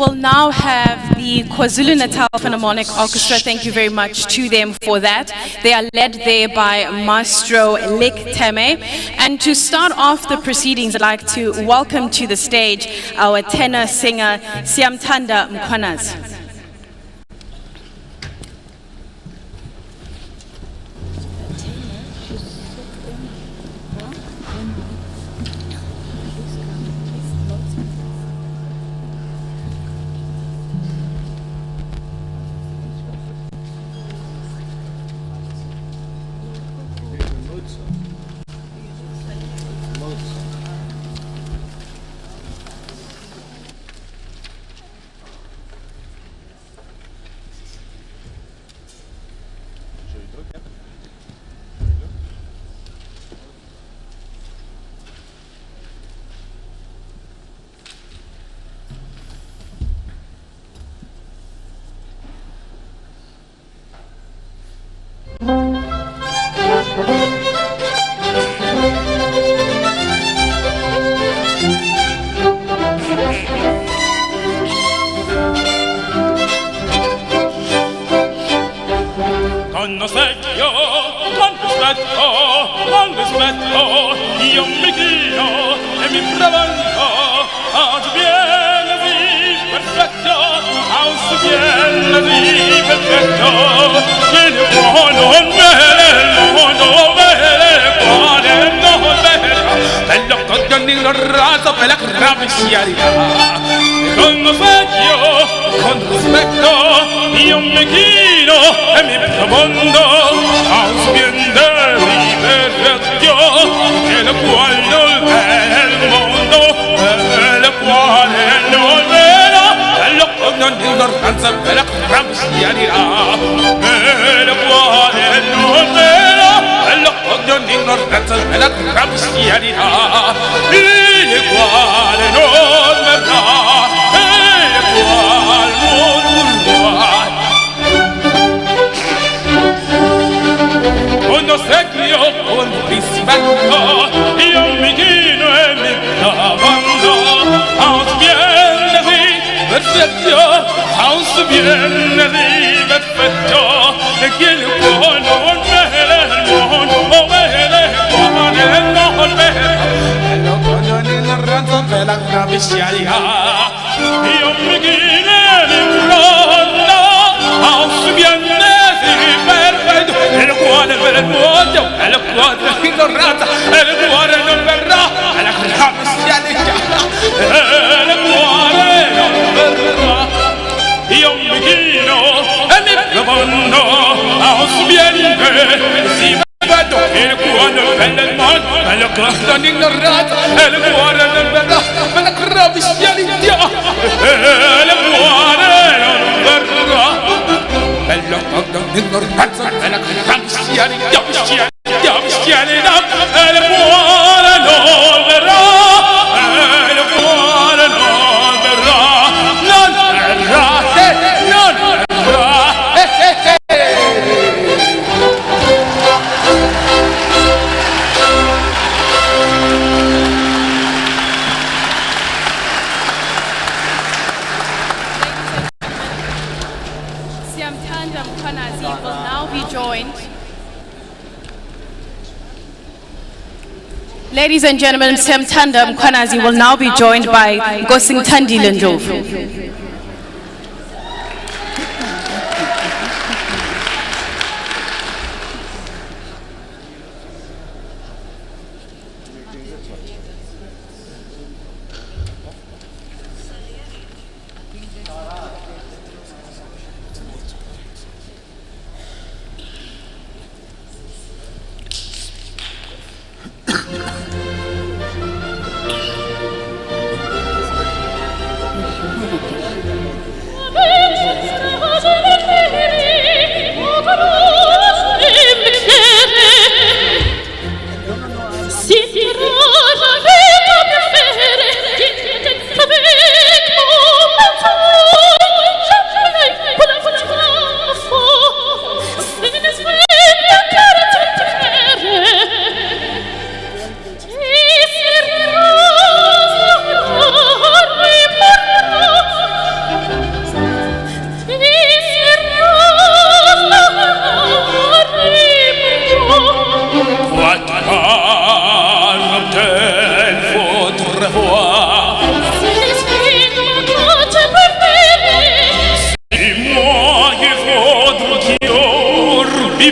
will now have the KwaZulu-Natal Philharmonic Orchestra. Thank you very much to them for that. They are led there by Maestro Lick Teme. And to start off the proceedings, I'd like to welcome to the stage our tenor singer, Siyamthanda Mkhwanazi. Con rispetto, io mi chino e mi prevalgo, oggi viene di perfetto, ausi viene di perfetto, viene buono il mondo bene, buone non bene, bello con il raso per la travessiaria, con rispetto, io mi chino e mi prevalgo, ausi viene e lo cuore non è il mondo, e lo cuore non è e lo non ignoranza per la travessiaria, e lo cuore non è e lo non ignoranza per la travessiaria, il cuore non verrà, il cuore non verrà. Con ossequio, con rispetto, io mi chino e mi lavando, aus viene di perfetto, aus viene di perfetto, e chi il buono non bene, il buono bene, il buono non bene, e lo con l'ignoranza per la travessiaria, io mi chino e mi lavando, aus viene di perfetto, e lo cuore per il mondo, e lo cuore ignoranza, e il cuore non verrà, e la travessiaria, e il cuore non verrà. Io mi chino e mi profondo, aus viene, si vedo, e il cuore non verrà il mondo, e lo cuore non ignoranza, e il cuore non verrà, e la travessiaria, e il cuore non verrà. Bello con l'ignoranza e la travessiaria, e il cuore non verrà, e il cuore non verrà, non verrà, non verrà. Siyamthanda Mkhwanazi will now be joined. Ladies and gentlemen, Siyamthanda Mkhwanazi will now be joined by Ngosingthandile Ndlovu. obtain votre voix. C'est moi qui votre qui orbi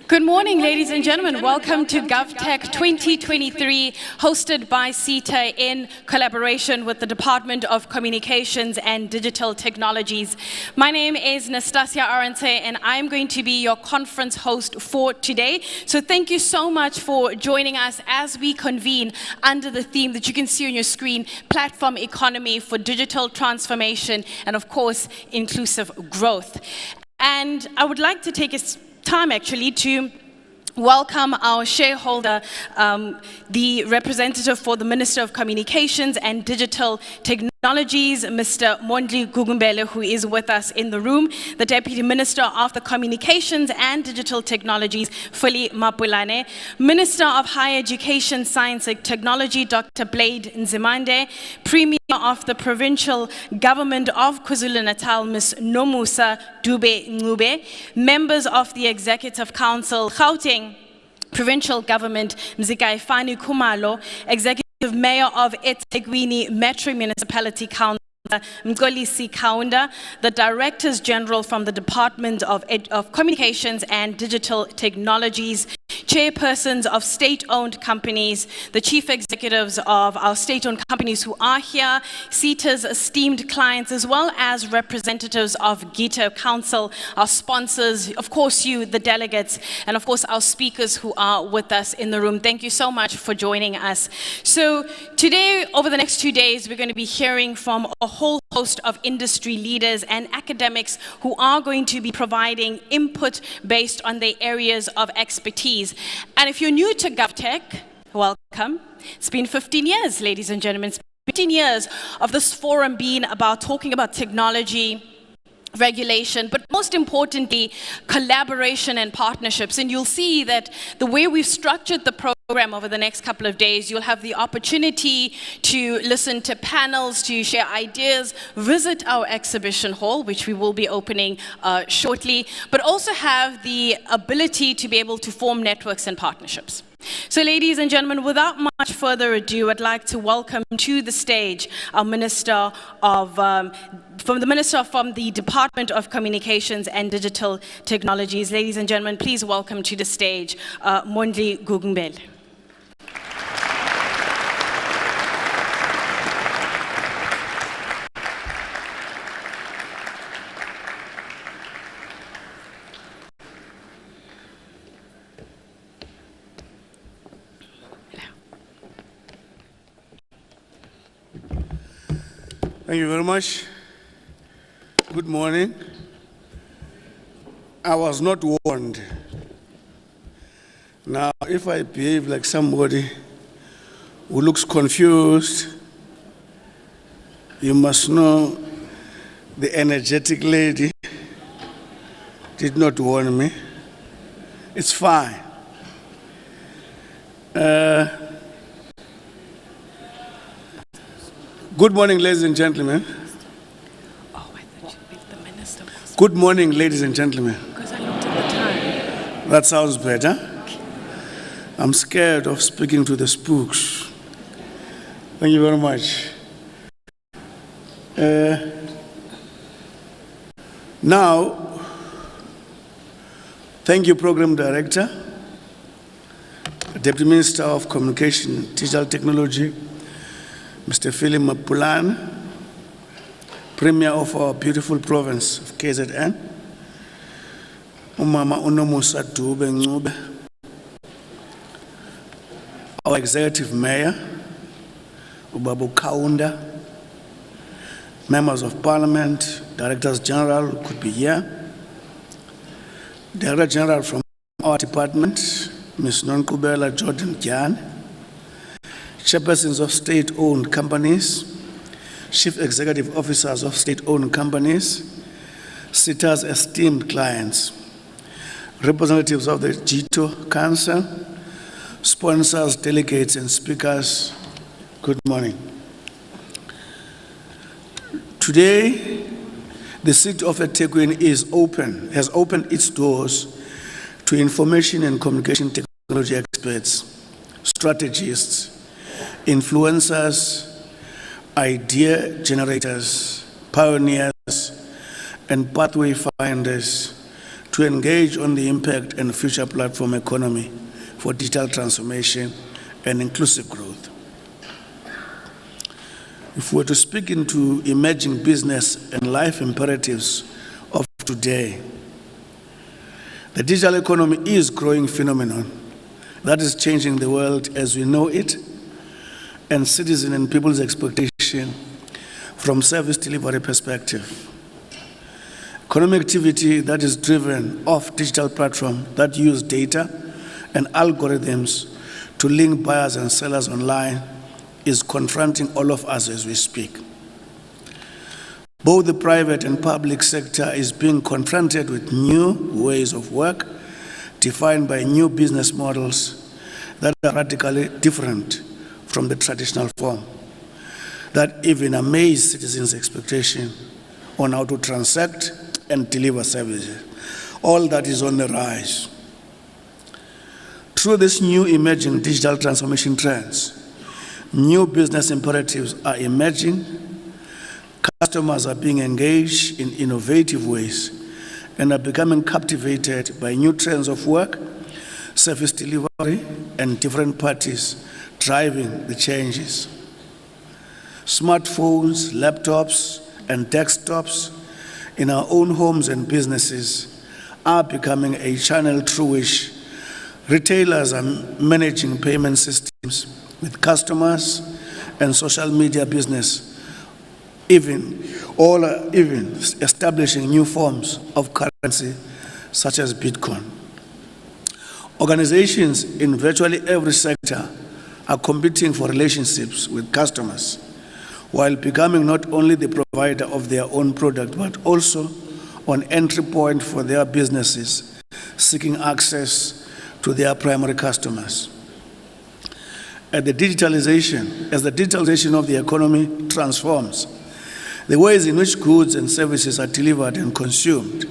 Good morning, ladies and gentlemen. Welcome to GovTech 2023, hosted by CETA in collaboration with the Department of Communications and Digital Technologies. My name is Nastasia Arante, and I'm going to be your conference host for today. So thank you so much for joining us as we convene under the theme that you can see on your screen, Platform Economy for Digital Transformation and, of course, Inclusive Growth. And I would like to take a time actually to welcome our shareholder, the representative for the Minister of Communications and Digital Technologies, Mr. Mondli Gugumbele, who is with us in the room, the Deputy Minister of the Communications and Digital Technologies, Fuli Mapulane, Minister of Higher Education, Science and Technology, Dr. Blade Nzimande, Premier of the Provincial Government of KwaZulu-Natal, Ms. Nomusa Dube Ngube, members of the Executive Council, Gauteng Provincial Government, Mzikai Fani Kumalo, Executive Mayor of eThekwini Metro Municipality Council, Mkolisi Kaunda, the Directors General from the Department of Communications and Digital Technologies, chairpersons of state-owned companies, the chief executives of our state-owned companies who are here, CETA's esteemed clients, as well as representatives of GITA Council, our sponsors, of course you, the delegates, and of course our speakers who are with us in the room. Thank you so much for joining us. So today, over the next 2 days, we're going to be hearing from a whole host of industry leaders and academics who are going to be providing input based on their areas of expertise. And if you're new to GovTech, welcome. It's been 15 years, ladies and gentlemen. It's been 15 years of this forum being about talking about technology, regulation, but most importantly, collaboration and partnerships. And you'll see that the way we've structured the program over the next couple of days, you'll have the opportunity to listen to panels, to share ideas, visit our exhibition hall, which we will be opening shortly, but also have the ability to be able to form networks and partnerships. So ladies and gentlemen, without much further ado, I'd like to welcome to the stage our Minister of from the Department of Communications and Digital Technologies. Ladies and gentlemen, please welcome to the stage Mondli Gugumbele. Thank you very much. Good morning. I was not warned. Now, if I behave like somebody who looks confused, you must know the energetic lady did not warn me. It's fine. Good morning, ladies and gentlemen. Oh, I thought you picked the minister. Good morning, ladies and gentlemen. Because I looked at the time. That sounds better. I'm scared of speaking to the spooks. Thank you very much. Now, thank you, Program Director, Deputy Minister of Communication, Digital Technology, Mr. Philip Mapulan, Premier of our beautiful province of KZN, Umama Unomusa Dube Ncube, our Executive Mayor, Ubabu Kaunda, members of Parliament, Directors General who could be here, Director General from our department, Ms. Nonkubela Jordan Gyan, chairpersons of state-owned companies, chief executive officers of state-owned companies, SITA's esteemed clients, representatives of the GTO Council, sponsors, delegates, and speakers, good morning. Today, the city of eThekwini has opened its doors to information and communication technology experts, strategists, influencers, idea generators, pioneers, and pathway finders to engage on the impact and future platform economy for digital transformation and inclusive growth. If we're to speak into emerging business and life imperatives of today, the digital economy is a growing phenomenon that is changing the world as we know it, and citizen and people's expectation from service delivery perspective. Economic activity that is driven off digital platforms that use data and algorithms to link buyers and sellers online is confronting all of us as we speak. Both the private and public sector is being confronted with new ways of work defined by new business models that are radically different from the traditional form, that even amaze citizens' expectation on how to transact and deliver services. All that is on the rise. Through this new emerging digital transformation trends, new business imperatives are emerging, customers are being engaged in innovative ways and are becoming captivated by new trends of work, service delivery, and different parties driving the changes. Smartphones, laptops, and desktops in our own homes and businesses are becoming a channel through which retailers are managing payment systems with customers and social media business, even establishing new forms of currency such as Bitcoin. Organizations in virtually every sector are competing for relationships with customers while becoming not only the provider of their own product, but also an entry point for their businesses seeking access to their primary customers. As the digitalization of the economy transforms the ways in which goods and services are delivered and consumed,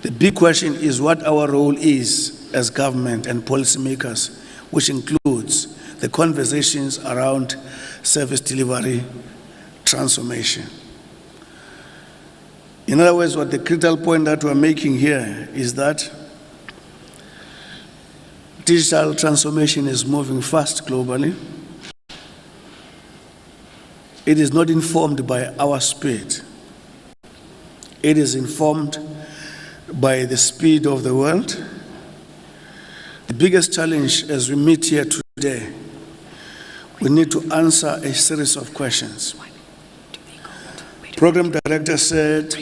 the big question is what our role is as government and policymakers, which includes the conversations around service delivery transformation. In other words, what the critical point that we're making here is that digital transformation is moving fast globally. It is not informed by our speed. It is informed by the speed of the world. The biggest challenge as we meet here today, we need to answer a series of questions. Program director said,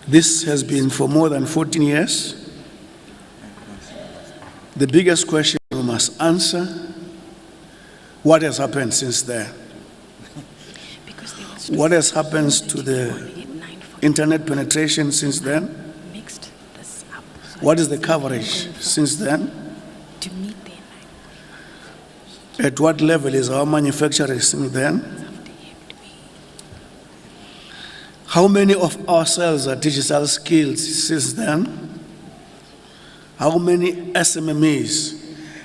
this has been for more than 14 years. The biggest question we must answer, what has happened since then? What has happened to the internet penetration since then? What is the coverage since then? At what level is our manufacturing since then? How many of ourselves are digital skills since then? How many SMMEs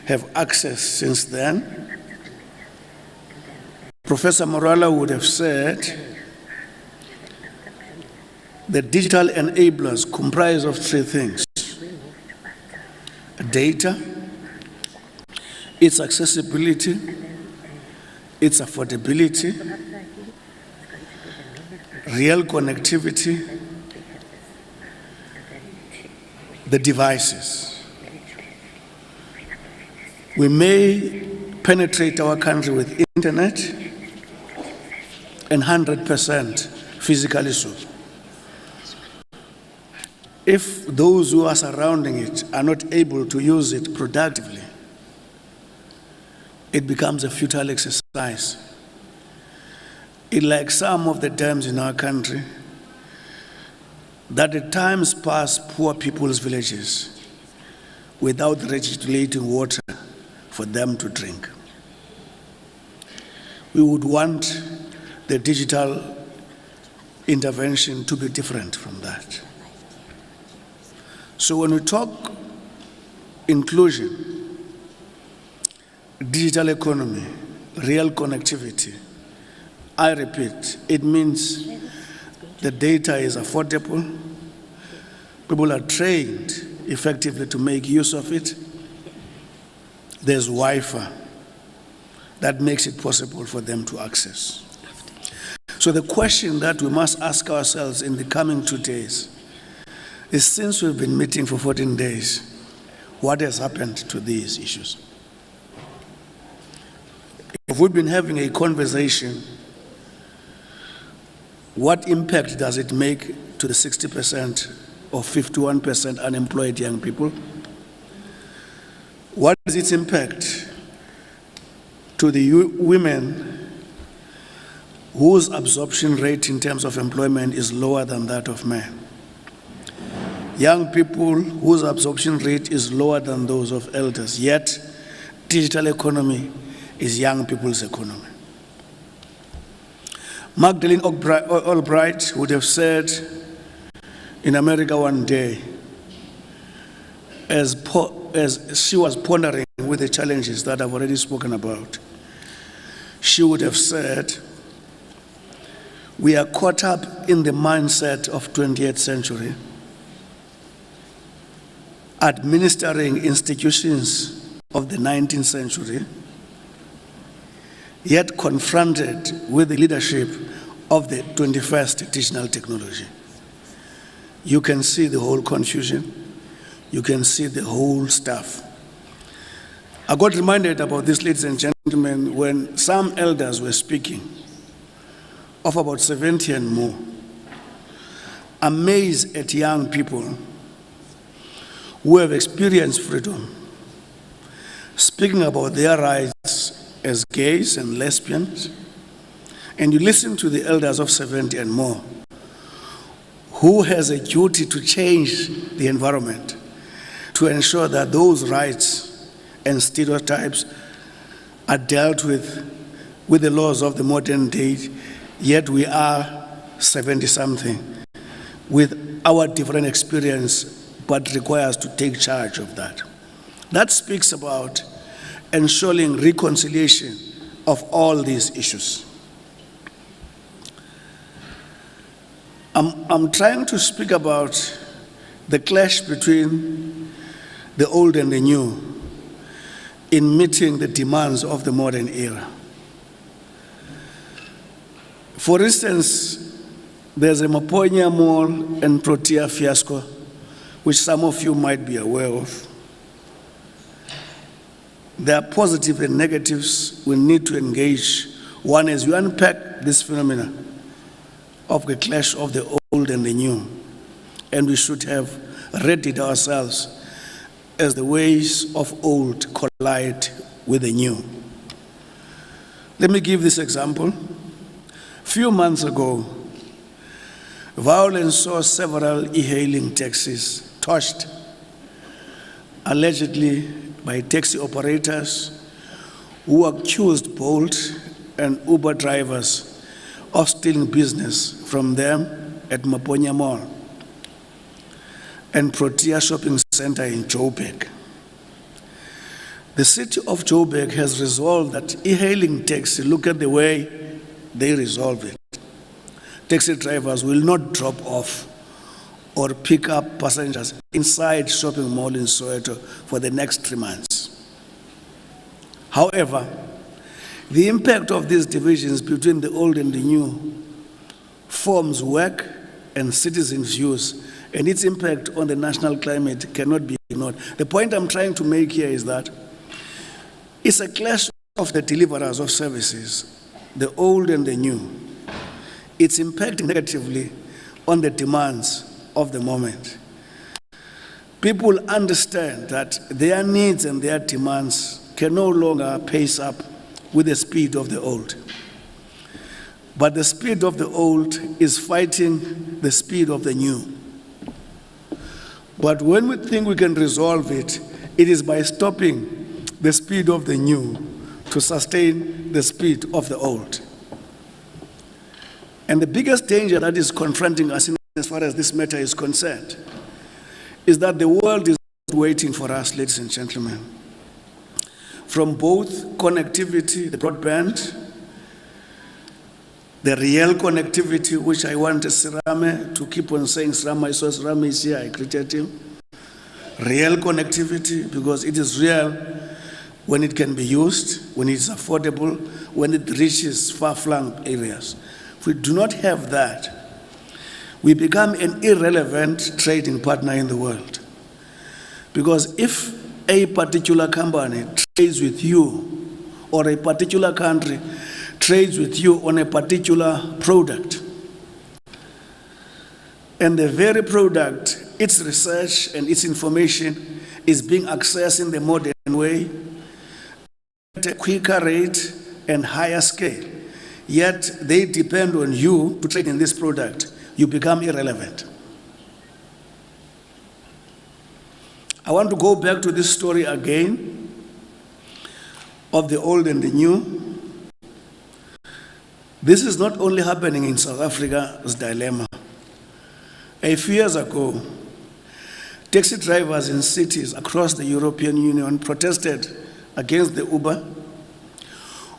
have access since then? Professor Morala would have said the digital enablers comprise of three things: data, its accessibility, its affordability, real connectivity, the devices. We may penetrate our country with internet and 100% physically so. If those who are surrounding it are not able to use it productively, it becomes a futile exercise. It's like some of the dams in our country that at times pass poor people's villages without regulating water for them to drink. We would want the digital intervention to be different from that. So when we talk inclusion, digital economy, real connectivity, I repeat, it means the data is affordable, people are trained effectively to make use of it, there's Wi-Fi that makes it possible for them to access. So the question that we must ask ourselves in the coming 2 days is, since we've been meeting for 14 days, what has happened to these issues? If we've been having a conversation, what impact does it make to the 60% or 51% unemployed young people? What is its impact to the women whose absorption rate in terms of employment is lower than that of men? Young people whose absorption rate is lower than those of elders, yet digital economy is young people's economy. Magdalene Albright would have said in America one day, as she was pondering with the challenges that I've already spoken about, she would have said, we are caught up in the mindset of 20th century, administering institutions of the 19th century, yet confronted with the leadership of the 21st digital technology. You can see the whole confusion. You can see the whole stuff. I got reminded about this, ladies and gentlemen, when some elders were speaking of about 70 and more, amazed at young people who have experienced freedom, speaking about their rights as gays and lesbians, and you listen to the elders of 70 and more, who has a duty to change the environment, to ensure that those rights and stereotypes are dealt with the laws of the modern day, yet we are 70-something with our different experience, but requires to take charge of that. That speaks about ensuring reconciliation of all these issues. I'm trying to speak about the clash between the old and the new in meeting the demands of the modern era. For instance, there's a Maponya Mall and Protea fiasco, which some of you might be aware of. There are positives and negatives we need to engage One, as you unpack this phenomena of the clash of the old and the new, and we should have read it ourselves as the ways of old collide with the new. Let me give this example. A few months ago, violence saw several e-hailing taxis torched, allegedly by taxi operators who accused Bolt and Uber drivers of stealing business from them at Maponya Mall and Protea Shopping Center in Joburg. The city of Joburg has resolved that e-hailing taxi, look at the way they resolve it. Taxi drivers will not drop off or pick up passengers inside shopping mall in Soweto for the next 3 months. However, the impact of these divisions between the old and the new forms work and citizens' views, and its impact on the national climate cannot be ignored. The point I'm trying to make here is that it's a clash of the deliverers of services, the old and the new. It's impacting negatively on the demands of the moment. People understand that their needs and their demands can no longer pace up with the speed of the old. But the speed of the old is fighting the speed of the new. But when we think we can resolve it, it is by stopping the speed of the new to sustain the speed of the old. And the biggest danger that is confronting us as far as this matter is concerned is that the world is waiting for us, ladies and gentlemen. From both connectivity, the broadband, the real connectivity, which I want Sirame to keep on saying, Sirame, I saw Sirame is here, I greeted him. Real connectivity, because it is real when it can be used, when it's affordable, when it reaches far-flung areas. If we do not have that, we become an irrelevant trading partner in the world. Because if a particular company trades with you, or a particular country trades with you on a particular product, and the very product, its research and its information is being accessed in the modern way, at a quicker rate and higher scale, yet they depend on you to trade in this product, you become irrelevant. I want to go back to this story again of the old and the new. This is not only happening in South Africa's dilemma. A few years ago, taxi drivers in cities across the European Union protested against the Uber,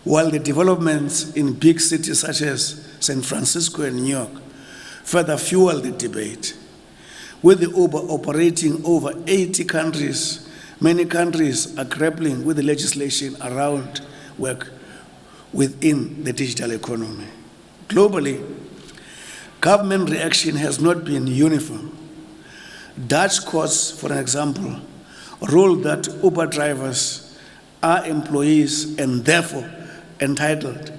while the developments in big cities such as San Francisco and New York further fueled the debate. With the Uber operating over 80 countries, many countries are grappling with the legislation around work within the digital economy. Globally, government reaction has not been uniform. Dutch courts, for an example, ruled that Uber drivers are employees and therefore entitled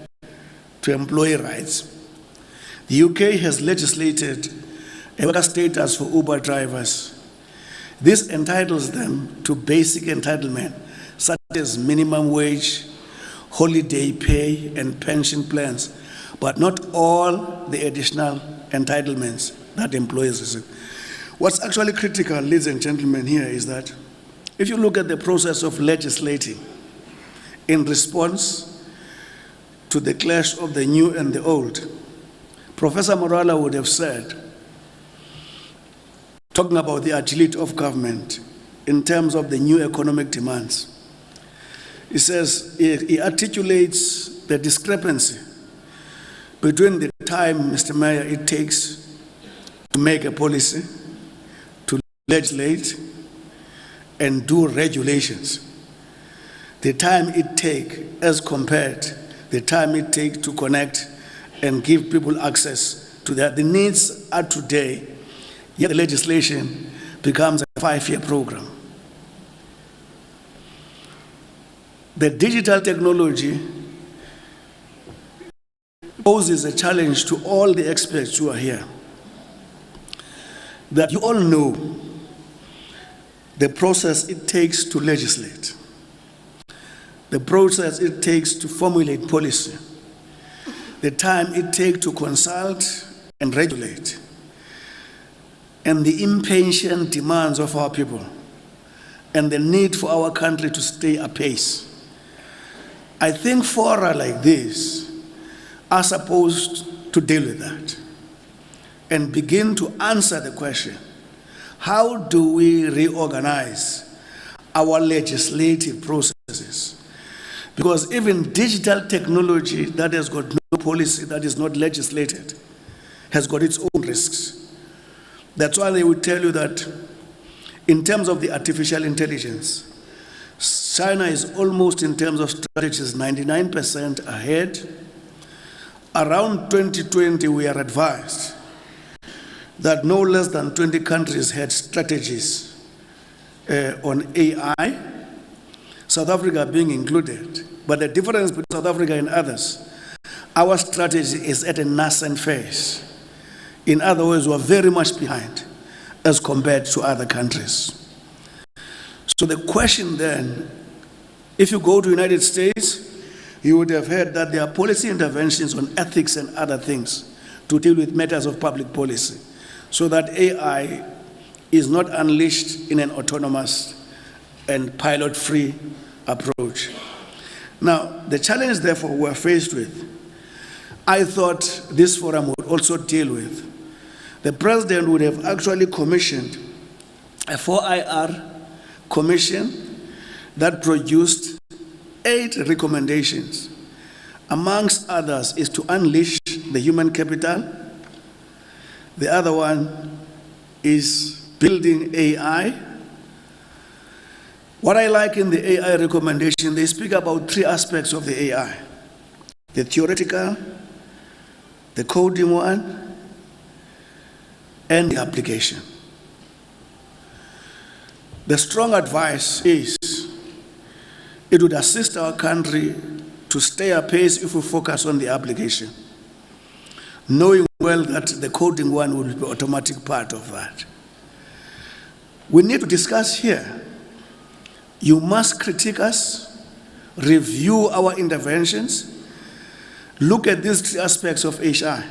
to employee rights. The UK has legislated a worker status for Uber drivers. This entitles them to basic entitlement, such as minimum wage, holiday pay, and pension plans, but not all the additional entitlements that employees receive. What's actually critical, ladies and gentlemen, here is that if you look at the process of legislating in response to the clash of the new and the old, Professor Morala would have said, talking about the agility of government in terms of the new economic demands, he says, he articulates the discrepancy between the time, Mr. Mayor, it takes to make a policy, to legislate, and do regulations. The time it takes as compared the time it takes to connect and give people access to that. The needs are today, yet the legislation becomes a 5-year program. The digital technology poses a challenge to all the experts who are here, that you all know the process it takes to legislate, the process it takes to formulate policy, the time it takes to consult and regulate, and the impatient demands of our people, and the need for our country to stay apace. I think fora like this are supposed to deal with that and begin to answer the question, how do we reorganize our legislative processes? Because even digital technology that has got no policy, that is not legislated, has got its own risks. That's why they would tell you that in terms of the artificial intelligence, China is almost, in terms of strategies, 99% ahead. Around 2020, we are advised that no less than 20 countries had strategies on AI, South Africa being included. But the difference between South Africa and others, our strategy is at a nascent phase. In other words, we're very much behind as compared to other countries. So the question then, if you go to the United States, you would have heard that there are policy interventions on ethics and other things to deal with matters of public policy, so that AI is not unleashed in an autonomous and pilot-free approach. Now, the challenge, therefore, we're faced with, I thought this forum would also deal with. The president would have actually commissioned a 4IR commission that produced 8 recommendations. Amongst others is to unleash the human capital. The other one is building AI. What I like in the AI recommendation, they speak about 3 aspects of the AI: the theoretical, the coding one, and the application. The strong advice is it would assist our country to stay apace if we focus on the application, knowing well that the coding one will be an automatic part of that. We need to discuss here. You must critique us, review our interventions, look at these 3 aspects of HI,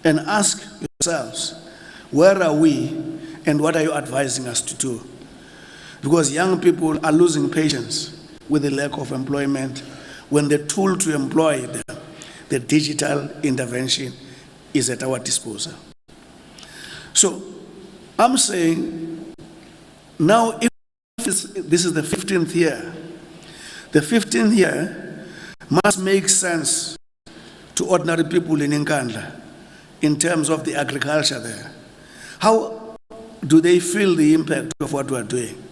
and ask yourselves, where are we and what are you advising us to do? Because young people are losing patience with the lack of employment when the tool to employ them, the digital intervention, is at our disposal. So I'm saying now, if this is the 15th year, the 15th year must make sense to ordinary people in Nkandla in terms of the agriculture there. How do they feel the impact of what we're doing?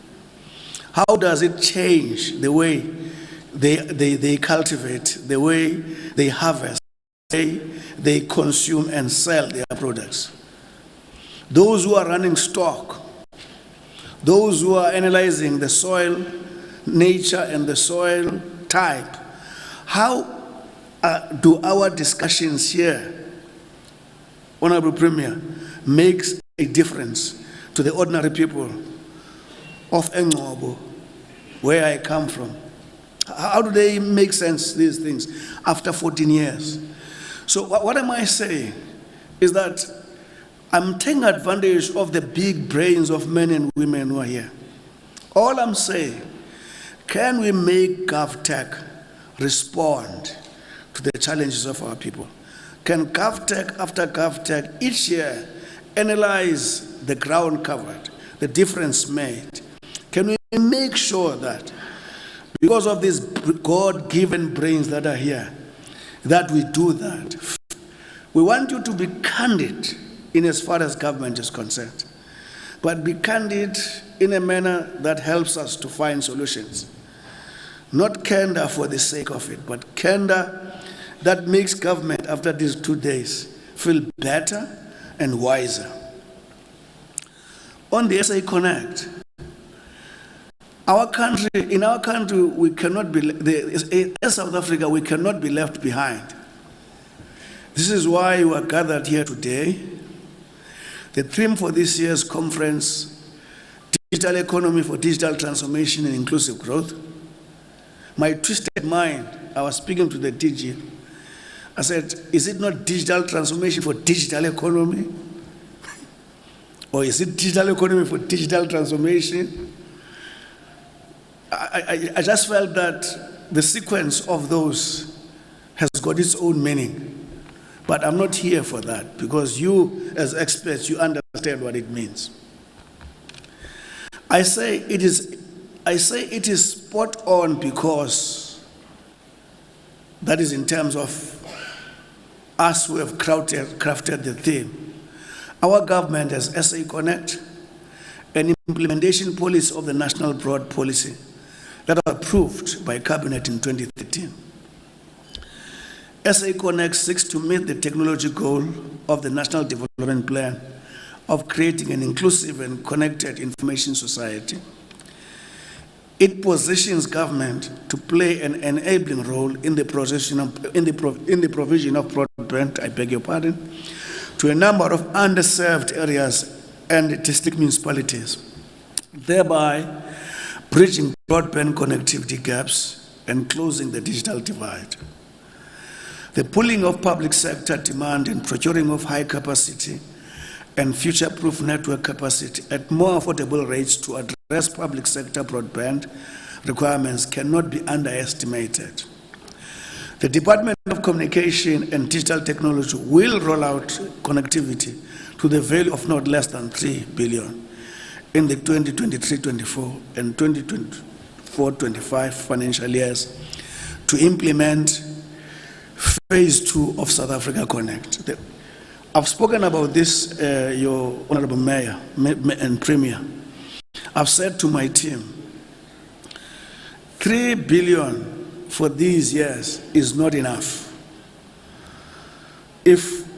How does it change the way they cultivate, the way they harvest, the way they consume and sell their products? Those who are running stock, those who are analyzing the soil nature and the soil type, how do our discussions here, Honorable Premier, makes a difference to the ordinary people of Engcobo, where I come from? How do they make sense, these things, after 14 years? So what am I saying is that I'm taking advantage of the big brains of men and women who are here. All I'm saying, can we make GovTech respond to the challenges of our people? Can GovTech after GovTech each year analyze the ground covered, the difference made? Can we make sure that because of these God-given brains that are here, that we do that? We want you to be candid in as far as government is concerned, but be candid in a manner that helps us to find solutions. Not candor for the sake of it, but candor that makes government after these 2 days feel better and wiser. On the SA Connect, in our country, we cannot be, as South Africa, we cannot be left behind. This is why we are gathered here today. The theme for this year's conference, Digital Economy for Digital Transformation and Inclusive Growth. My twisted mind, I was speaking to the DG. I said, is it not digital transformation for digital economy? Or is it digital economy for digital transformation? I just felt that the sequence of those has got its own meaning. But I'm not here for that, because you, as experts, you understand what it means. I say it is spot on because that is in terms of us who have crafted the theme. Our government has SA Connect, an implementation policy of the National Broad Policy that was approved by Cabinet in 2013. SA Connect seeks to meet the technology goal of the National Development Plan of creating an inclusive and connected information society. It positions government to play an enabling role in the provision of broadband, I beg your pardon, to a number of underserved areas and district municipalities, thereby bridging broadband connectivity gaps and closing the digital divide. The pooling of public sector demand and procuring of high capacity and future-proof network capacity at more affordable rates to address public sector broadband requirements cannot be underestimated. The Department of Communication and Digital Technology will roll out connectivity to the value of not less than 3 billion in the 2023-24 and 2024-25 financial years to implement Phase 2 of South Africa Connect. I've spoken about this, your Honorable Mayor and Premier. I've said to my team, 3 billion for these years is not enough if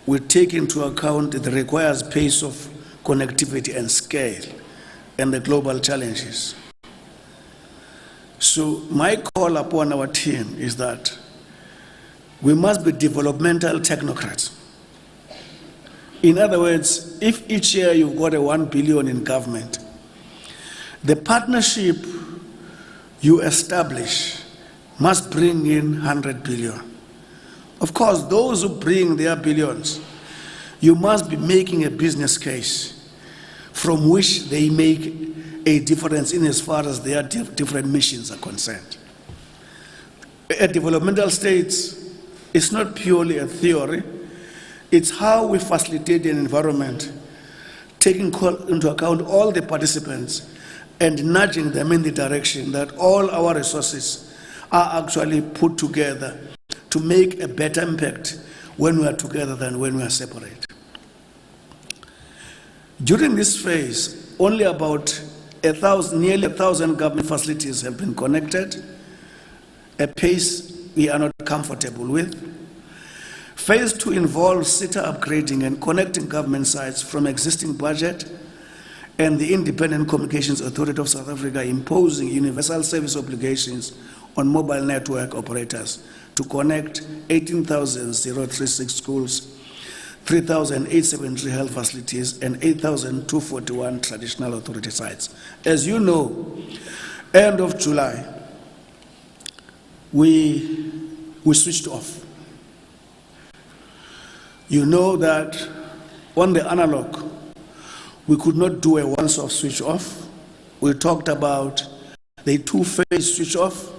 we take into account the required pace of connectivity and scale and the global challenges. So my call upon our team is that we must be developmental technocrats. In other words, if each year you've got a 1 billion in government, the partnership you establish must bring in 100 billion. Of course, those who bring their billions, you must be making a business case from which they make a difference in as far as their different missions are concerned. A developmental state is not purely a theory. It's how we facilitate an environment, taking into account all the participants and nudging them in the direction that all our resources are actually put together to make a better impact when we are together than when we are separate. During this phase, only about nearly 1,000 government facilities have been connected, a pace we are not comfortable with. Phase 2 involves SITA upgrading and connecting government sites from existing budget and the Independent Communications Authority of South Africa imposing universal service obligations on mobile network operators to connect 18,036 schools, 3,873 health facilities, and 8,241 traditional authority sites. As you know, end of July, we switched off. You know that on the analog, we could not do a once-off switch off. We talked about the two-phase switch off,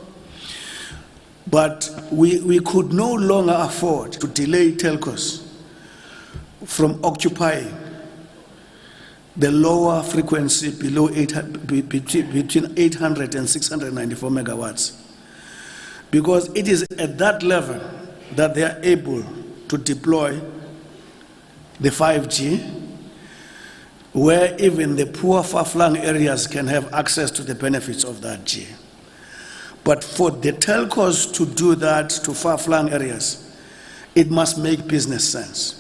but we could no longer afford to delay telcos from occupying the lower frequency below between 800 and 694 megawatts, because it is at that level that they are able to deploy the 5G, where even the poor far-flung areas can have access to the benefits of that G. But for the telcos to do that to far-flung areas, it must make business sense.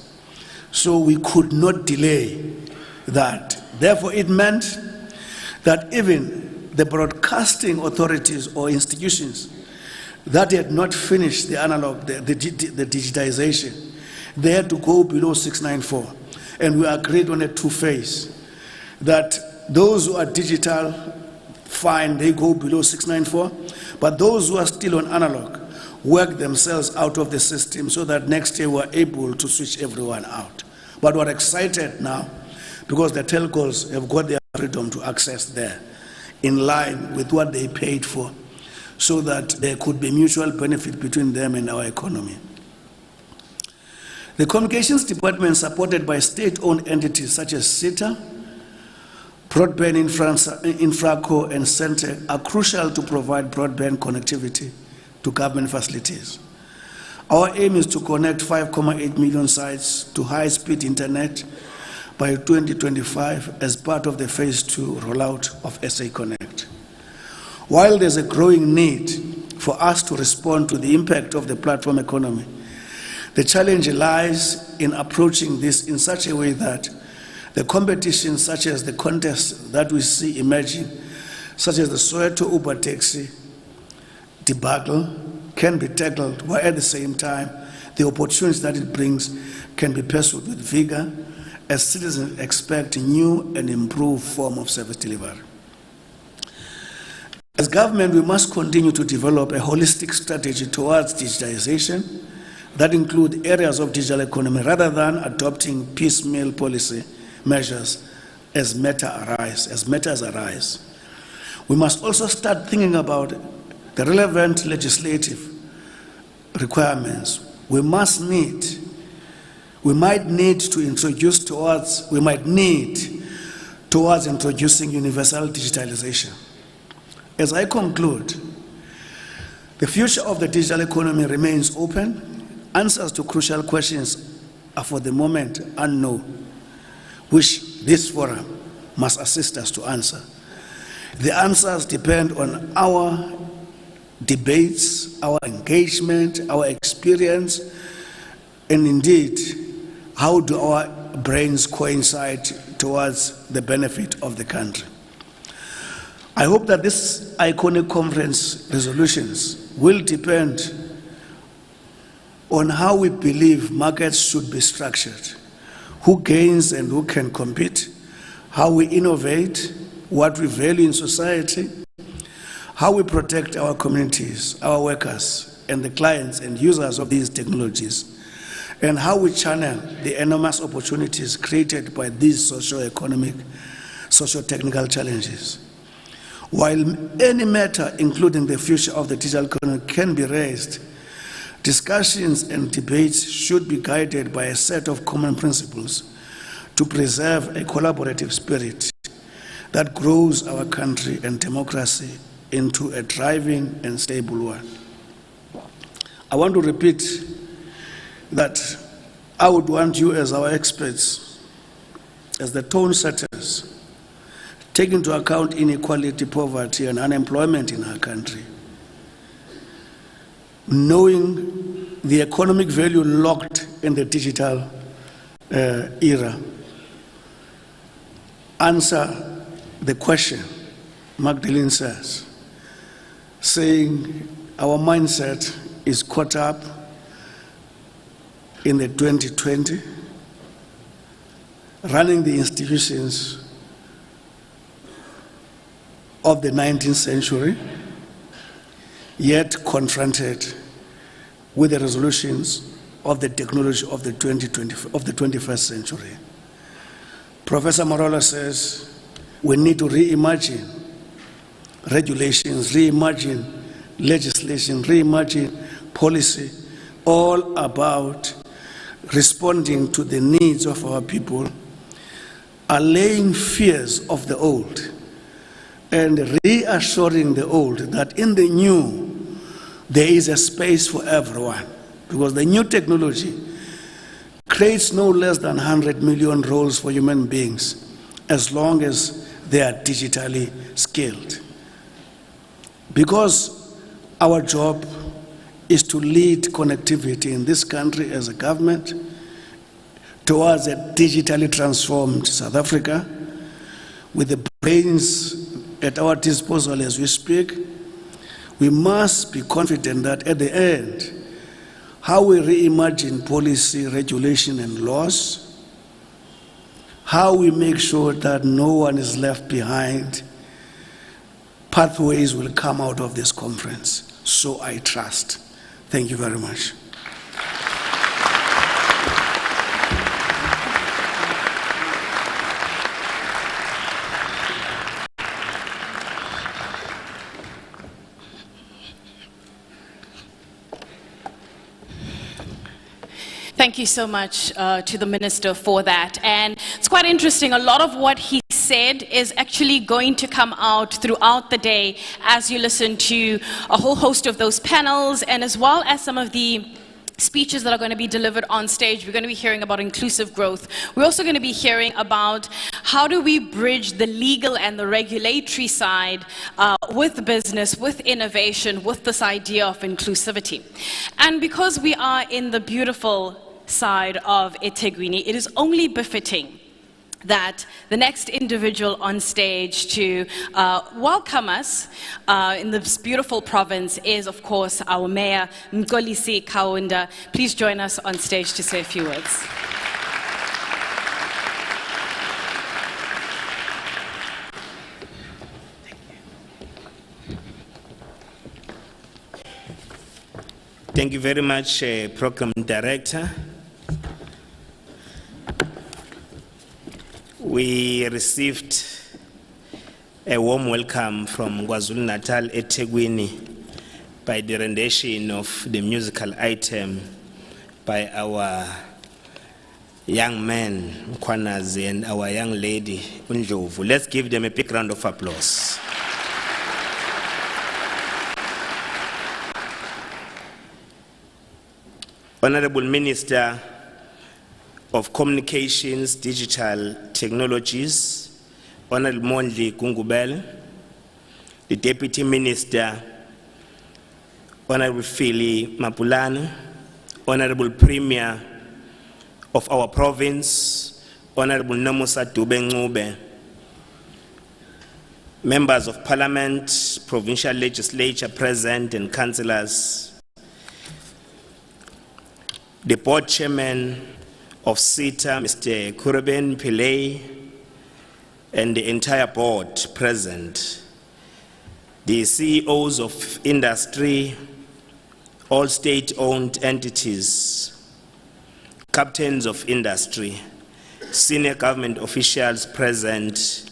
So we could not delay that. Therefore, it meant that even the broadcasting authorities or institutions that had not finished the analog, the digitization, they had to go below 694. And we agreed on a two-phase, that those who are digital, fine, they go below 694, but those who are still on analog work themselves out of the system so that next year we're able to switch everyone out. But we're excited now because the telcos have got their freedom to access there in line with what they paid for, so that there could be mutual benefit between them and our economy. The Communications Department, supported by state-owned entities such as SITA, Broadband Infraco, and Centec, are crucial to provide broadband connectivity to government facilities. Our aim is to connect 5.8 million sites to high-speed internet by 2025 as part of the phase 2 rollout of SA Connect. While there's a growing need for us to respond to the impact of the platform economy, the challenge lies in approaching this in such a way that the competition, such as the contests that we see emerging, such as the Soweto Uber taxi debacle, can be tackled, while at the same time the opportunities that it brings can be pursued with vigor as citizens expect a new and improved form of service delivery. As government, we must continue to develop a holistic strategy towards digitization that include areas of digital economy rather than adopting piecemeal policy measures as matters arise. We must also start thinking about the relevant legislative requirements. We might need towards introducing universal digitalization. As I conclude, the future of the digital economy remains open. Answers to crucial questions are for the moment unknown, which this forum must assist us to answer. The answers depend on our debates, our engagement, our experience, and indeed, how do our brains coincide towards the benefit of the country. I hope that this iconic conference resolutions will depend on how we believe markets should be structured, who gains and who can compete, how we innovate, what we value in society, how we protect our communities, our workers, and the clients and users of these technologies, and how we channel the enormous opportunities created by these socio-economic, socio-technical challenges. While any matter, including the future of the digital economy, can be raised, discussions and debates should be guided by a set of common principles to preserve a collaborative spirit that grows our country and democracy into a thriving and stable one. I want to repeat that I would want you as our experts, as the tone setters, take into account inequality, poverty, and unemployment in our country, knowing the economic value locked in the digital era. Answer the question, Magdalene says, saying our mindset is caught up in the 2020, running the institutions of the 19th century, yet confronted with the resolutions of the technology of the 21st century. Professor Morola says we need to reimagine regulations, reimagine legislation, reimagine policy, all about responding to the needs of our people, allaying fears of the old, and reassuring the old that in the new, there is a space for everyone, because the new technology creates no less than 100 million roles for human beings, as long as they are digitally skilled. Because our job is to lead connectivity in this country as a government towards a digitally transformed South Africa, with the brains at our disposal as we speak, we must be confident that at the end, how we reimagine policy, regulation, and laws, how we make sure that no one is left behind. Pathways will come out of this conference, so I trust. Thank you very much. Thank you so much to the Minister for that. And it's quite interesting, a lot of what he said is actually going to come out throughout the day as you listen to a whole host of those panels, and as well as some of the speeches that are going to be delivered on stage. We're going to be hearing about inclusive growth. We're also going to be hearing about how do we bridge the legal and the regulatory side with business, with innovation, with this idea of inclusivity. And because we are in the beautiful side of eThekwini, it is only befitting that the next individual on stage to welcome us in this beautiful province is, of course, our Mayor, Mkolisi Kaunda. Please join us on stage to say a few words. Thank you very much, Program Director. We received a warm welcome from KwaZulu-Natal eThekwini by the rendition of the musical item by our young man, Mkhwanazi, and our young lady, Undlovu. Let's give them a big round of applause. Honorable Minister of Communications, Digital Technologies, Honorable Mondli Gungubele, the Deputy Minister, Honorable Phili Mapulana, Honorable Premier of our province, Honorable Nomusa Dube, Members of Parliament, Provincial Legislature present, and councillors, the Board Chairman of SITA, Mr. Kureben Pillay, and the entire board present, the CEOs of industry, all state-owned entities, captains of industry, senior government officials present,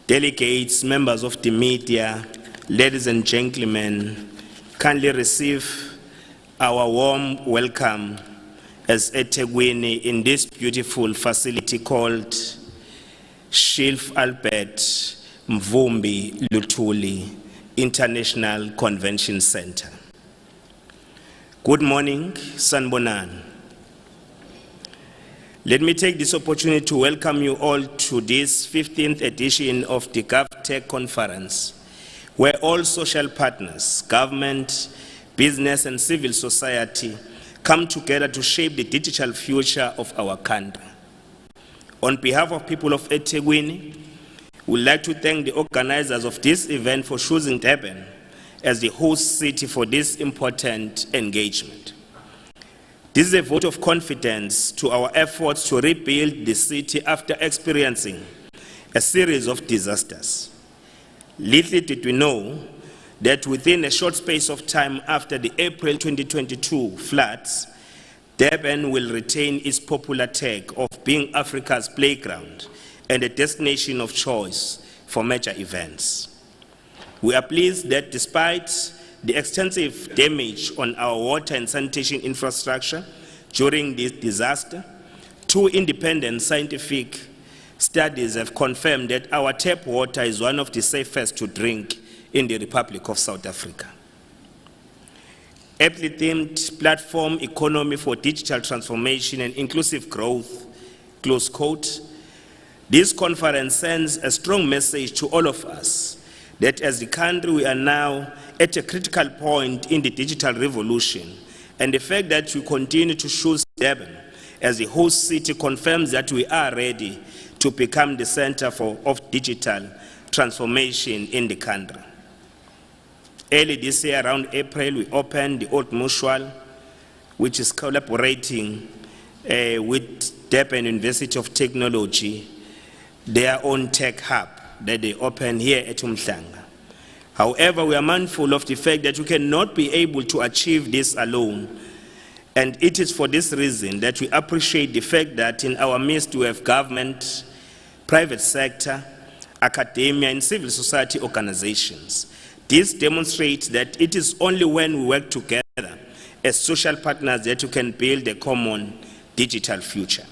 delegates, members of the media, ladies and gentlemen, kindly receive our warm welcome as eThekwini in this beautiful facility called Shilf Albert Mvumbi Luthuli International Convention Center. Good morning, Sanbonan. Let me take this opportunity to welcome you all to this 15th edition of the GovTech Conference, where all social partners, government, business, and civil society come together to shape the digital future of our country. On behalf of people of eThekwini, we'd like to thank the organizers of this event for choosing Durban as the host city for this important engagement. This is a vote of confidence to our efforts to rebuild the city after experiencing a series of disasters. Little did we know that within a short space of time after the April 2022 floods, Durban will retain its popular tag of being Africa's playground and a destination of choice for major events. We are pleased that despite the extensive damage on our water and sanitation infrastructure during this disaster, 2 independent scientific studies have confirmed that our tap water is one of the safest to drink in the Republic of South Africa. Aptly-themed platform economy for digital transformation and inclusive growth, close quote. This conference sends a strong message to all of us that as the country we are now at a critical point in the digital revolution, and the fact that we continue to choose Durban as the host city confirms that we are ready to become the center of digital transformation in the country. Early this year, around April, we opened the Old Mutual which is collaborating with Durban University of Technology, their own tech hub that they open here at Umhlanga. However, we are mindful of the fact that we cannot be able to achieve this alone. And it is for this reason that we appreciate the fact that in our midst we have government, private sector, academia, and civil society organizations. This demonstrates that it is only when we work together as social partners that we can build a common digital future.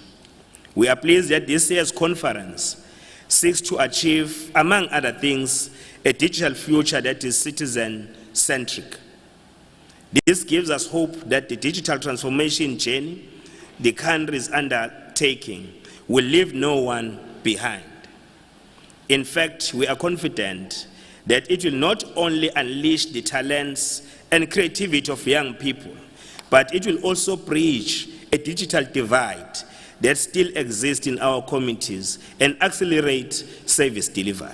We are pleased that this year's conference seeks to achieve, among other things, a digital future that is citizen-centric. This gives us hope that the digital transformation journey the country is undertaking will leave no one behind. In fact, we are confident that it will not only unleash the talents and creativity of young people, but it will also bridge a digital divide that still exists in our communities and accelerate service delivery.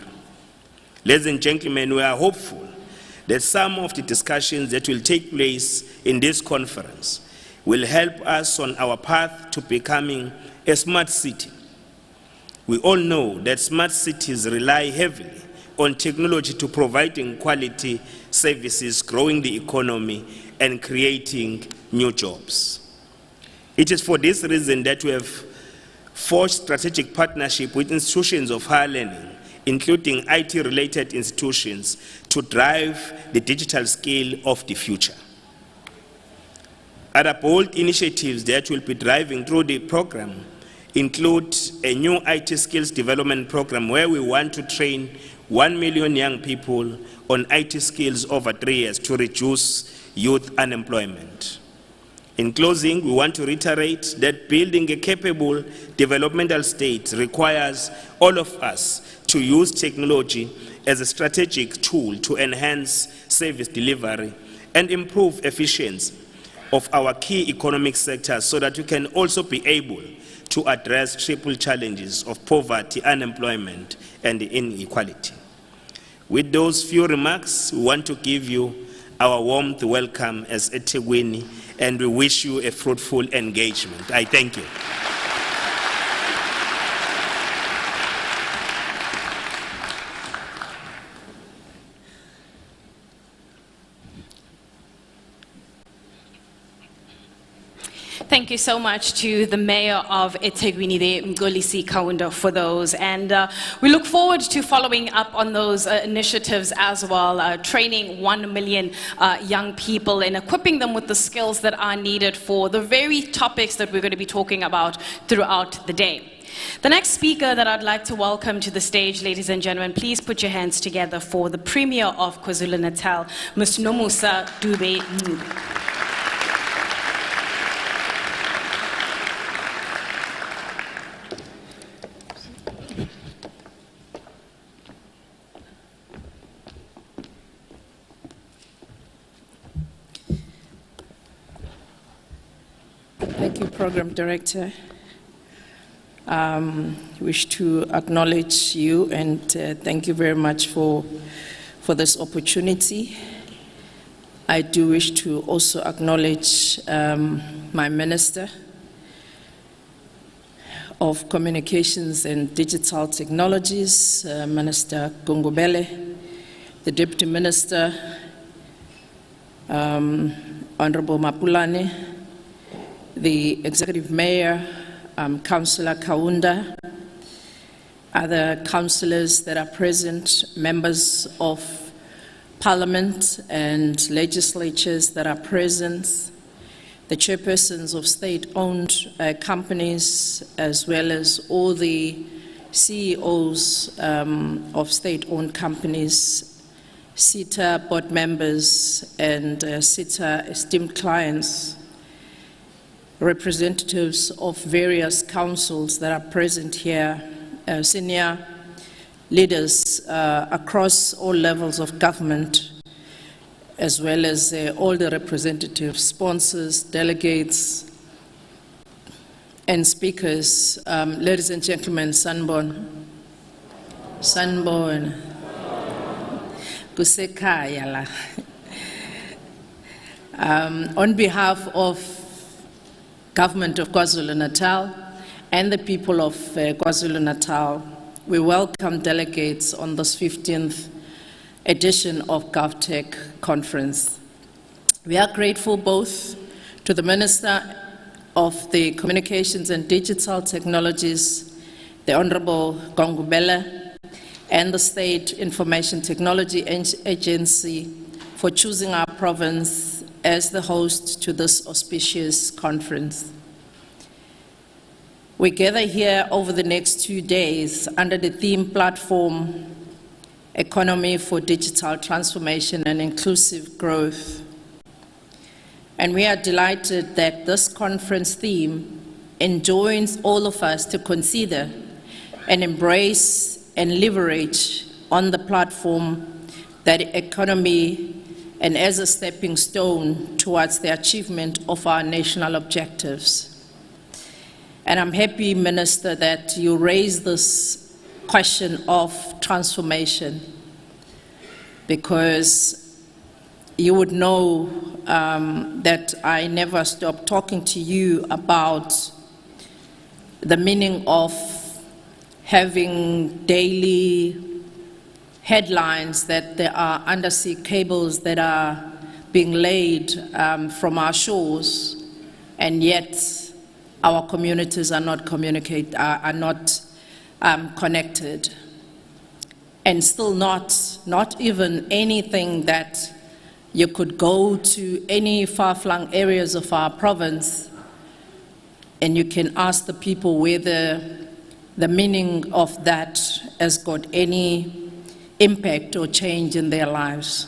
Ladies and gentlemen, we are hopeful that some of the discussions that will take place in this conference will help us on our path to becoming a smart city. We all know that smart cities rely heavily on technology to providing quality services, growing the economy, and creating new jobs. It is for this reason that we have forged strategic partnership with institutions of higher learning, including IT-related institutions, to drive the digital scale of the future. Other bold initiatives that will be driving through the program include a new IT skills development program where we want to train 1 million young people on IT skills over 3 years to reduce youth unemployment. In closing, we want to reiterate that building a capable developmental state requires all of us to use technology as a strategic tool to enhance service delivery and improve efficiency of our key economic sectors so that we can also be able to address triple challenges of poverty, unemployment, and inequality. With those few remarks, we want to give you our warm welcome as eThekwini, and we wish you a fruitful engagement. I thank you. Thank you so much to the Mayor of eThekwini, Mgolisi Kaunda, for those. And we look forward to following up on those initiatives as well, training 1 million young people and equipping them with the skills that are needed for the very topics that we're going to be talking about throughout the day. The next speaker that I'd like to welcome to the stage, ladies and gentlemen, please put your hands together for the Premier of KwaZulu-Natal, Ms. Nomusa Dube Ncube. Thank you, Program Director. Wish to acknowledge you and thank you very much for this opportunity. I do wish to also acknowledge my Minister of Communications and Digital Technologies, Minister Gungubele, the Deputy Minister, Honorable Mapulane, the Executive Mayor, Councillor Kaunda, other councillors that are present, members of Parliament and legislatures that are present, the chairpersons of state-owned companies, as well as all the CEOs of state-owned companies, SITA board members, and SITA esteemed clients, representatives of various councils that are present here, senior leaders across all levels of government, as well as all the representatives, sponsors, delegates, and speakers. Ladies and gentlemen, Sanborn, Kusekaya la. On behalf of Government of KwaZulu-Natal and the people of KwaZulu-Natal, we welcome delegates on this 15th edition of GovTech Conference. We are grateful both to the Minister of the Communications and Digital Technologies, the Honorable Gongubele, and the State Information Technology Agency for choosing our province as the host to this auspicious conference. We gather here over the next 2 days under the theme platform, Economy for Digital Transformation and Inclusive Growth. And we are delighted that this conference theme enjoins all of us to consider and embrace and leverage on the platform that economy and as a stepping stone towards the achievement of our national objectives. And I'm happy, Minister, that you raised this question of transformation, because you would know that I never stop talking to you about the meaning of having daily headlines that there are undersea cables that are being laid from our shores, and yet our communities are not connected, and still not even anything that you could go to any far-flung areas of our province and you can ask the people whether the meaning of that has got any impact or change in their lives.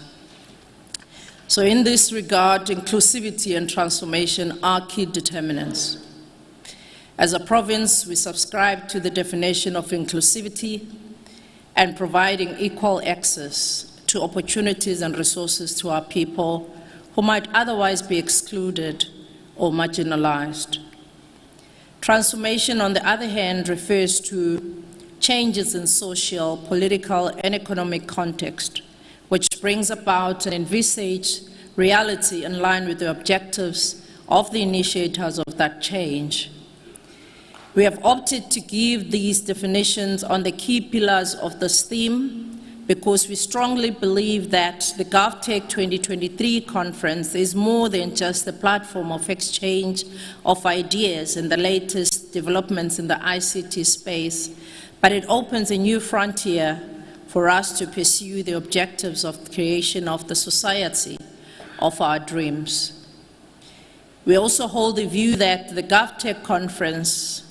So in this regard, inclusivity and transformation are key determinants. As a province, we subscribe to the definition of inclusivity and providing equal access to opportunities and resources to our people who might otherwise be excluded or marginalized. Transformation, on the other hand, refers to changes in social, political, and economic context, which brings about an envisaged reality in line with the objectives of the initiators of that change. We have opted to give these definitions on the key pillars of this theme because we strongly believe that the GovTech 2023 conference is more than just a platform of exchange of ideas and the latest developments in the ICT space, but it opens a new frontier for us to pursue the objectives of the creation of the society of our dreams. We also hold the view that the GovTech conference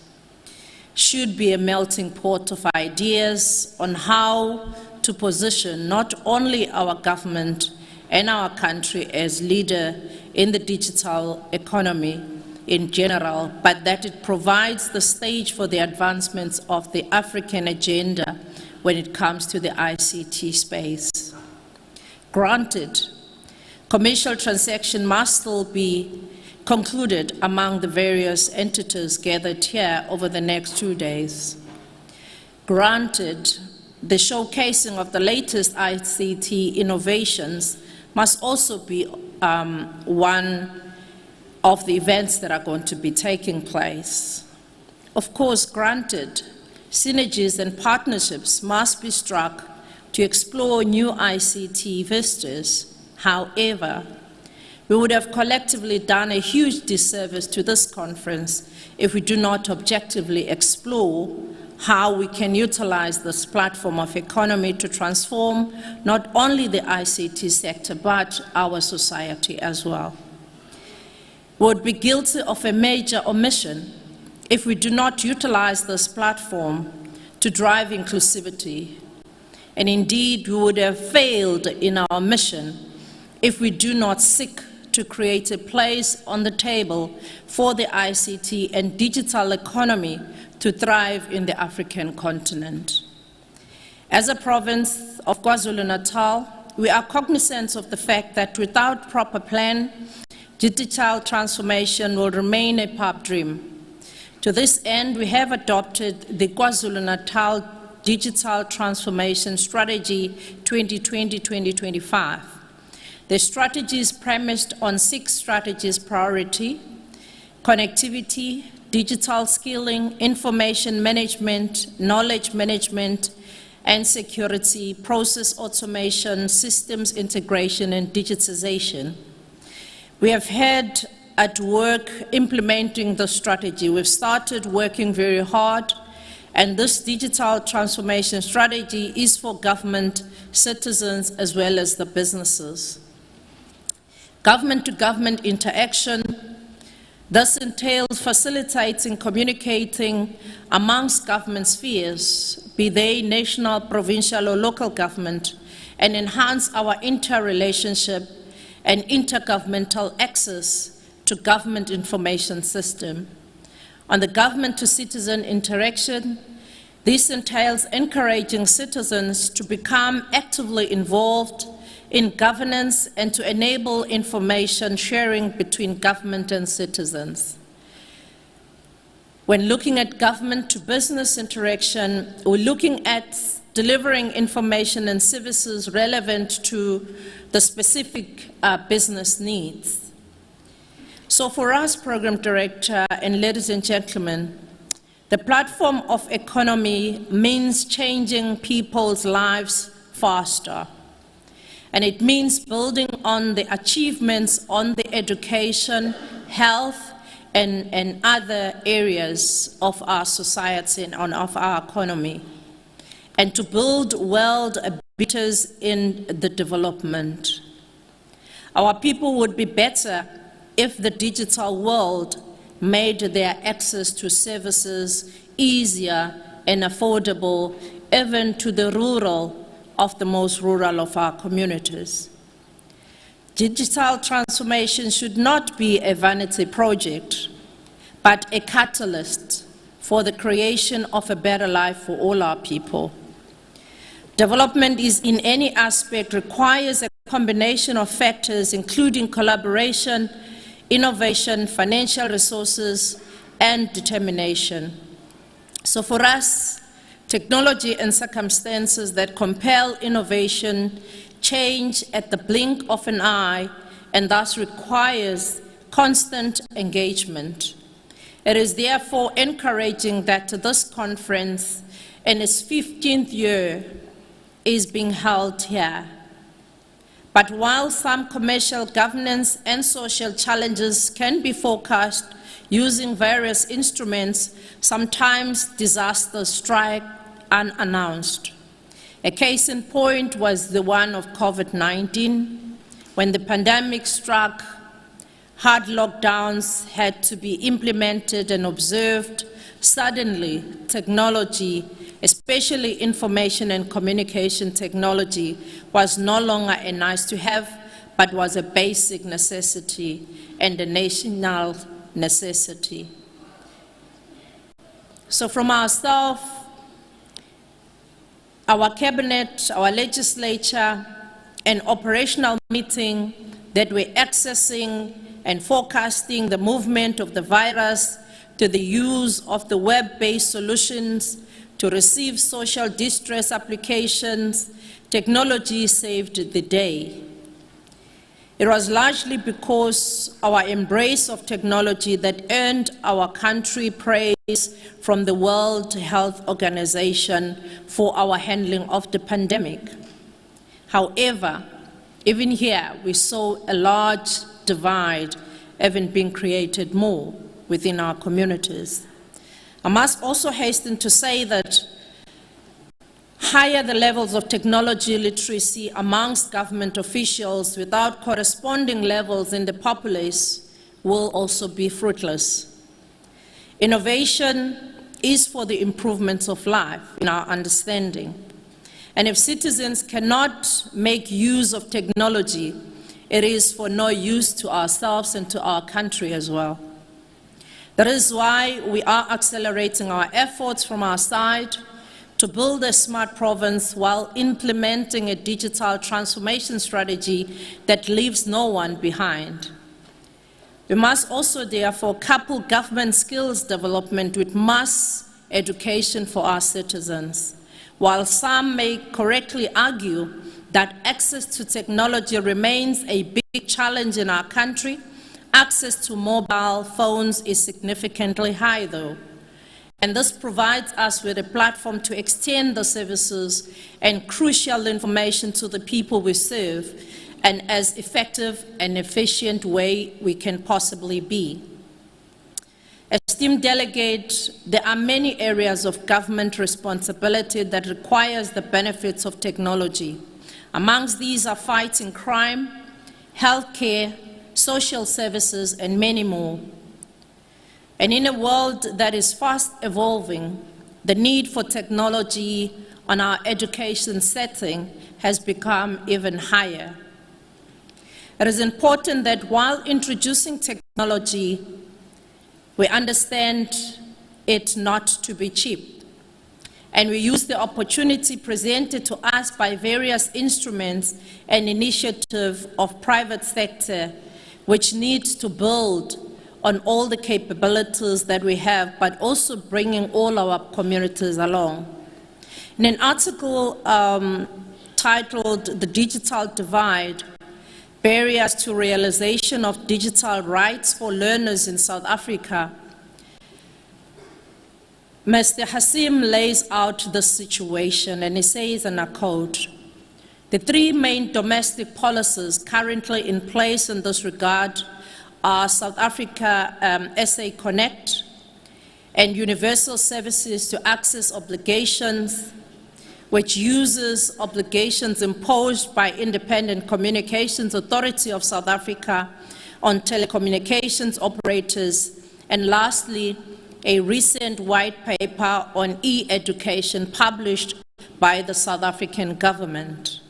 should be a melting pot of ideas on how to position not only our government and our country as leader in the digital economy in general, but that it provides the stage for the advancements of the African agenda when it comes to the ICT space. Granted, commercial transaction must still be concluded among the various entities gathered here over the next 2 days. Granted, the showcasing of the latest ICT innovations must also be one of the events that are going to be taking place. Of course, granted, synergies and partnerships must be struck to explore new ICT vistas. However, we would have collectively done a huge disservice to this conference if we do not objectively explore how we can utilize this platform of economy to transform not only the ICT sector, but our society as well. We would be guilty of a major omission if we do not utilize this platform to drive inclusivity. And indeed, we would have failed in our mission if we do not seek to create a place on the table for the ICT and digital economy to thrive in the African continent. As a province of KwaZulu-Natal, we are cognizant of the fact that without proper plan, digital transformation will remain a pipe dream. To this end, we have adopted the KwaZulu-Natal Digital Transformation Strategy 2020-2025. The strategy is premised on 6 strategies priority: connectivity, digital skilling, information management, knowledge management, and security, process automation, systems integration, and digitization. We have had at work implementing the strategy. We've started working very hard, and this digital transformation strategy is for government, citizens, as well as the businesses. Government-to-government interaction. This entails facilitating, communicating amongst government spheres, be they national, provincial, or local government, and enhance our interrelationship and intergovernmental access to government information system. On the government-to-citizen interaction, this entails encouraging citizens to become actively involved in governance and to enable information sharing between government and citizens. When looking at government-to-business interaction, we're looking at delivering information and services relevant to the specific business needs. So for us, Program Director, and ladies and gentlemen, the platform of economy means changing people's lives faster. And it means building on the achievements on the education, health, and other areas of our society and of our economy, and to build world beaters in the development. Our people would be better if the digital world made their access to services easier and affordable, even to the rural of the most rural of our communities. Digital transformation should not be a vanity project, but a catalyst for the creation of a better life for all our people. Development is in any aspect requires a combination of factors, including collaboration, innovation, financial resources, and determination. So for us, technology and circumstances that compel innovation change at the blink of an eye and thus requires constant engagement. It is therefore encouraging that this conference in its 15th year is being held here. But while some commercial governance and social challenges can be forecast using various instruments, sometimes disasters strike unannounced. A case in point was the one of COVID-19. When the pandemic struck, hard lockdowns had to be implemented and observed. Suddenly, technology, especially information and communication technology, was no longer a nice-to-have, but was a basic necessity and a national necessity. So from ourselves, our cabinet, our legislature, an operational meeting that we're accessing and forecasting the movement of the virus, to the use of the web-based solutions, to receive social distress applications, technology saved the day. It was largely because our embrace of technology that earned our country praise from the World Health Organization for our handling of the pandemic. However, even here, we saw a large divide even being created more within our communities. I must also hasten to say that higher the levels of technology literacy amongst government officials without corresponding levels in the populace will also be fruitless. Innovation is for the improvements of life in our understanding. And if citizens cannot make use of technology, it is for no use to ourselves and to our country as well. That is why we are accelerating our efforts from our side to build a smart province while implementing a digital transformation strategy that leaves no one behind. We must also therefore couple government skills development with mass education for our citizens. While some may correctly argue that access to technology remains a big challenge in our country, Access to mobile phones is significantly high, though, and this provides us with a platform to extend the services and crucial information to the people we serve in as effective and efficient way we can possibly be. Esteemed delegate, there are many areas of government responsibility that requires the benefits of technology. Amongst these are fighting crime, healthcare, social services, and many more. And in a world that is fast evolving, the need for technology on our education setting has become even higher. It is important that while introducing technology, we understand it not to be cheap, and we use the opportunity presented to us by various instruments and initiatives of private sector, which needs to build on all the capabilities that we have, but also bringing all our communities along. In an article titled "The Digital Divide: Barriers to Realization of Digital Rights for Learners in South Africa," Mr. Hasim lays out the situation, and he says, and I quote, "The three main domestic policies currently in place in this regard are South Africa SA Connect and Universal Services to Access obligations, which uses obligations imposed by Independent Communications Authority of South Africa on telecommunications operators, and lastly, a recent white paper on e-education published by the South African government.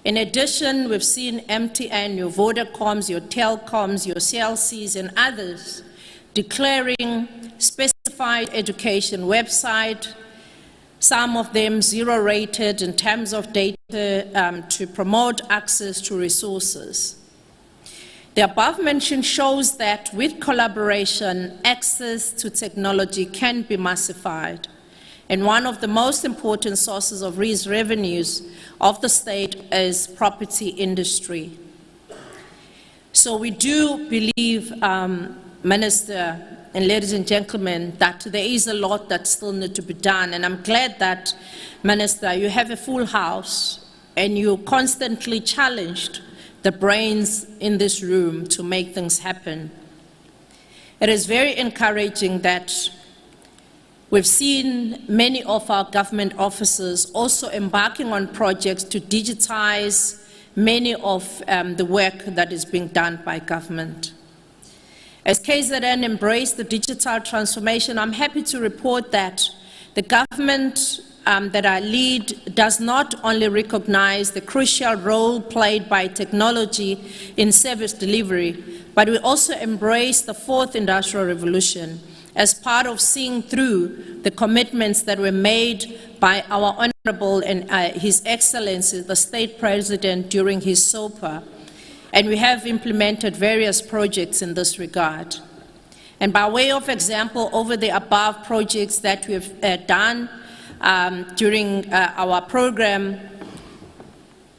In addition, we've seen MTN, your Vodacoms, your Telcoms, your CLCs, and others declaring specified education website, some of them zero-rated in terms of data to promote access to resources. The above mention shows that with collaboration, access to technology can be massified, and one of the most important sources of these revenues of the state is property industry. So we do believe, Minister, and ladies and gentlemen, that there is a lot that still needs to be done. And I'm glad that, Minister, you have a full house and you constantly challenged the brains in this room to make things happen. It is very encouraging that we've seen many of our government officers also embarking on projects to digitize many of the work that is being done by government. As KZN embraced the digital transformation, I'm happy to report that the government that I lead does not only recognize the crucial role played by technology in service delivery, but we also embrace the fourth industrial revolution as part of seeing through the commitments that were made by our Honorable and His Excellency, the State President, during his SOPA. And we have implemented various projects in this regard. And by way of example, over the above projects that we have done during our program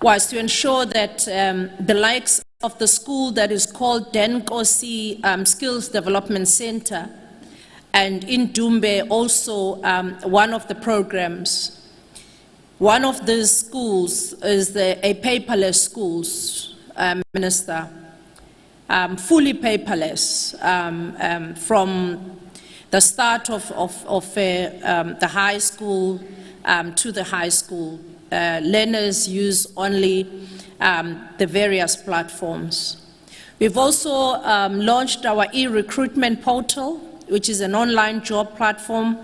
was to ensure that the likes of the school that is called Denkosi Skills Development Center, and in Dumbe also one of the programs. One of these schools is a paperless schools, Minister, fully paperless from the start of the high school to the high school. Learners use only the various platforms. We've also launched our e-recruitment portal, which is an online job platform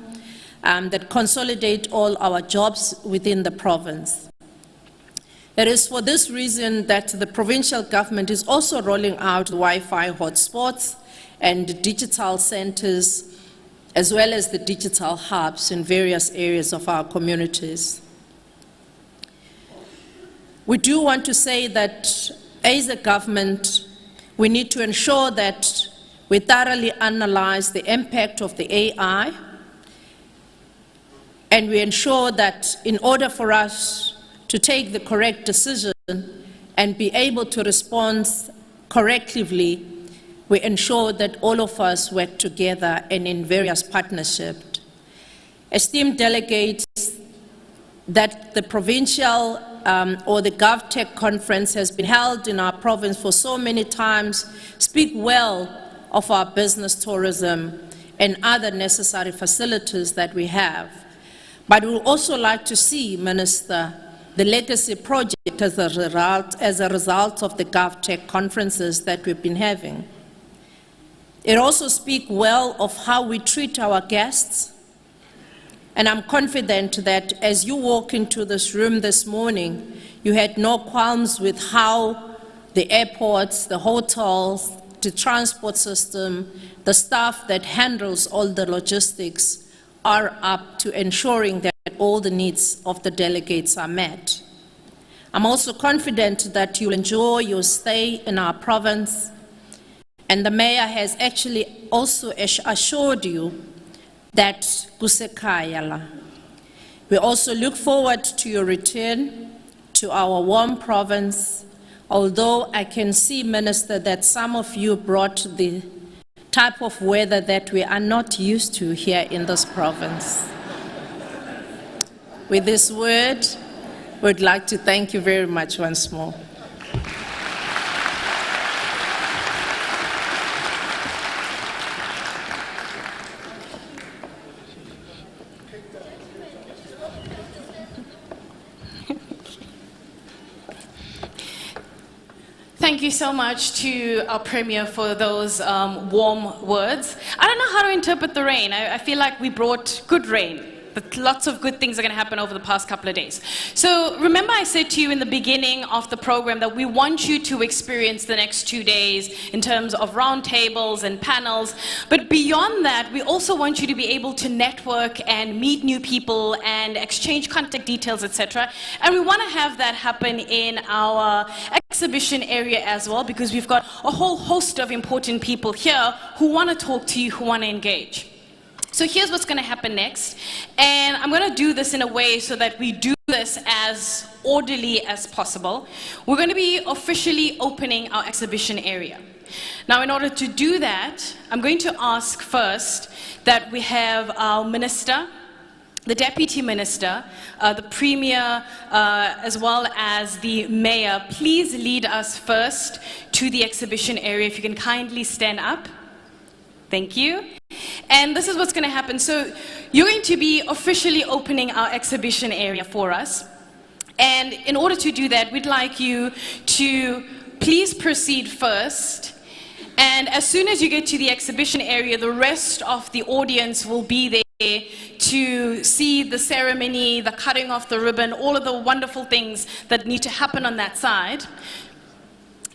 that consolidates all our jobs within the province. It is for this reason that the provincial government is also rolling out Wi-Fi hotspots and digital centers, as well as the digital hubs in various areas of our communities. We do want to say that as a government, we need to ensure that we thoroughly analyze the impact of the AI, and we ensure that in order for us to take the correct decision and be able to respond correctively, we ensure that all of us work together and in various partnerships. Esteemed delegates, that the provincial or the GovTech conference has been held in our province for so many times speak well of our business tourism and other necessary facilities that we have. But we would also like to see, Minister, the legacy project as a result of the GovTech conferences that we've been having. It also speaks well of how we treat our guests. And I'm confident that as you walk into this room this morning, you had no qualms with how the airports, the hotels, the transport system, the staff that handles all the logistics are up to ensuring that all the needs of the delegates are met. I'm also confident that you'll enjoy your stay in our province, and the mayor has actually also assured you that kusekayala. We also look forward to your return to our warm province, although I can see, Minister, that some of you brought the type of weather that we are not used to here in this province. With this word, we'd like to thank you very much once more. Thank you so much to our Premier for those warm words. I don't know how to interpret the rain. I feel like we brought good rain. But lots of good things are going to happen over the past couple of days. So remember I said to you in the beginning of the program that we want you to experience the next 2 days in terms of roundtables and panels. But beyond that, we also want you to be able to network and meet new people and exchange contact details, etc. And we want to have that happen in our exhibition area as well, because we've got a whole host of important people here who want to talk to you, who want to engage. So here's what's going to happen next, and I'm going to do this in a way so that we do this as orderly as possible. We're going to be officially opening our exhibition area. Now, in order to do that, I'm going to ask first that we have our Minister, the Deputy Minister, the Premier, as well as the Mayor, please lead us first to the exhibition area. If you can kindly stand up. Thank you. And this is what's going to happen. So you're going to be officially opening our exhibition area for us. And in order to do that, we'd like you to please proceed first. And as soon as you get to the exhibition area, the rest of the audience will be there to see the ceremony, the cutting of the ribbon, all of the wonderful things that need to happen on that side.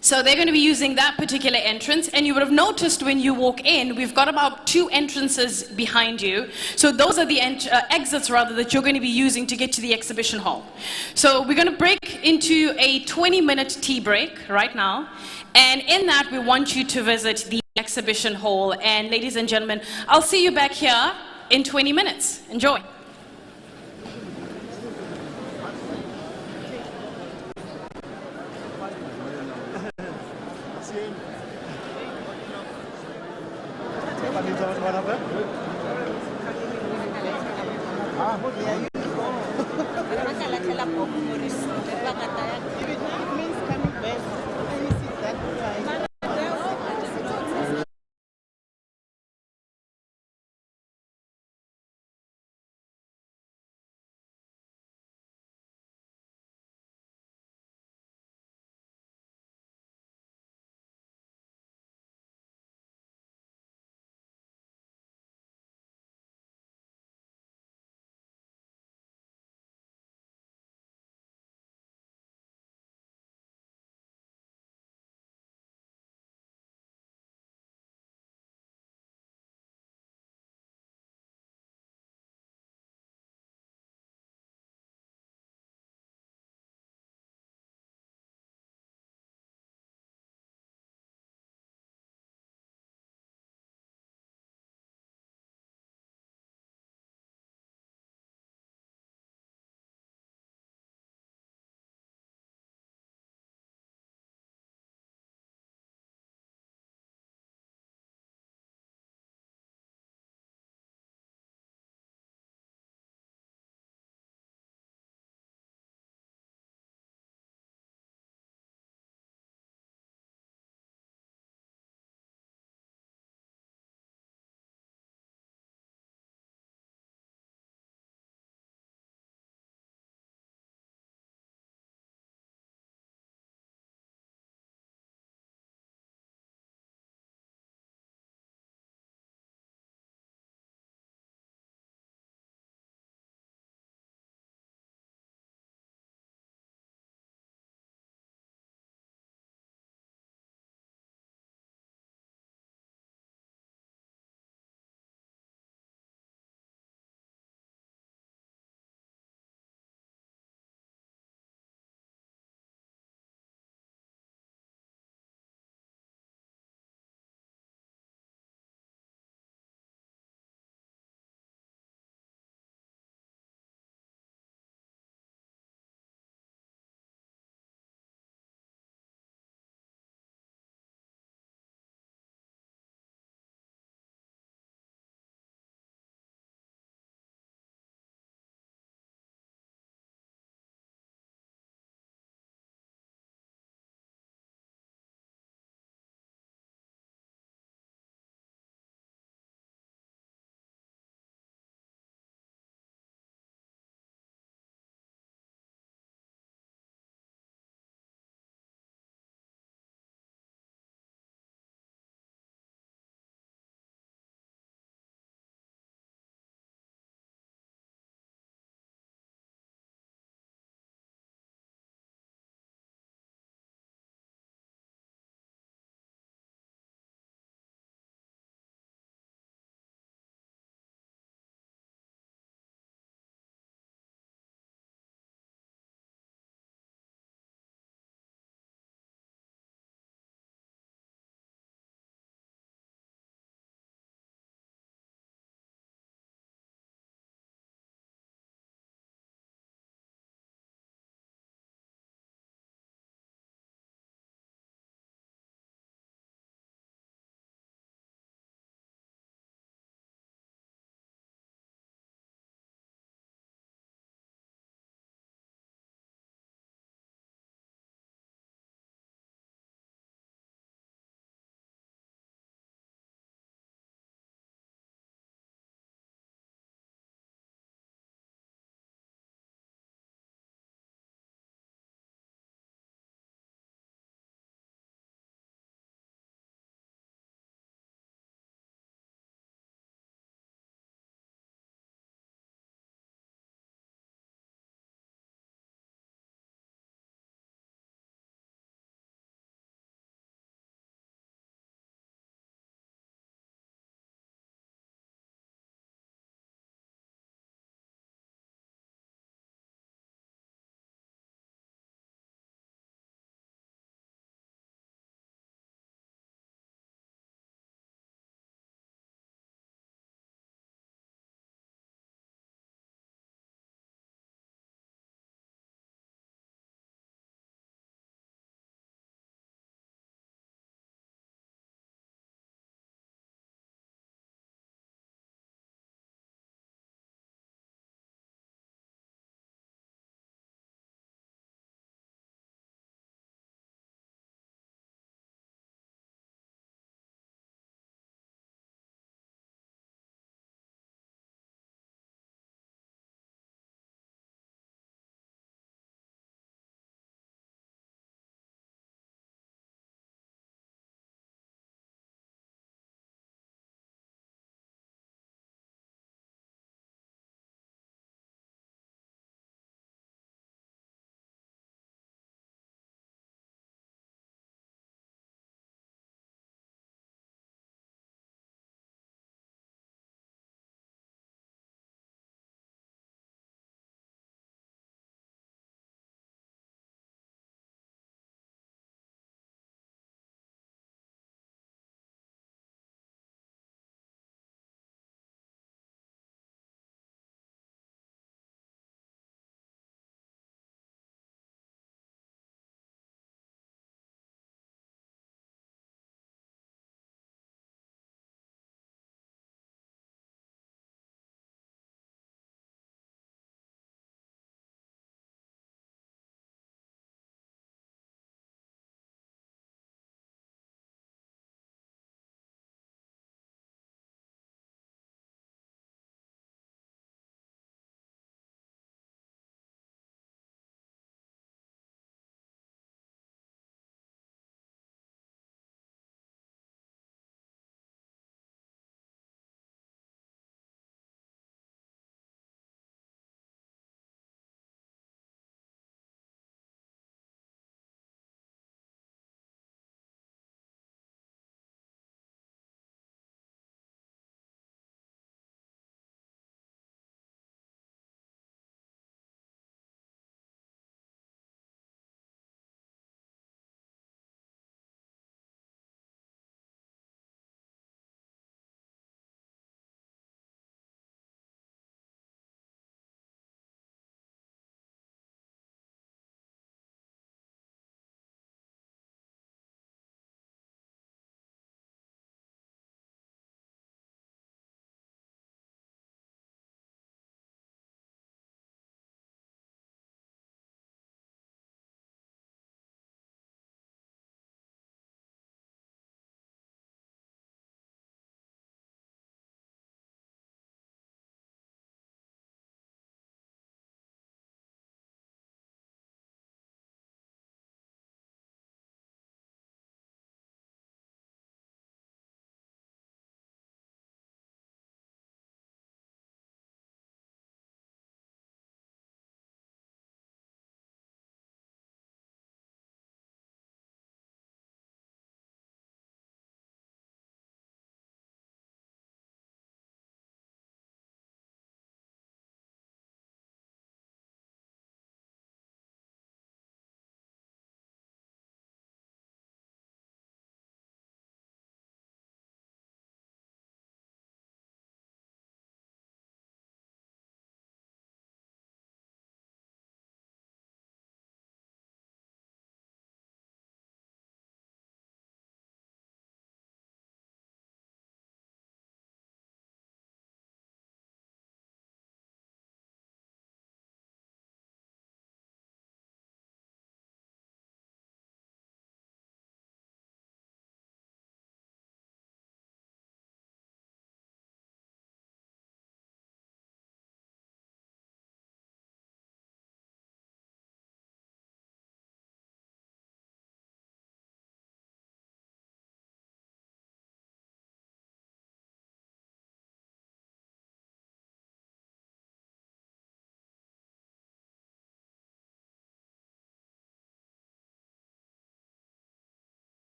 So they're going to be using that particular entrance, and you would have noticed when you walk in, we've got about 2 entrances behind you. So those are the exits, rather, that you're going to be using to get to the exhibition hall. So we're going to break into a 20-minute tea break right now, and in that we want you to visit the exhibition hall. And ladies and gentlemen, I'll see you back here in 20 minutes. Enjoy.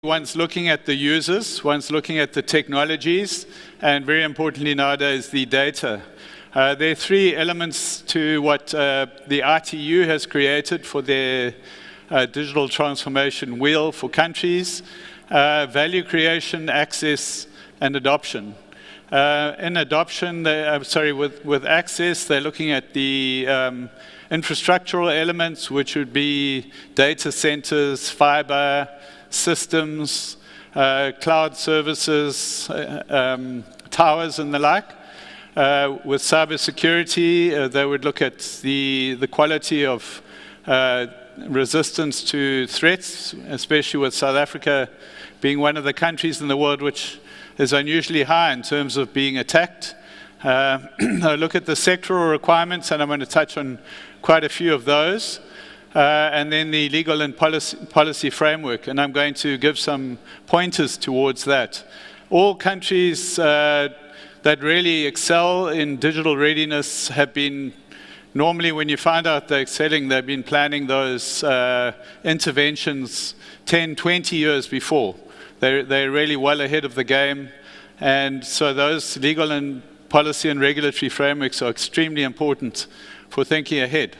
one's looking at the users, one's looking at the technologies, and very importantly nowadays, the data. There are three elements to what the ITU has created for their digital transformation wheel for countries: value creation, access, and adoption. In adoption, with access, they're looking at the infrastructural elements, which would be data centers, fiber, systems, cloud services, towers, and the like. With cybersecurity, they would look at the quality of resistance to threats, especially with South Africa being one of the countries in the world which is unusually high in terms of being attacked. I look at the sectoral requirements, and I'm going to touch on quite a few of those. And then the legal and policy framework, and I'm going to give some pointers towards that. All countries that really excel in digital readiness have been, normally when you find out they're excelling, they've been planning those interventions 10, 20 years before. They're really well ahead of the game, and so those legal and policy and regulatory frameworks are extremely important for thinking ahead.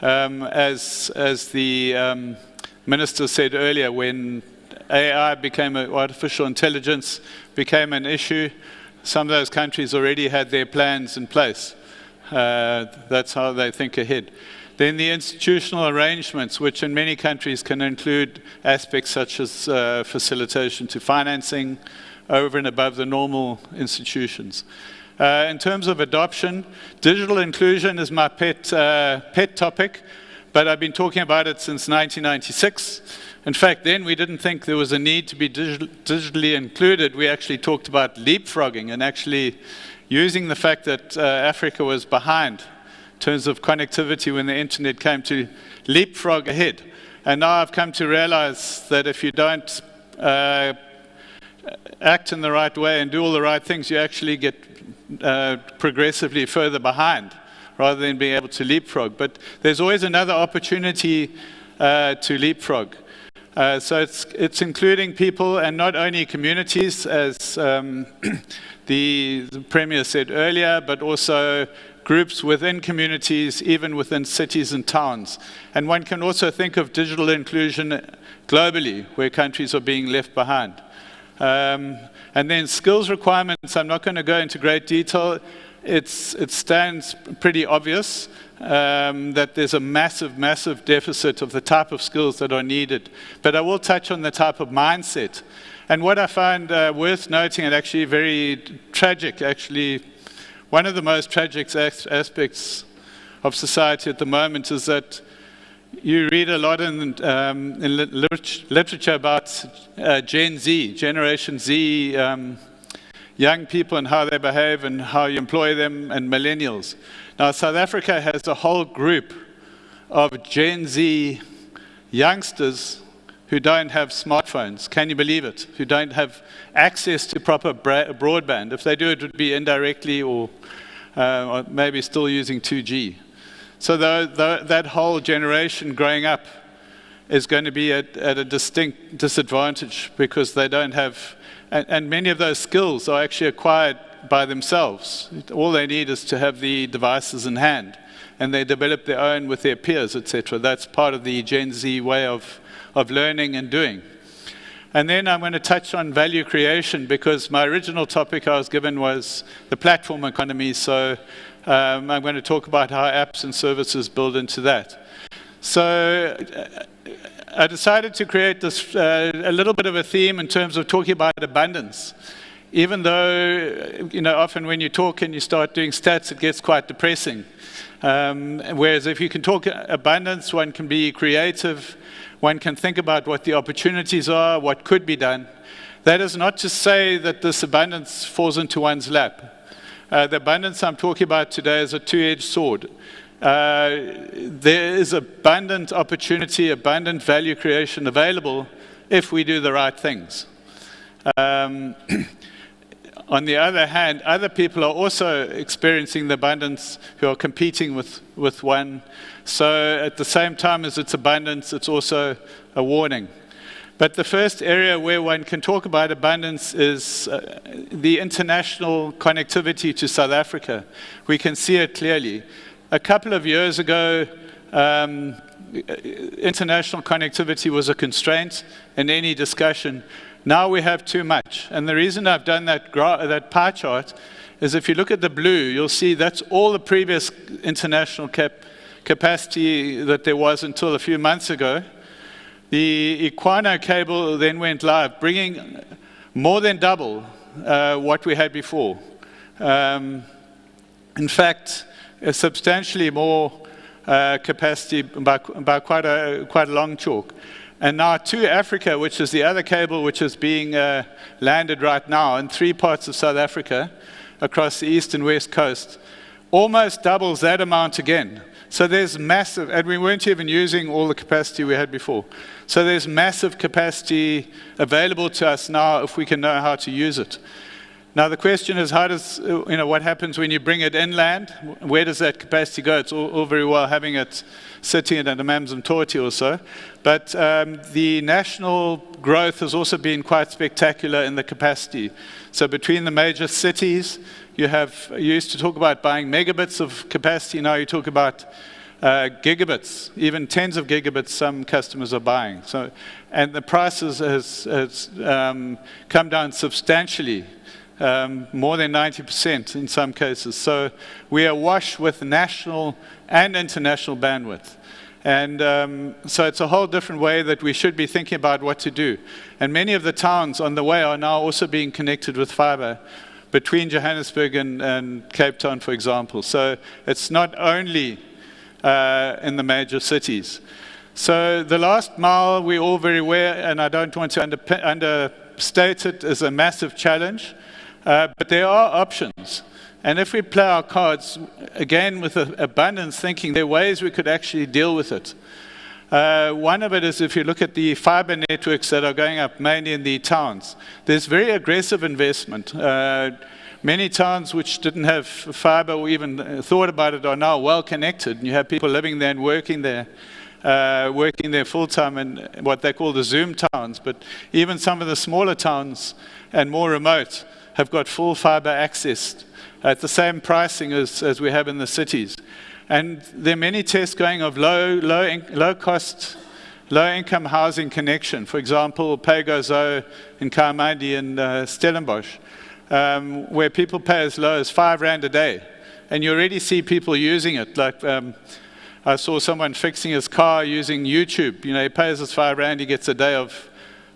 As the Minister said earlier, when AI became, artificial intelligence became an issue, some of those countries already had their plans in place. That's how they think ahead. Then the institutional arrangements, which in many countries can include aspects such as facilitation to financing over and above the normal institutions. In terms of adoption, digital inclusion is my pet topic, but I've been talking about it since 1996. In fact, then we didn't think there was a need to be digitally included. We actually talked about leapfrogging and actually using the fact that Africa was behind in terms of connectivity when the internet came to leapfrog ahead. And now I've come to realize that if you don't act in the right way and do all the right things, you actually get progressively further behind rather than being able to leapfrog. But there's always another opportunity to leapfrog. So it's including people and not only communities, as the Premier said earlier, but also groups within communities, even within cities and towns. And one can also think of digital inclusion globally, where countries are being left behind. And then skills requirements, I'm not going to go into great detail. It stands pretty obvious that there's a massive deficit of the type of skills that are needed. But I will touch on the type of mindset. And what I find worth noting, and actually very tragic, actually one of the most tragic aspects of society at the moment is that you read a lot in literature about Gen Z, Generation Z, young people and how they behave and how you employ them, and millennials. Now, South Africa has a whole group of Gen Z youngsters who don't have smartphones. Can you believe it? Who don't have access to proper broadband. If they do, it would be indirectly or maybe still using 2G. So that whole generation growing up is going to be at a distinct disadvantage because they don't have, and many of those skills are actually acquired by themselves. All they need is to have the devices in hand, and they develop their own with their peers, etc. That's part of the Gen Z way of learning and doing. And then I'm going to touch on value creation because my original topic I was given was the platform economy, so I'm going to talk about how apps and services build into that. So I decided to create this a little bit of a theme in terms of talking about abundance. Even though, often when you talk and you start doing stats, it gets quite depressing. Whereas if you can talk abundance, one can be creative, one can think about what the opportunities are, what could be done. That is not to say that this abundance falls into one's lap. The abundance I'm talking about today is a two-edged sword. There is abundant opportunity, abundant value creation available if we do the right things. On the other hand, other people are also experiencing the abundance who are competing with one. So at the same time as it's abundance, it's also a warning. But the first area where one can talk about abundance is the international connectivity to South Africa. We can see it clearly. A couple of years ago, international connectivity was a constraint in any discussion. Now we have too much. And the reason I've done that pie chart is if you look at the blue, you'll see that's all the previous international capacity that there was until a few months ago. The Equano cable then went live, bringing more than double what we had before. In fact, substantially more capacity by quite a long chalk. And now to Africa, which is the other cable which is being landed right now in 3 parts of South Africa, across the east and west coast, almost doubles that amount again. So there's massive, and we weren't even using all the capacity we had before. So there's massive capacity available to us now if we can know how to use it. Now the question is, how does, what happens when you bring it inland? Where does that capacity go? It's all very well having it sitting at a Amanzimtoti or so, but the national growth has also been quite spectacular in the capacity. So between the major cities, you used to talk about buying megabits of capacity, now you talk about gigabits, even tens of gigabits some customers are buying. So, and the prices has come down substantially, more than 90% in some cases. So we are awash with national and international bandwidth. And so it's a whole different way that we should be thinking about what to do. And many of the towns on the way are now also being connected with fiber between Johannesburg and Cape Town, for example. So it's not only in the major cities. So the last mile, we're all very aware, and I don't want to understate it, is a massive challenge. But there are options. And if we play our cards, again, with abundance thinking, there are ways we could actually deal with it. One of it is if you look at the fiber networks that are going up mainly in the towns, there's very aggressive investment. Many towns which didn't have fiber or even thought about it are now well connected. And you have people living there and working there full-time in what they call the Zoom towns. But even some of the smaller towns and more remote have got full fiber access at the same pricing as we have in the cities. And there are many tests going of low-cost, low-income housing connection. For example, Paygozo in Kaimandi and Stellenbosch, where people pay as low as R5 a day. And you already see people using it. Like I saw someone fixing his car using YouTube. He pays his R5, he gets a day of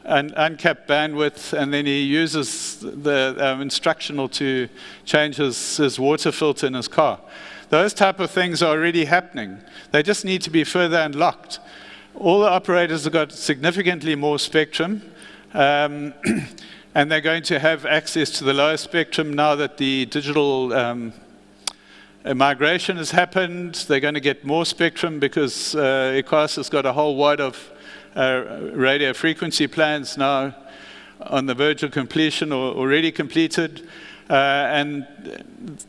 uncapped bandwidth, and then he uses the instructional to change his water filter in his car. Those type of things are already happening. They just need to be further unlocked. All the operators have got significantly more spectrum, and they're going to have access to the lower spectrum now that the digital migration has happened. They're going to get more spectrum because ICASA has got a whole wad of radio frequency plans now on the verge of completion or already completed. And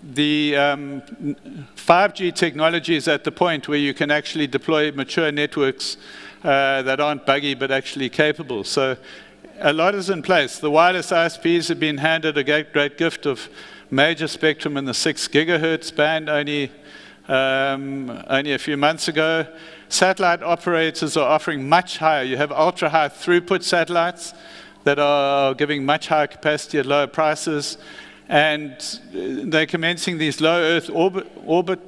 the 5G technology is at the point where you can actually deploy mature networks that aren't buggy but actually capable. So a lot is in place. The wireless ISPs have been handed a great gift of major spectrum in the 6 gigahertz band only a few months ago. Satellite operators are offering much higher. You have ultra-high throughput satellites that are giving much higher capacity at lower prices. And they're commencing these low Earth orbit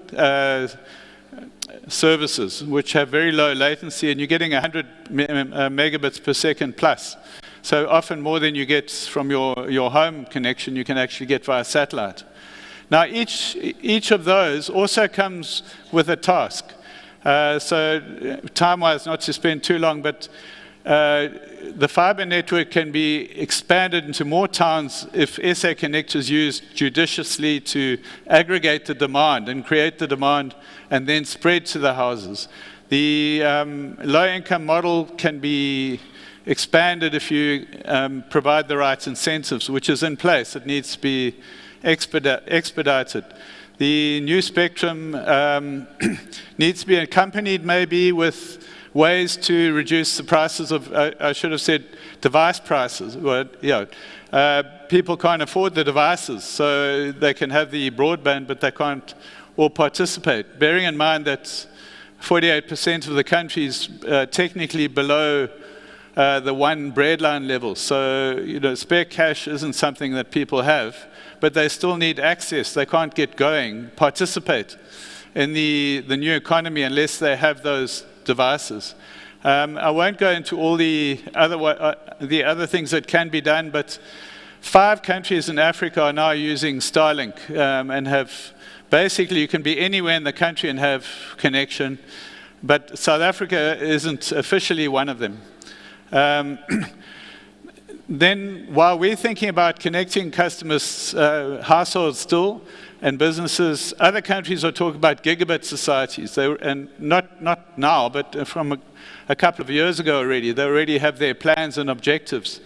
services, which have very low latency, and you're getting 100 megabits per second plus. So often more than you get from your home connection, you can actually get via satellite. Now, each of those also comes with a task. So time-wise, not to spend too long, but the fiber network can be expanded into more towns if SA Connect is used judiciously to aggregate the demand and create the demand and then spread to the houses. The low-income model can be expanded if you provide the right incentives, which is in place. It needs to be expedited. The new spectrum needs to be accompanied maybe with ways to reduce the prices of, I should have said, device prices. Well, people can't afford the devices, so they can have the broadband, but they can't all participate. Bearing in mind that 48% of the country is technically below the one breadline level. So, spare cash isn't something that people have, but they still need access. They can't get going, participate in the new economy unless they have those devices. I won't go into all the other things that can be done, but 5 countries in Africa are now using Starlink and have, basically you can be anywhere in the country and have connection, but South Africa isn't officially one of them. Then, while we're thinking about connecting customers, households still, and businesses, other countries are talking about gigabit societies. And not now, but from a couple of years ago already. They already have their plans and objectives.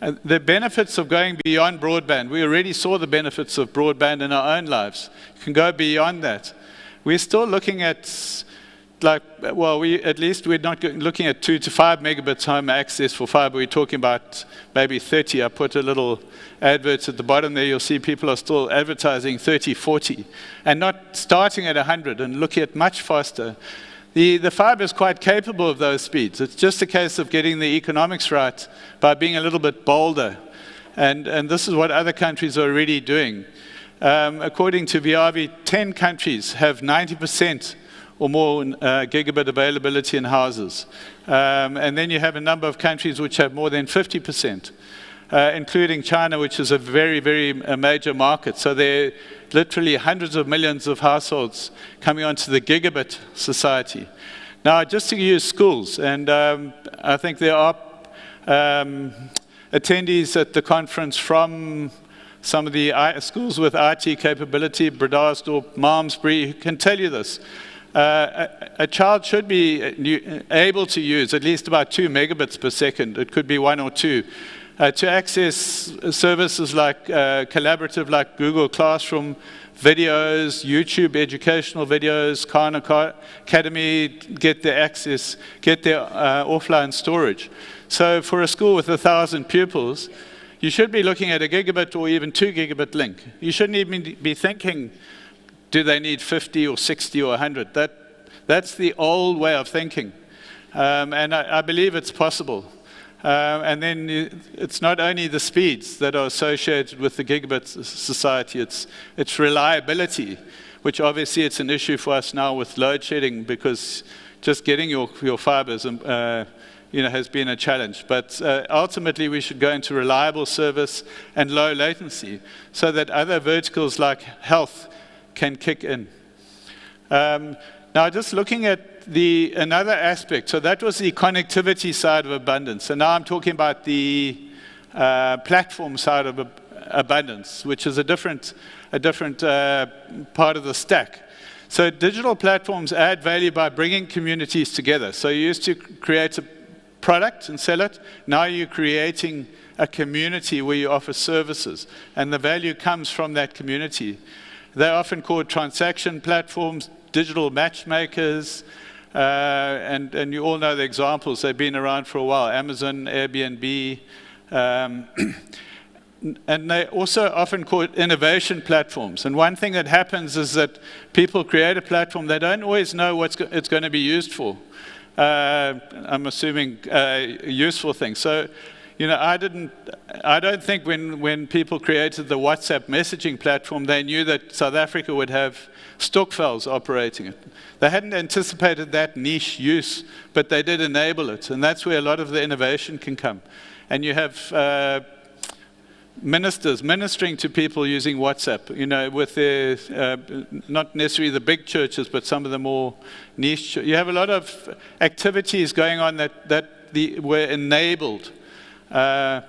The benefits of going beyond broadband, we already saw the benefits of broadband in our own lives. You can go beyond that. We're still looking at, we're not looking at 2 to 5 megabits home access for fiber. We're talking about maybe 30. I put a little advert at the bottom there. You'll see people are still advertising 30, 40, and not starting at 100 and looking at much faster. The fiber is quite capable of those speeds. It's just a case of getting the economics right by being a little bit bolder. And this is what other countries are already doing. According to Viavi, 10 countries have 90% or more gigabit availability in houses. And then you have a number of countries which have more than 50%, including China, which is a very, very major market. So there are literally hundreds of millions of households coming onto the gigabit society. Now, just to use schools, and I think there are attendees at the conference from some of the schools with IT capability, Bredasdorp, Malmesbury, who can tell you this. A child should be able to use at least about 2 megabits per second. It could be 1 or 2. To access services like collaborative, like Google Classroom, videos, YouTube educational videos, Khan Academy, get their access, get their offline storage. So for a school with 1,000 pupils, you should be looking at a gigabit or even 2 gigabit link. You shouldn't even be thinking, do they need 50 or 60 or 100? That's the old way of thinking. And I believe it's possible. And then it's not only the speeds that are associated with the gigabit society, it's reliability, which obviously it's an issue for us now with load shedding, because just getting your fibers has been a challenge. But ultimately we should go into reliable service and low latency so that other verticals like health can kick in. Now, just looking at another aspect, so that was the connectivity side of abundance, and now I'm talking about the platform side of abundance, which is a different part of the stack. So digital platforms add value by bringing communities together. So you used to create a product and sell it. Now you're creating a community where you offer services, and the value comes from that community. They're often called transaction platforms, digital matchmakers, and you all know the examples. They've been around for a while, Amazon, Airbnb, and they also often called innovation platforms. And one thing that happens is that people create a platform, they don't always know what it's going to be used for. I'm assuming useful things. So, I don't think when people created the WhatsApp messaging platform, they knew that South Africa would have Stokvels operating it. They hadn't anticipated that niche use, but they did enable it. And that's where a lot of the innovation can come. And you have ministers ministering to people using WhatsApp, with their, not necessarily the big churches, but some of the more niche. You have a lot of activities going on that were enabled. So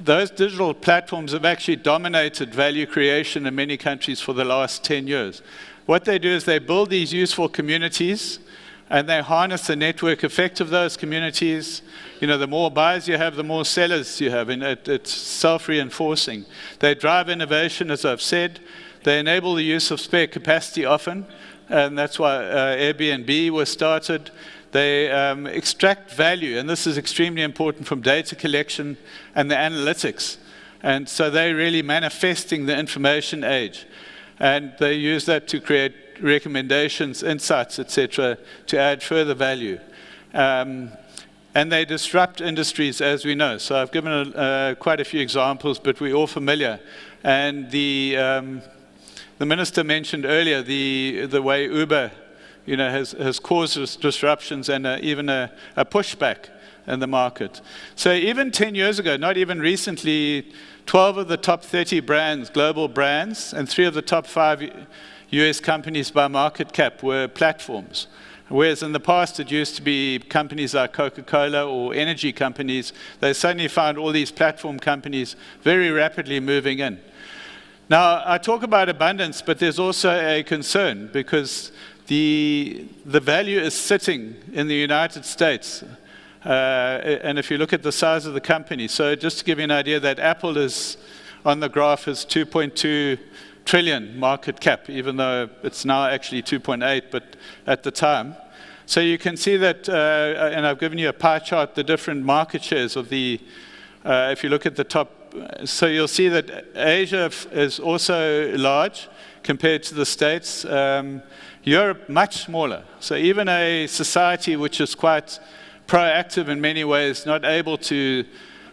those digital platforms have actually dominated value creation in many countries for the last 10 years. What they do is they build these useful communities, and they harness the network effect of those communities. The more buyers you have, the more sellers you have, and it's self-reinforcing. They drive innovation, as I've said. They enable the use of spare capacity often. and that's why Airbnb was started. They extract value, and this is extremely important, from data collection and the analytics. And so they're really manifesting the information age. And they use that to create recommendations, insights, etc., to add further value. And they disrupt industries, as we know. So I've given quite a few examples, but we're all familiar. And the minister mentioned earlier the way Uber, has caused disruptions and even a pushback in the market. So even 10 years ago, not even recently, 12 of the top 30 brands, global brands, and 3 of the top 5 US companies by market cap were platforms. Whereas in the past it used to be companies like Coca-Cola or energy companies. They suddenly found all these platform companies very rapidly moving in. Now, I talk about abundance, but there's also a concern because the value is sitting in the United States. And if you look at the size of the company, so just to give you an idea, that Apple is, on the graph, is 2.2 trillion market cap, even though it's now actually 2.8, but at the time. So you can see that, and I've given you a pie chart, the different market shares of the, if you look at the top, so you'll see that Asia is also large compared to the States. Europe, much smaller. So even a society which is quite proactive in many ways, not able to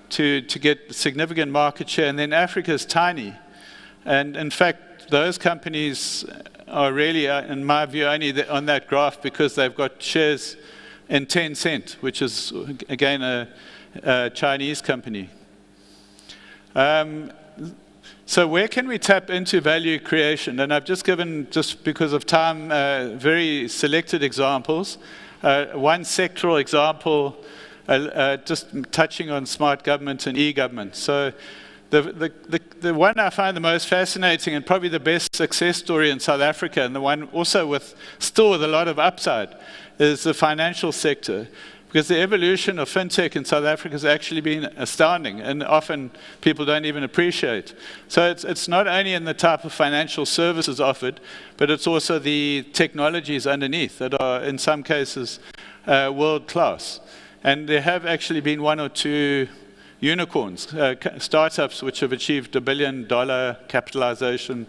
get significant market share. And then Africa is tiny. And in fact, those companies are really, in my view, only on that graph because they've got shares in Tencent, which is, again, a Chinese company. So where can we tap into value creation? And I've just given, just because of time, very selected examples. One sectoral example, just touching on smart government and e-government. So the one I find the most fascinating and probably the best success story in South Africa, and the one also still with a lot of upside, is the financial sector. Because the evolution of fintech in South Africa has actually been astounding, and often people don't even appreciate. So it's not only in the type of financial services offered, but it's also the technologies underneath that are, in some cases, world-class. And there have actually been 1 or 2 unicorns, startups which have achieved $1 billion capitalization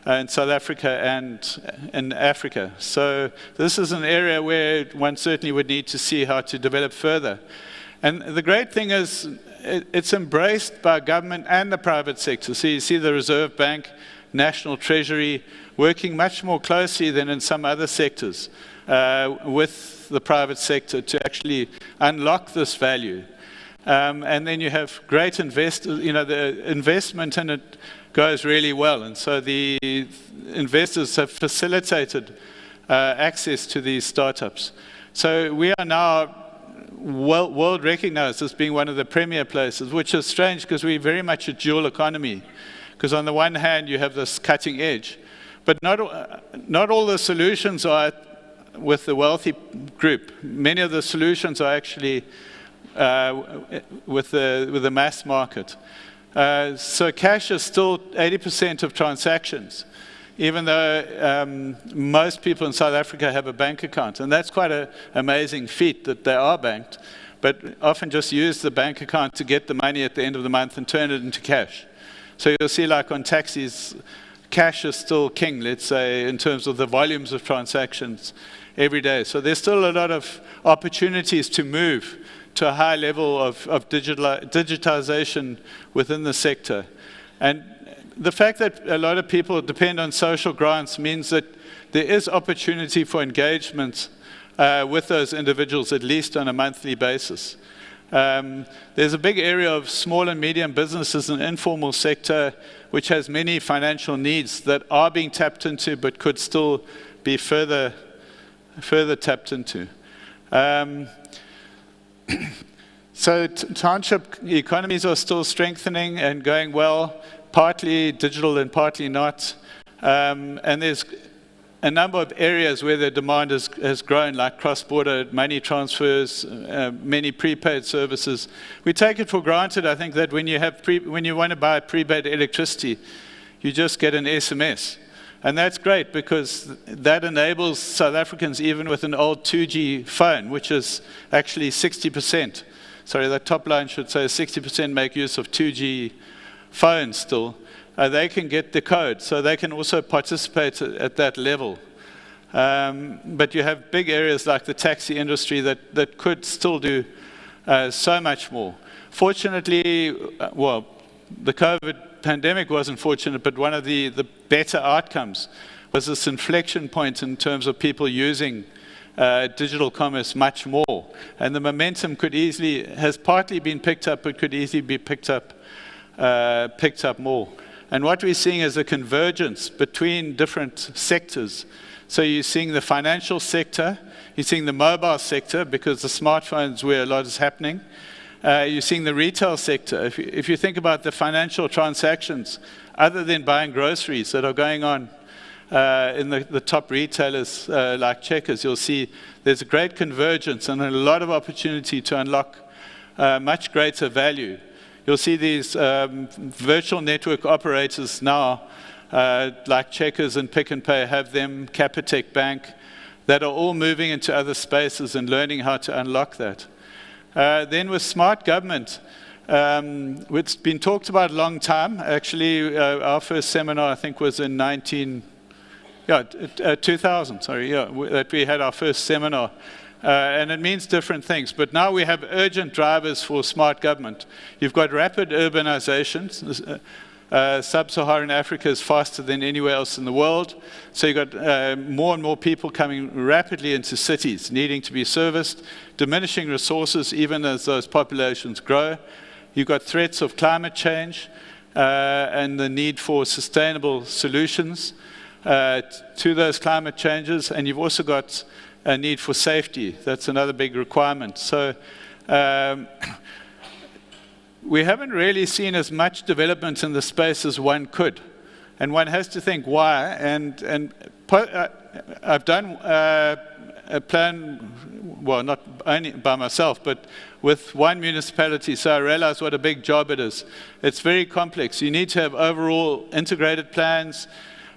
in South Africa and in Africa. So this is an area where one certainly would need to see how to develop further. And the great thing is it's embraced by government and the private sector. So you see the Reserve Bank, National Treasury, working much more closely than in some other sectors with the private sector to actually unlock this value. And then you have great investors, the investment in it goes really well. And so the investors have facilitated access to these startups. So we are now world recognized as being one of the premier places, which is strange because we're very much a dual economy. Because on the one hand, you have this cutting edge, but not all the solutions are with the wealthy group. Many of the solutions are actually with the mass market. So cash is still 80% of transactions, even though most people in South Africa have a bank account. And that's quite an amazing feat that they are banked, but often just use the bank account to get the money at the end of the month and turn it into cash. So you'll see, like on taxis, cash is still king, let's say, in terms of the volumes of transactions every day. So there's still a lot of opportunities to move to a high level of digitization within the sector. And the fact that a lot of people depend on social grants means that there is opportunity for engagement with those individuals, at least on a monthly basis. There's a big area of small and medium businesses in the informal sector which has many financial needs that are being tapped into but could still be further tapped into. So township economies are still strengthening and going well, partly digital and partly not. And there's a number of areas where the demand has grown, like cross-border money transfers, many prepaid services. We take it for granted, I think, that when you want to buy prepaid electricity, you just get an SMS. And that's great because that enables South Africans, even with an old 2G phone, which is actually 60%. Sorry, the top line should say 60% make use of 2G phones still. They can get the code, so they can also participate at that level. But you have big areas like the taxi industry that could still do so much more. Fortunately, well, the COVID pandemic wasn't fortunate, but one of the better outcomes was this inflection point in terms of people using digital commerce much more. And the momentum has partly been picked up, but could easily be picked up more. And what we're seeing is a convergence between different sectors. So you're seeing the financial sector, you're seeing the mobile sector, because the smartphones where a lot is happening. You're seeing the retail sector. If you think about the financial transactions, other than buying groceries that are going on in the top retailers like Checkers, you'll see there's a great convergence and a lot of opportunity to unlock much greater value. You'll see these virtual network operators now, like Checkers and Pick n Pay, have them, Capitec Bank, that are all moving into other spaces and learning how to unlock that. Then with smart government, it's been talked about a long time. Actually, our first seminar, I think, was in 2000, that we had our first seminar. And it means different things. But now we have urgent drivers for smart government. You've got rapid urbanization. Sub-Saharan Africa is faster than anywhere else in the world. So you've got more and more people coming rapidly into cities, needing to be serviced, diminishing resources even as those populations grow. You've got threats of climate change and the need for sustainable solutions to those climate changes. And you've also got a need for safety. That's another big requirement. So we haven't really seen as much development in the space as one could. And one has to think why. And I've done a plan, well, not only by myself, but with one municipality, so I realize what a big job it is. It's very complex. You need to have overall integrated plans.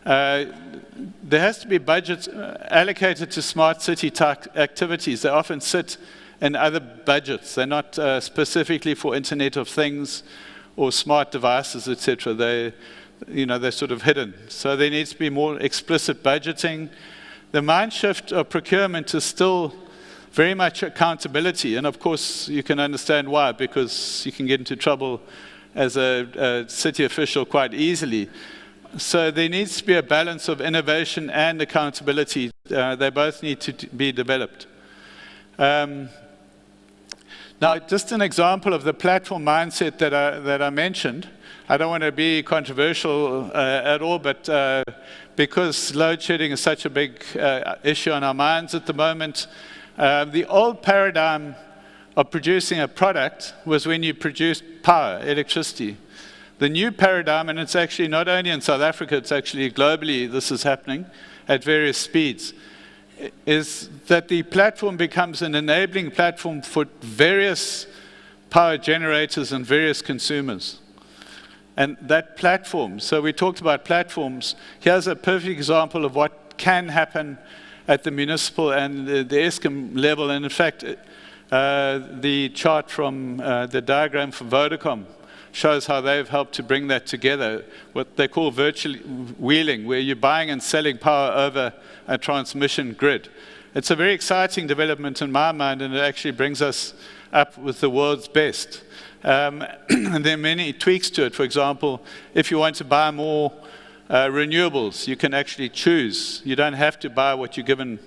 There has to be budgets allocated to smart city type activities. They often sit in other budgets. They're not specifically for Internet of Things or smart devices, etc. They're sort of hidden. So there needs to be more explicit budgeting. The mind shift of procurement is still very much accountability. And of course, you can understand why, because you can get into trouble as a city official quite easily. So there needs to be a balance of innovation and accountability. They both need to be developed. Now, just an example of the platform mindset that I mentioned. I don't want to be controversial at all, but because load shedding is such a big issue on our minds at the moment, the old paradigm of producing a product was when you produced power, electricity. The new paradigm, and it's actually not only in South Africa, it's actually globally this is happening at various speeds, is that the platform becomes an enabling platform for various power generators and various consumers. And that platform, so we talked about platforms, here's a perfect example of what can happen at the municipal and the Eskom level. And in fact, the chart from the diagram from Vodacom shows how they've helped to bring that together, what they call virtual wheeling, where you're buying and selling power over a transmission grid. It's a very exciting development in my mind, and it actually brings us up with the world's best. And there are many tweaks to it. For example, if you want to buy more renewables, you can actually choose. You don't have to buy what you're given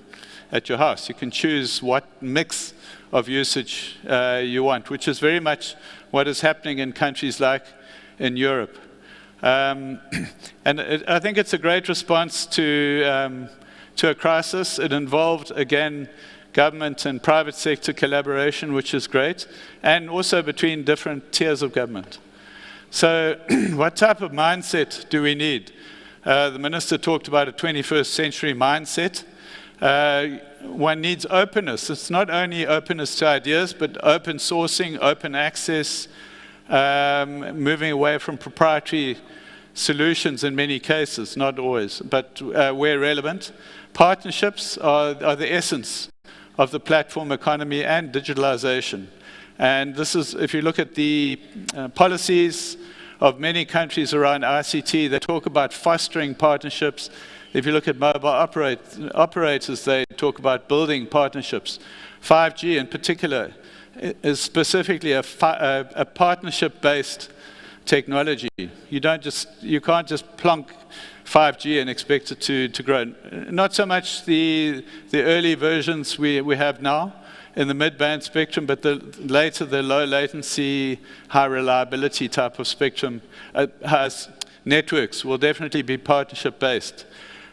at your house. You can choose what mix of usage you want, which is very much what is happening in countries like in Europe. I think it's a great response to a crisis. It involved, again, government and private sector collaboration, which is great, and also between different tiers of government. So what type of mindset do we need? The minister talked about a 21st century mindset. One needs openness. It's not only openness to ideas, but open sourcing, open access, moving away from proprietary solutions in many cases, not always, but where relevant. Partnerships are the essence of the platform economy and digitalization. And this is, if you look at the policies of many countries around ICT, they talk about fostering partnerships. If you look at mobile operators, they talk about building partnerships. 5G in particular is specifically a partnership-based technology. You can't just plonk 5G and expect it to grow. Not so much the early versions we have now in the mid-band spectrum, but the low latency, high reliability type of spectrum has networks will definitely be partnership-based.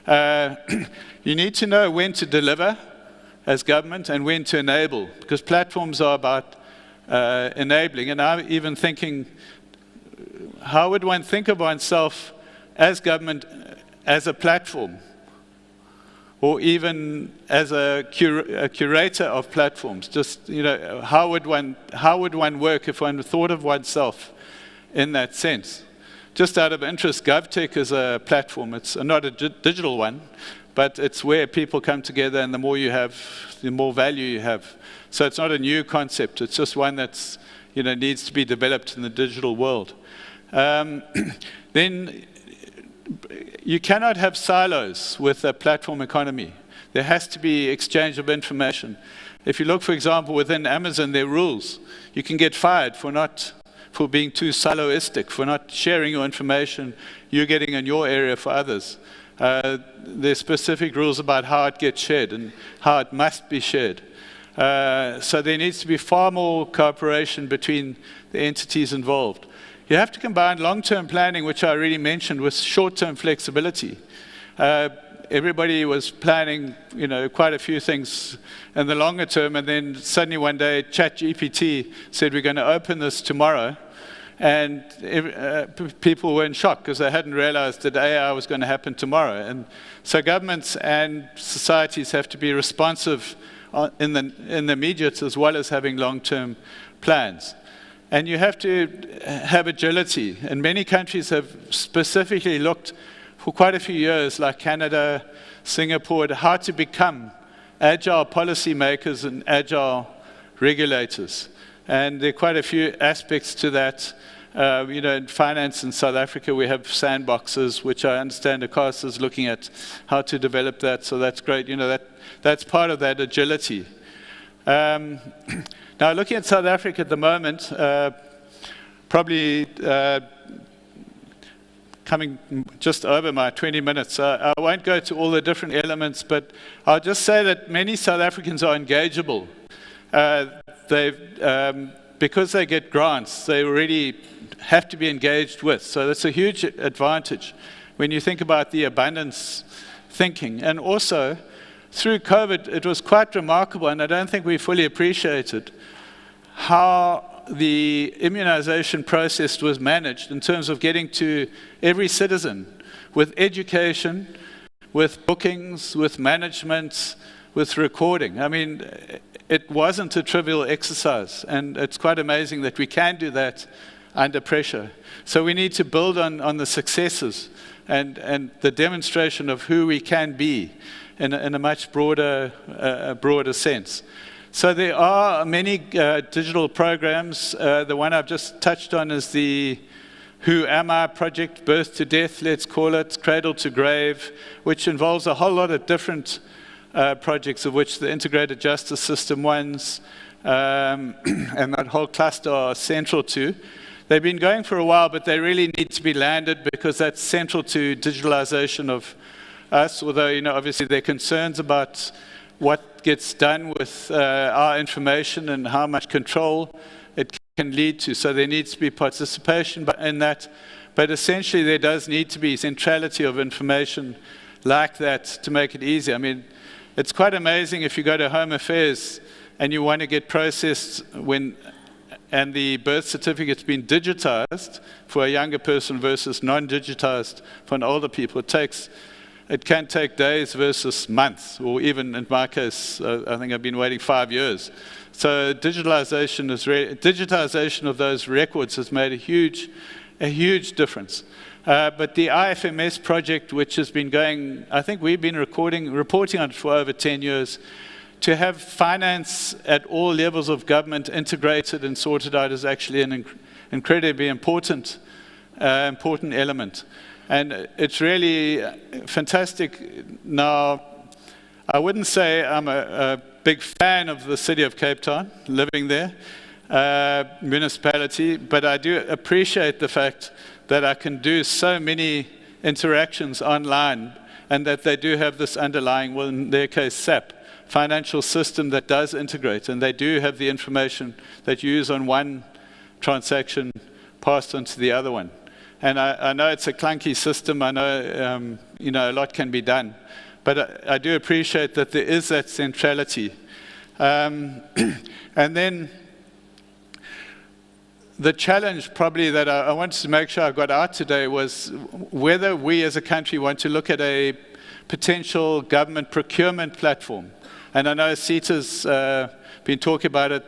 You need to know when to deliver as government and when to enable, because platforms are about enabling. And I'm even thinking, how would one think of oneself as government as a platform, or even as a curator of platforms? Just, how would one work if one thought of oneself in that sense? Just out of interest, GovTech is a platform. It's not a digital one, but it's where people come together, and the more you have, the more value you have. So it's not a new concept. It's just one that's, needs to be developed in the digital world. Then you cannot have silos with a platform economy. There has to be exchange of information. If you look, for example, within Amazon, there are rules. You can get fired for being too siloistic, for not sharing your information you're getting in your area for others. There's specific rules about how it gets shared and how it must be shared. So there needs to be far more cooperation between the entities involved. You have to combine long-term planning, which I already mentioned, with short-term flexibility. Everybody was planning, quite a few things in the longer term, and then suddenly one day ChatGPT said we're going to open this tomorrow, and people were in shock because they hadn't realized that AI was going to happen tomorrow. And so governments and societies have to be responsive in the immediate as well as having long-term plans. And you have to have agility. And many countries have specifically looked for quite a few years, like Canada, Singapore, at how to become agile policymakers and agile regulators. And there are quite a few aspects to that. In finance in South Africa, we have sandboxes, which I understand ACOS is looking at how to develop that. So that's great. That's part of that agility. Now, looking at South Africa at the moment, probably coming just over my 20 minutes. I won't go to all the different elements, but I'll just say that many South Africans are engageable. Because they get grants, they already have to be engaged with. So that's a huge advantage when you think about the abundance thinking. And also, through COVID, it was quite remarkable, and I don't think we fully appreciated how the immunization process was managed in terms of getting to every citizen with education, with bookings, with management, with recording. I mean, it wasn't a trivial exercise, and it's quite amazing that we can do that under pressure. So we need to build on the successes and the demonstration of who we can be in a much broader sense. So there are many digital programs. The one I've just touched on is the Who Am I project, Birth to Death, let's call it, Cradle to Grave, which involves a whole lot of different projects, of which the integrated justice system ones and that whole cluster are central to. They've been going for a while, but they really need to be landed because that's central to digitalization of us, although, obviously there are concerns about what gets done with our information and how much control it can lead to. So there needs to be participation in that. But essentially, there does need to be centrality of information like that to make it easy. I mean, it's quite amazing if you go to Home Affairs and you want to get processed and the birth certificate's been digitized for a younger person versus non-digitized for an older people. It can take days versus months, or even in my case, I think I've been waiting 5 years. So digitization of those records has made a huge difference. But the IFMS project, which has been going, I think we've been reporting on it for over 10 years, to have finance at all levels of government integrated and sorted out is actually an incredibly important element. And it's really fantastic. Now, I wouldn't say I'm a big fan of the city of Cape Town, living there, municipality, but I do appreciate the fact that I can do so many interactions online and that they do have this underlying, well, in their case, SAP, financial system that does integrate, and they do have the information that you use on one transaction passed on to the other one. And I know it's a clunky system. I know, a lot can be done. But I do appreciate that there is that centrality. And then the challenge probably that I wanted to make sure I got out today was whether we as a country want to look at a potential government procurement platform. And I know CETA's been talking about it,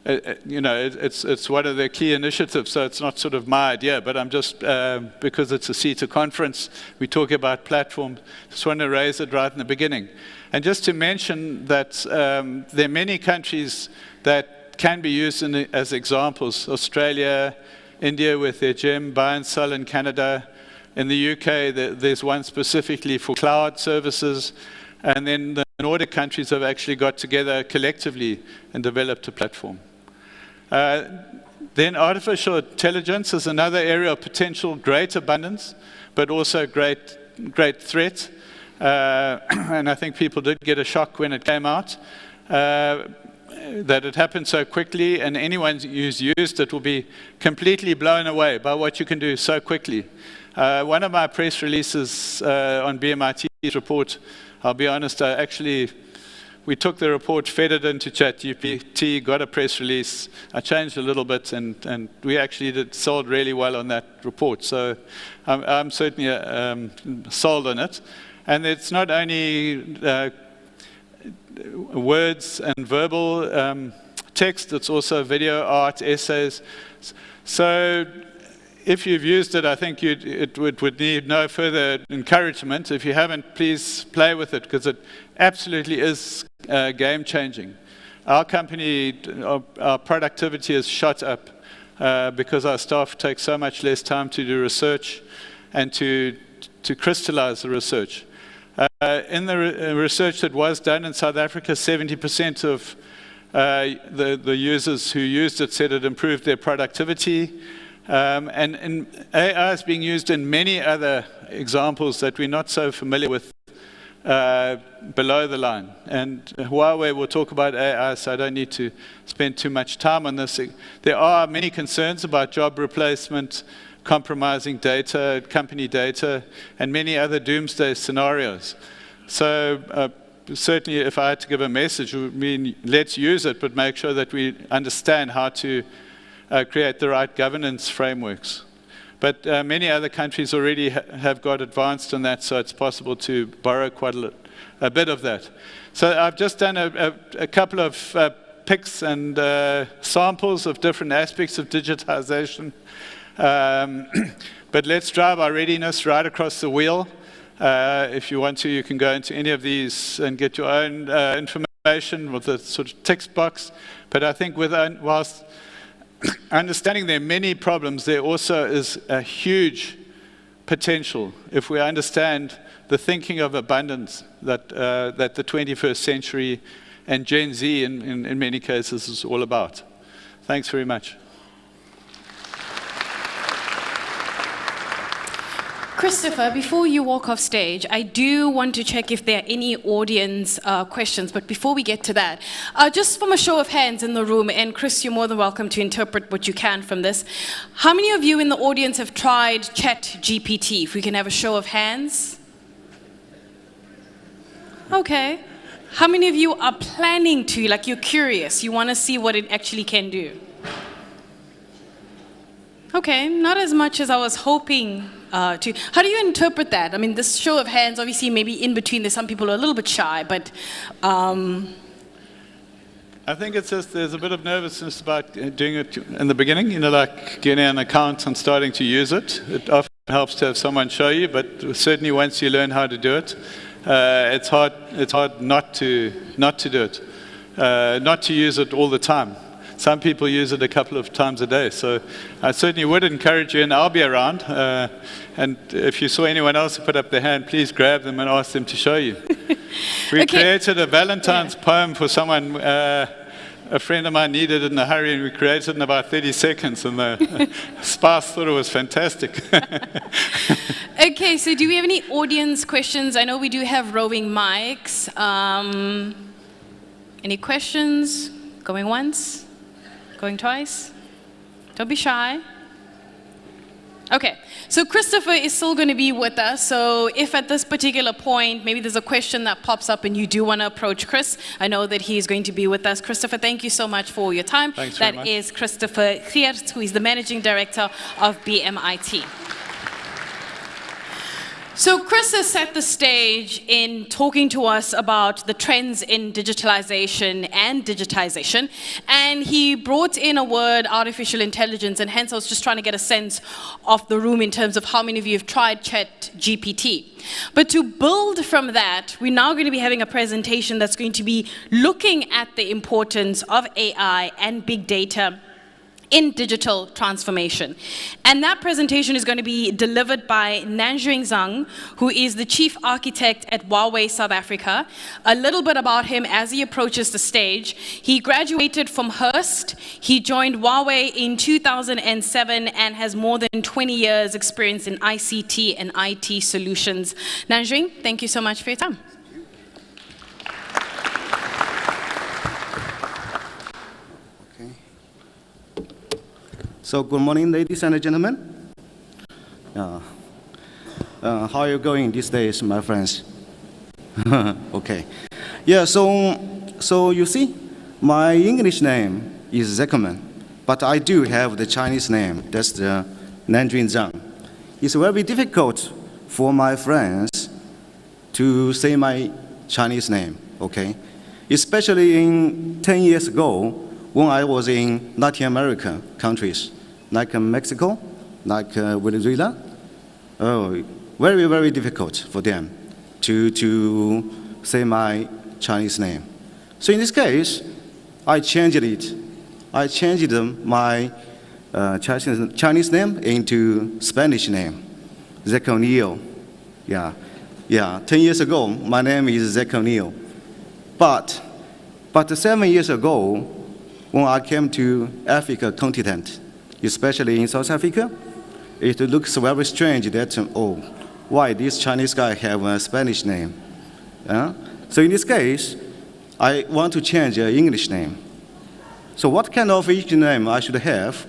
it's one of their key initiatives, so it's not sort of my idea, but I'm just, because it's a CETA conference, we talk about platforms, just want to raise it right in the beginning. And just to mention that there are many countries that can be used as examples. Australia, India with their GEM, buy and sell in Canada. In the UK, there's one specifically for cloud services. And then the Nordic countries have actually got together collectively and developed a platform. Then artificial intelligence is another area of potential great abundance, but also great threat. And I think people did get a shock when it came out, that it happened so quickly, and anyone who's used it will be completely blown away by what you can do so quickly. One of my press releases on BMIT's report, I'll be honest, we took the report, fed it into ChatGPT, got a press release. I changed a little bit, and we actually sold really well on that report. So I'm certainly sold on it. And it's not only words and verbal text, it's also video, art, essays. So if you've used it, I think it would need no further encouragement. If you haven't, please play with it, because it absolutely is game-changing. Our company, our productivity has shot up because our staff take so much less time to do research and to crystallize the research. In the research that was done in South Africa, 70% of the users who used it said it improved their productivity. And AI is being used in many other examples that we're not so familiar with below the line. And Huawei will talk about AI, so I don't need to spend too much time on this. There are many concerns about job replacement, compromising data, company data, and many other doomsday scenarios. So certainly if I had to give a message, it would mean let's use it, but make sure that we understand how to create the right governance frameworks. But many other countries already have got advanced on that, so it's possible to borrow quite a bit of that. So I've just done a couple of picks and samples of different aspects of digitization. But let's drive our readiness right across the wheel. If you want to, you can go into any of these and get your own information with a sort of text box. But I think whilst understanding there are many problems, there also is a huge potential if we understand the thinking of abundance that the 21st century and Gen Z in many cases is all about. Thanks very much. Christopher, before you walk off stage, I do want to check if there are any audience questions. But before we get to that, just from a show of hands in the room, and Chris, you're more than welcome to interpret what you can from this. How many of you in the audience have tried ChatGPT? If we can have a show of hands. Okay. How many of you are planning to, like you're curious, you want to see what it actually can do? Okay, not as much as I was hoping to. How do you interpret that? I mean, this show of hands, obviously maybe in between, there's some people who are a little bit shy, but I think it's just there's a bit of nervousness about doing it in the beginning, you know, like getting an account and starting to use it. It often helps to have someone show you, but certainly once you learn how to do it, it's hard not to do it, not to use it all the time. Some people use it a couple of times a day, so I certainly would encourage you, and I'll be around. And if you saw anyone else who put up their hand, please grab them and ask them to show you. We created a Valentine's poem for someone. A friend of mine needed it in a hurry, and we created it in about 30 seconds, and the spouse thought it was fantastic. Okay, so do we have any audience questions? I know we do have roving mics. Any questions? Going once? Going twice? Don't be shy. Okay, so Christopher is still going to be with us, so if at this particular point, maybe there's a question that pops up and you do want to approach Chris, I know that he's going to be with us. Christopher, thank you so much for your time. Thanks very much. That is Christopher Geert, who is the Managing Director of BMIT. So Chris has set the stage in talking to us about the trends in digitalization and digitization, and he brought in a word, artificial intelligence, and hence I was just trying to get a sense of the room in terms of how many of you have tried ChatGPT. But to build from that, we're now going to be having a presentation that's going to be looking at the importance of AI and big data in digital transformation. And that presentation is going to be delivered by Nanjing Zhang, who is the Chief Architect at Huawei South Africa. A little bit about him as he approaches the stage. He graduated from Hearst. He joined Huawei in 2007 and has more than 20 years experience in ICT and IT solutions. Nanjing, thank you so much for your time. So good morning, ladies and gentlemen. How are you going these days, my friends? Okay. Yeah, so you see, my English name is Zekerman, but I do have the Chinese name. That's the Nanjing Zhang. It's very difficult for my friends to say my Chinese name, okay? Especially in 10 years ago, when I was in Latin American countries, like Mexico, like Venezuela, very, very difficult for them to say my Chinese name. So in this case, I changed it. I changed my Chinese name into Spanish name, Zekonil. Yeah. 10 years ago, my name is Zekonil. But 7 years ago, when I came to Africa continent, especially in South Africa, it looks very strange that, why this Chinese guy have a Spanish name? So in this case, I want to change an English name. So what kind of English name I should have?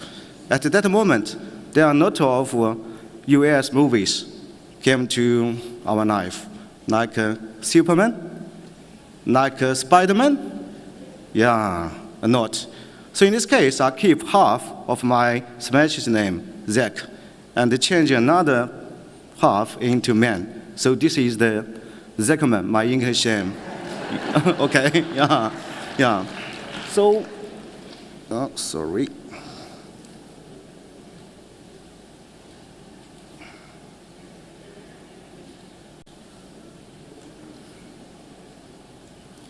At that moment, there are a lot of US movies came to our life, like Superman, like Spider-Man, yeah, a lot. So in this case, I keep half of my Spanish name, Zek, and change another half into man. So this is the Zekerman, my English name. Okay, yeah. So, sorry.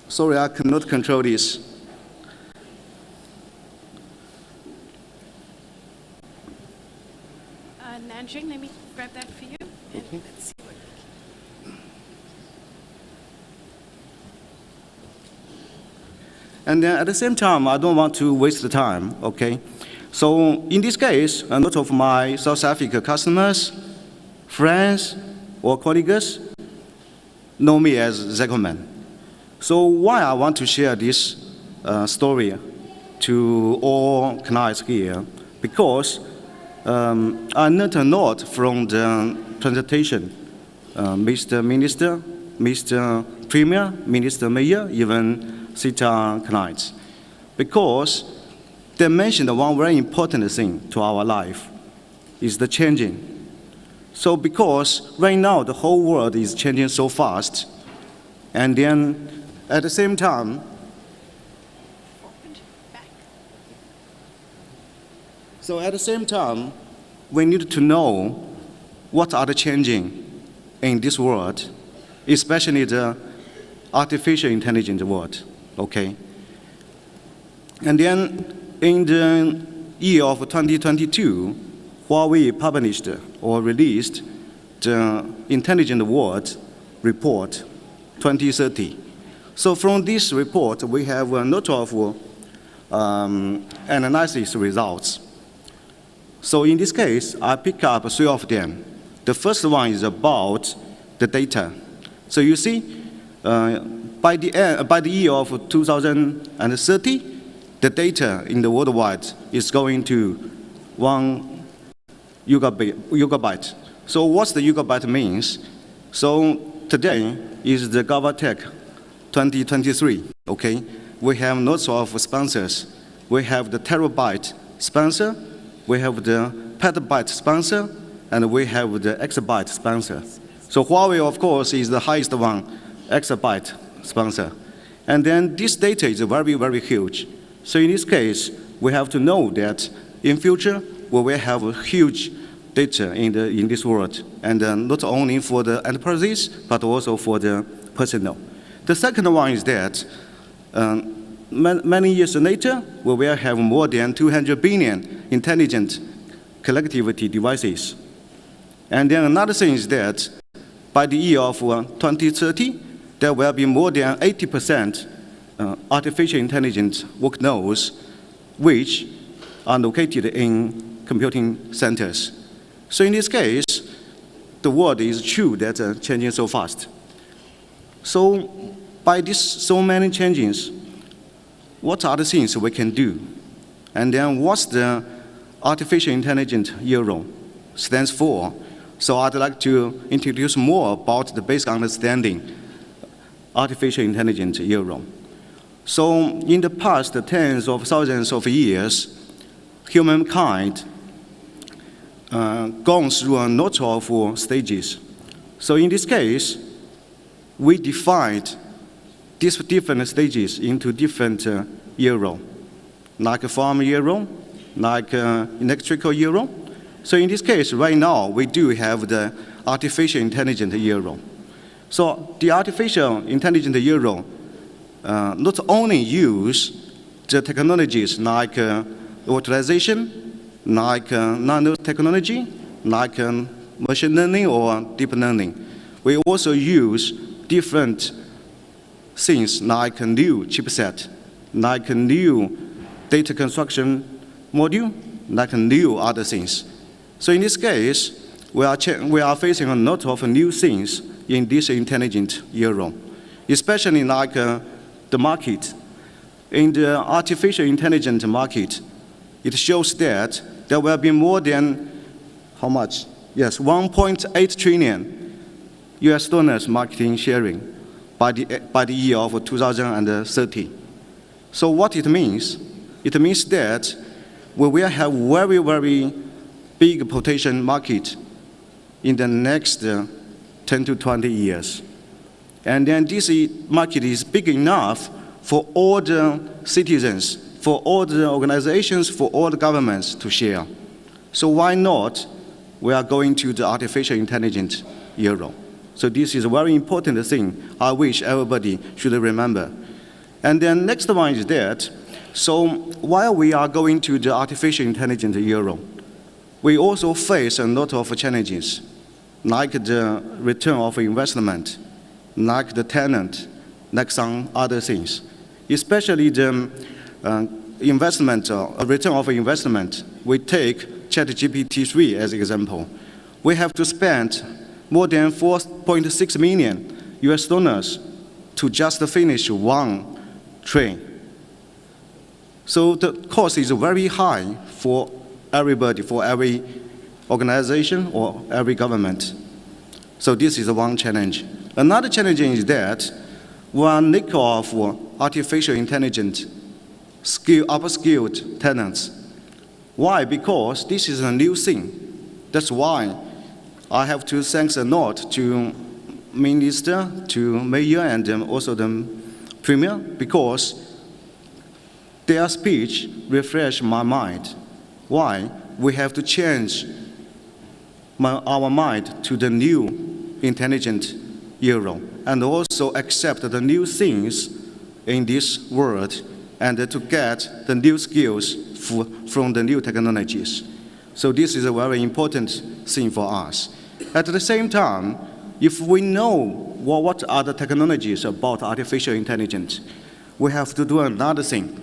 Sorry, I cannot control this. Nanjing, let me grab that for you. Okay. Let's see what we can. And then at the same time, I don't want to waste the time, okay? So in this case, a lot of my South Africa customers, friends, or colleagues know me as Zekerman. So why I want to share this story to all clients here? Because I learned a lot from the presentation, Mr. Minister, Mr. Premier, Minister Mayor, even CETA clients, because they mentioned one very important thing to our life, is the changing. So because right now the whole world is changing so fast, and then at the same time, So at the same time, we need to know what are the changing in this world, especially the artificial intelligence world, okay? And then in the year of 2022, Huawei published or released the Intelligent World Report 2030. So from this report, we have a lot of analysis results. So in this case, I pick up 3 of them. The first one is about the data. So you see, by the year of 2030, the data in the worldwide is going to 1 gigabyte. So what's the gigabyte means? So today is the GovTech 2023, okay? We have lots of sponsors. We have the terabyte sponsor, we have the petabyte sponsor, and we have the exabyte sponsor. So Huawei, of course, is the highest one, exabyte sponsor. And then this data is very, very huge. So in this case, we have to know that in future, we will have a huge data in this world, and not only for the enterprises, but also for the personnel. The second one is that many years later, we will have more than 200 billion intelligent connectivity devices. And then another thing is that by the year of 2030, there will be more than 80% artificial intelligence work nodes which are located in computing centers. So in this case, the world is true that changing so fast. So by this so many changes, what are the things we can do? And then what's the artificial intelligence euro stands for? So I'd like to introduce more about the basic understanding artificial intelligence euro. So in the past tens of thousands of years, humankind gone through a lot of stages. So in this case, we divide these different stages into different euro, like a farm euro, like electrical euro. So in this case, right now, we do have the artificial intelligence euro. So the artificial intelligence euro not only use the technologies like virtualization, like nanotechnology, like machine learning or deep learning. We also use different things like a new chipset, like a new data construction module, like a new other things. So in this case, we are facing a lot of new things in this intelligent era, especially like the market. In the artificial intelligence market, it shows that there will be more than, how much? Yes, 1.8 trillion US dollars marketing sharing by the year of 2030. So what it means? It means that we will have very, very big potential market in the next 10 to 20 years. And then this market is big enough for all the citizens, for all the organizations, for all the governments to share. So why not? We are going to the artificial intelligence era. So this is a very important thing I wish everybody should remember. And then next one is that, so while we are going to the artificial intelligence era, we also face a lot of challenges, like the return of investment, like the talent, like some other things. Especially the investment, return of investment. We take ChatGPT-3 as an example. We have to spend more than 4.6 million US dollars to just finish one train. So the cost is very high for everybody, for every organization or every government. So this is one challenge. Another challenge is that one lack of artificial intelligence upskilled talents. Why? Because this is a new thing. That's why I have to thank a lot to Minister, to Mayor, and also the Premier, because their speech refreshed my mind. Why? We have to change our mind to the new intelligent era and also accept the new things in this world and to get the new skills from the new technologies. So this is a very important thing for us. At the same time, if we know what are the technologies about artificial intelligence, we have to do another thing,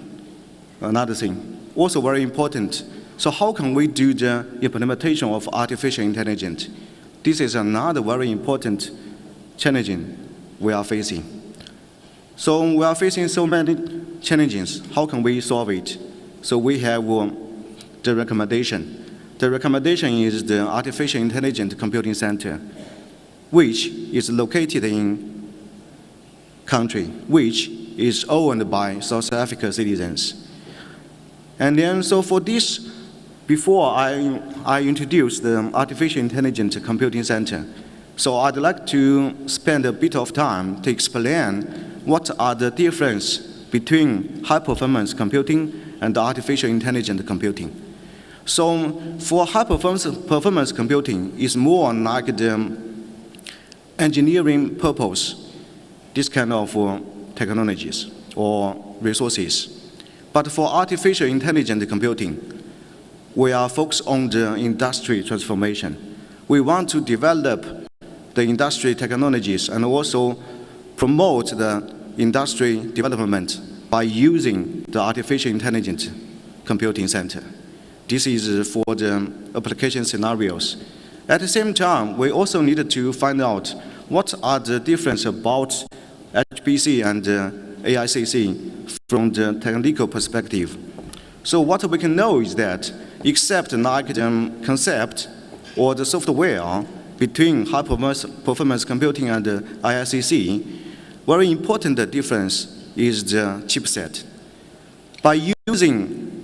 also very important. So how can we do the implementation of artificial intelligence? This is another very important challenge we are facing. So we are facing so many challenges. How can we solve it? So we have the recommendation. The recommendation is the Artificial Intelligence Computing Center, which is located in country, which is owned by South Africa citizens. And then, so for this, before I introduce the Artificial Intelligence Computing Center, so I'd like to spend a bit of time to explain what are the difference between high-performance computing and artificial intelligence computing. So for high-performance computing is more like the engineering purpose, this kind of technologies or resources. But for artificial intelligent computing, we are focused on the industry transformation. We want to develop the industry technologies and also promote the industry development by using the Artificial Intelligence Computing Center. This is for the application scenarios. At the same time, we also needed to find out what are the differences about HPC and AICC from the technical perspective. So what we can know is that, except like the concept or the software between high-performance computing and AICC, very important difference is the chipset. By using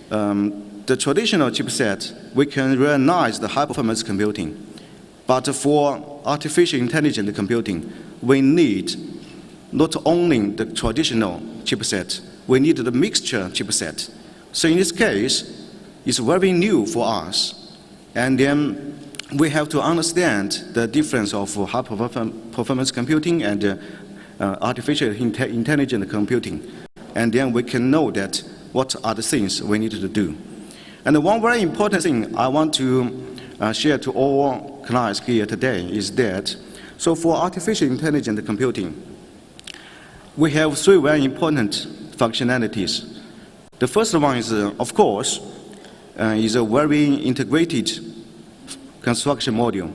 the traditional chipset, we can realize the high-performance computing. But for artificial intelligent computing, we need not only the traditional chipset, we need the mixture chipset. So in this case, it's very new for us. And then we have to understand the difference of high-performance computing and artificial intelligent computing. And then we can know that what are the things we need to do. And one very important thing I want to share to all clients here today is that, so for artificial intelligent computing, we have three very important functionalities. The first one is, of course, is a very integrated construction module.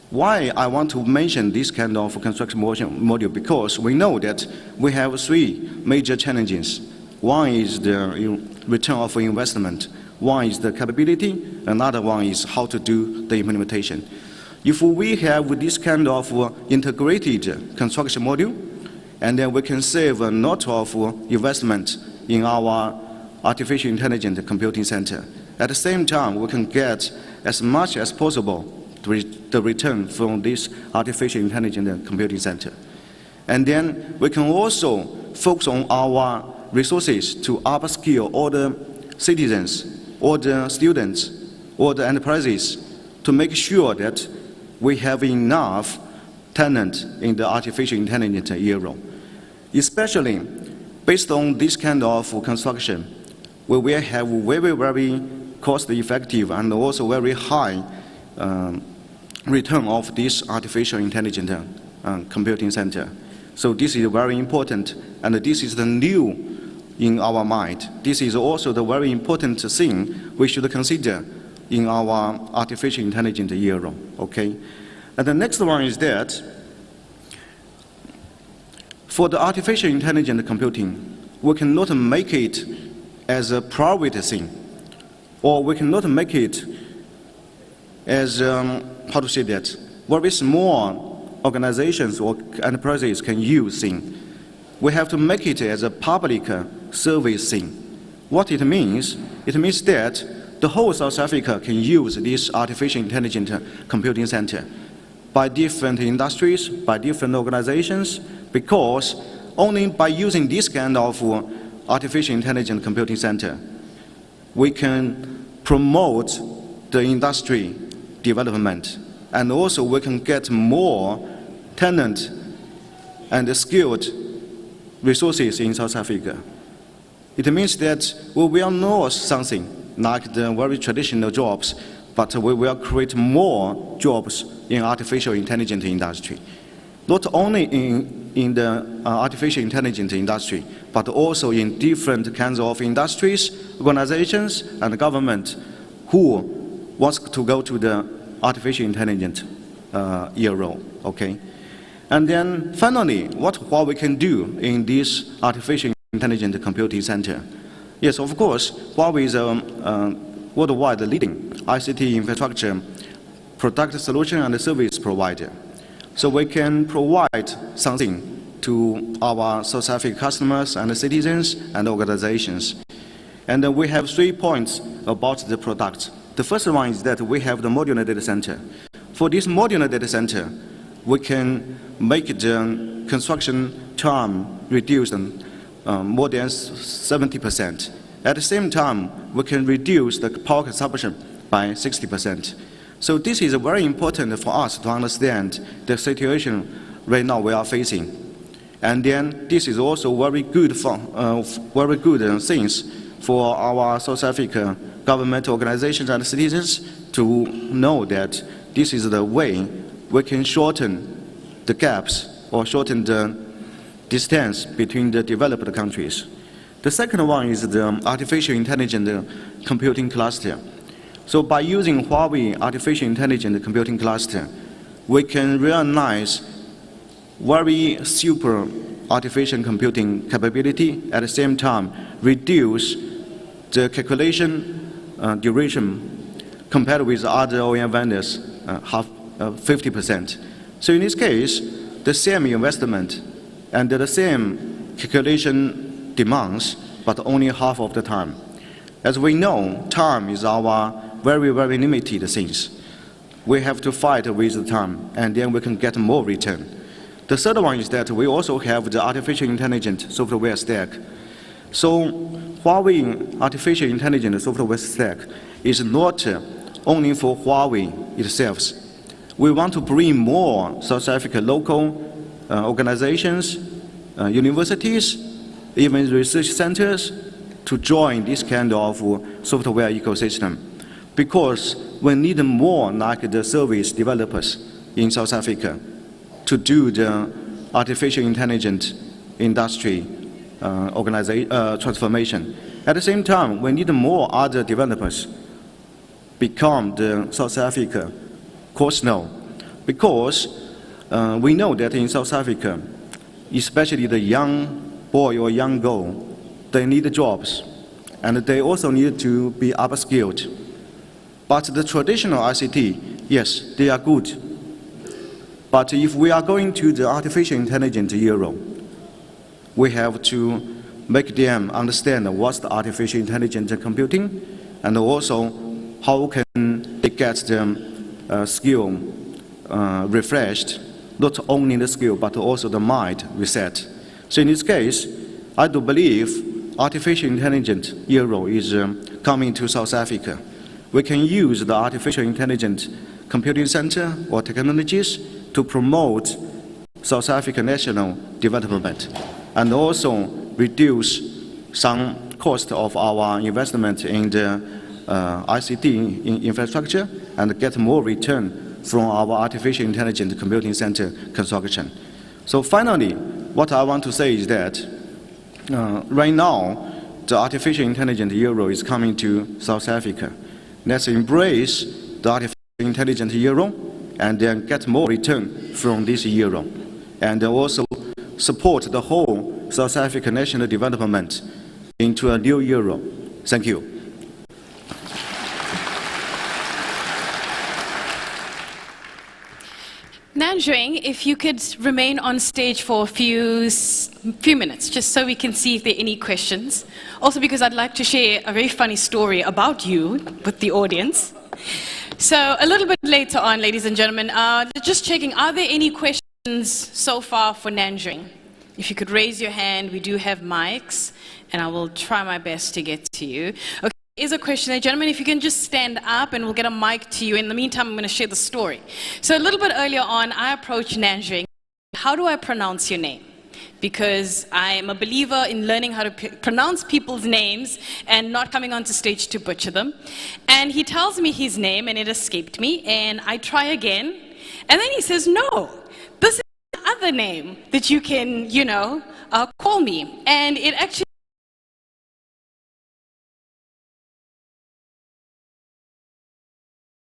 Why I want to mention this kind of construction module? Because we know that we have three major challenges. One is the return of investment. One is the capability. Another one is how to do the implementation. If we have this kind of integrated construction module, and then we can save a lot of investment in our artificial intelligence computing center. At the same time, we can get as much as possible the return from this artificial intelligence computing center. And then we can also focus on our resources to upskill all the citizens, all the students, all the enterprises to make sure that we have enough talent in the artificial intelligence era. Especially based on this kind of construction, where we have very, very cost-effective and also very high return of this artificial intelligence computing center. So this is very important, and this is the new in our mind. This is also the very important thing we should consider in our artificial intelligence era, okay? And the next one is that for the artificial intelligence computing, we cannot make it as a private thing, or we cannot make it as, how to say that, very small organizations or enterprises can use thing. We have to make it as a public service thing. What it means that the whole South Africa can use this artificial intelligence computing center by different industries, by different organizations, because only by using this kind of artificial intelligence computing center, we can promote the industry development, and also we can get more talent and skilled resources in South Africa. It means that we will know something like the very traditional jobs, but we will create more jobs in artificial intelligence industry. Not only in the artificial intelligence industry, but also in different kinds of industries, organizations, and government who wants to go to the artificial intelligence era, okay? And then finally, what Huawei can do in this artificial intelligent computing center? Yes, of course, Huawei is a worldwide leading ICT infrastructure product solution and service provider. So we can provide something to our South African customers and citizens and organizations. And we have 3 points about the product. The first one is that we have the modular data center. For this modular data center, we can make the construction time reduced more than 70%. At the same time, we can reduce the power consumption by 60%. So this is very important for us to understand the situation right now we are facing. And then this is also very good things for our South Africa government organizations and citizens to know that this is the way we can shorten the gaps or shorten the distance between the developed countries. The second one is the artificial intelligent computing cluster. So by using Huawei artificial intelligent computing cluster, we can realize very super artificial computing capability, at the same time reduce the calculation duration compared with other OEM vendors, 50%. So in this case, the same investment and the same calculation demands, but only half of the time. As we know, time is our very, very limited things. We have to fight with the time, and then we can get more return. The third one is that we also have the artificial intelligent software stack. So Huawei artificial intelligent software stack is not only for Huawei itself. We want to bring more South Africa local organizations, universities, even research centers to join this kind of software ecosystem. Because we need more like the service developers in South Africa to do the artificial intelligence industry transformation. At the same time, we need more other developers become the South Africa course now. Because we know that in South Africa, especially the young boy or young girl, they need jobs, and they also need to be upskilled. But the traditional ICT, yes, they are good. But if we are going to the artificial intelligence era, we have to make them understand what's the artificial intelligence computing, and also how can they get them skill refreshed, not only the skill, but also the mind reset. So in this case, I do believe artificial intelligence era is coming to South Africa. We can use the artificial intelligence computing center or technologies to promote South African national development and also reduce some cost of our investment in the ICT infrastructure and get more return from our artificial intelligence computing center construction. So finally, what I want to say is that right now, the artificial intelligence era is coming to South Africa. Let's embrace the artificial intelligence era and then get more return from this era, and also support the whole South African national development into a new era. Thank you. Nanjing, if you could remain on stage for a few minutes, just so we can see if there are any questions. Also because I'd like to share a very funny story about you with the audience. So a little bit later on, ladies and gentlemen, just checking, are there any questions so far for Nanjing? If you could raise your hand, we do have mics, and I will try my best to get to you. Okay, is a question there. Gentlemen, if you can just stand up and we'll get a mic to you. In the meantime, I'm going to share the story. So a little bit earlier on, I approached Nanjing. How do I pronounce your name? Because I am a believer in learning how to pronounce people's names and not coming onto stage to butcher them. And he tells me his name and it escaped me, and I try again. And then he says, no, this is the other name that you can, you know, call me. And it actually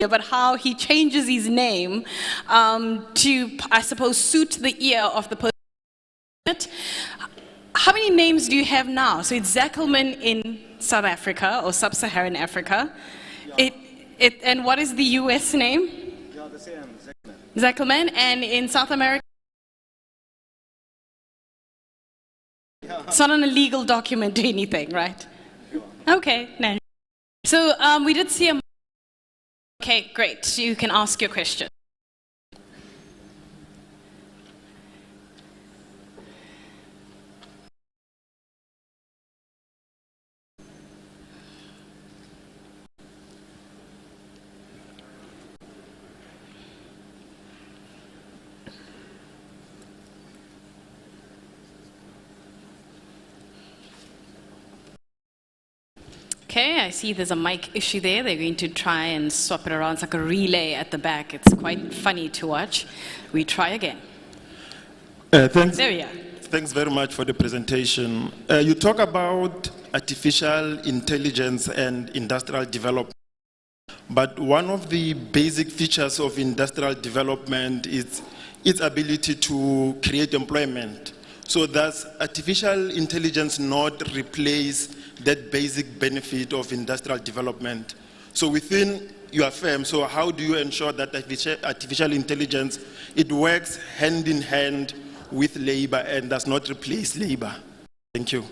about how he changes his name to, I suppose, suit the ear of the person. How many names do you have now? So it's Zackelman in South Africa or Sub-Saharan Africa. Yeah. And what is the US name? Yeah, the same, Zackelman. And in South America? Yeah. It's not on a legal document or anything, right? Sure. Okay. No. So we did see a... Okay, great. You can ask your question. Okay, I see there's a mic issue there. They're going to try and swap it around. It's like a relay at the back. It's quite funny to watch. We try again. Thanks. There we are. Thanks very much for the presentation. You talk about artificial intelligence and industrial development, but one of the basic features of industrial development is its ability to create employment. So does artificial intelligence not replace that basic benefit of industrial development? So within your firm, so how do you ensure that artificial intelligence, it works hand in hand with labor and does not replace labor? Thank you.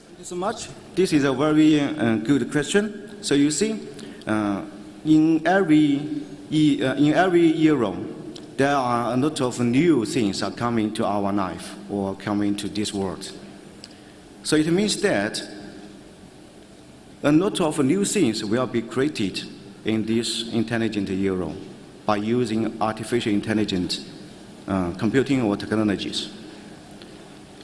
Thank you so much. This is a very good question. So you see, in every era, there are a lot of new things are coming to our life or coming to this world. So it means that a lot of new things will be created in this intelligent era by using artificial intelligence computing or technologies.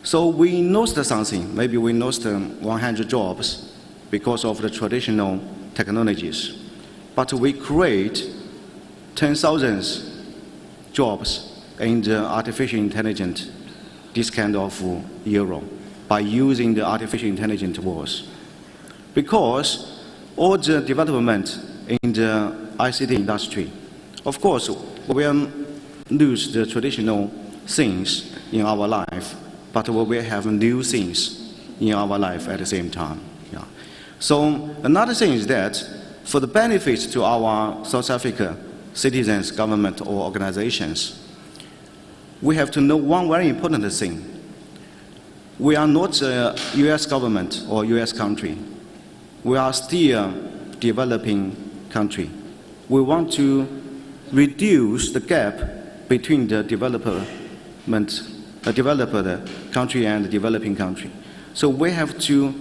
So we lost something. Maybe we lost 100 jobs because of the traditional technologies. But we create 10,000 jobs in the artificial intelligence, this kind of era, by using the artificial intelligence words. Because all the development in the ICT industry, of course, we will lose the traditional things in our life, but we will have new things in our life at the same time. Yeah. So another thing is that for the benefits to our South Africa citizens, government, or organizations, we have to know one very important thing. We are not a US government or US country. We are still a developing country. We want to reduce the gap between the developed country and the developing country. So we have to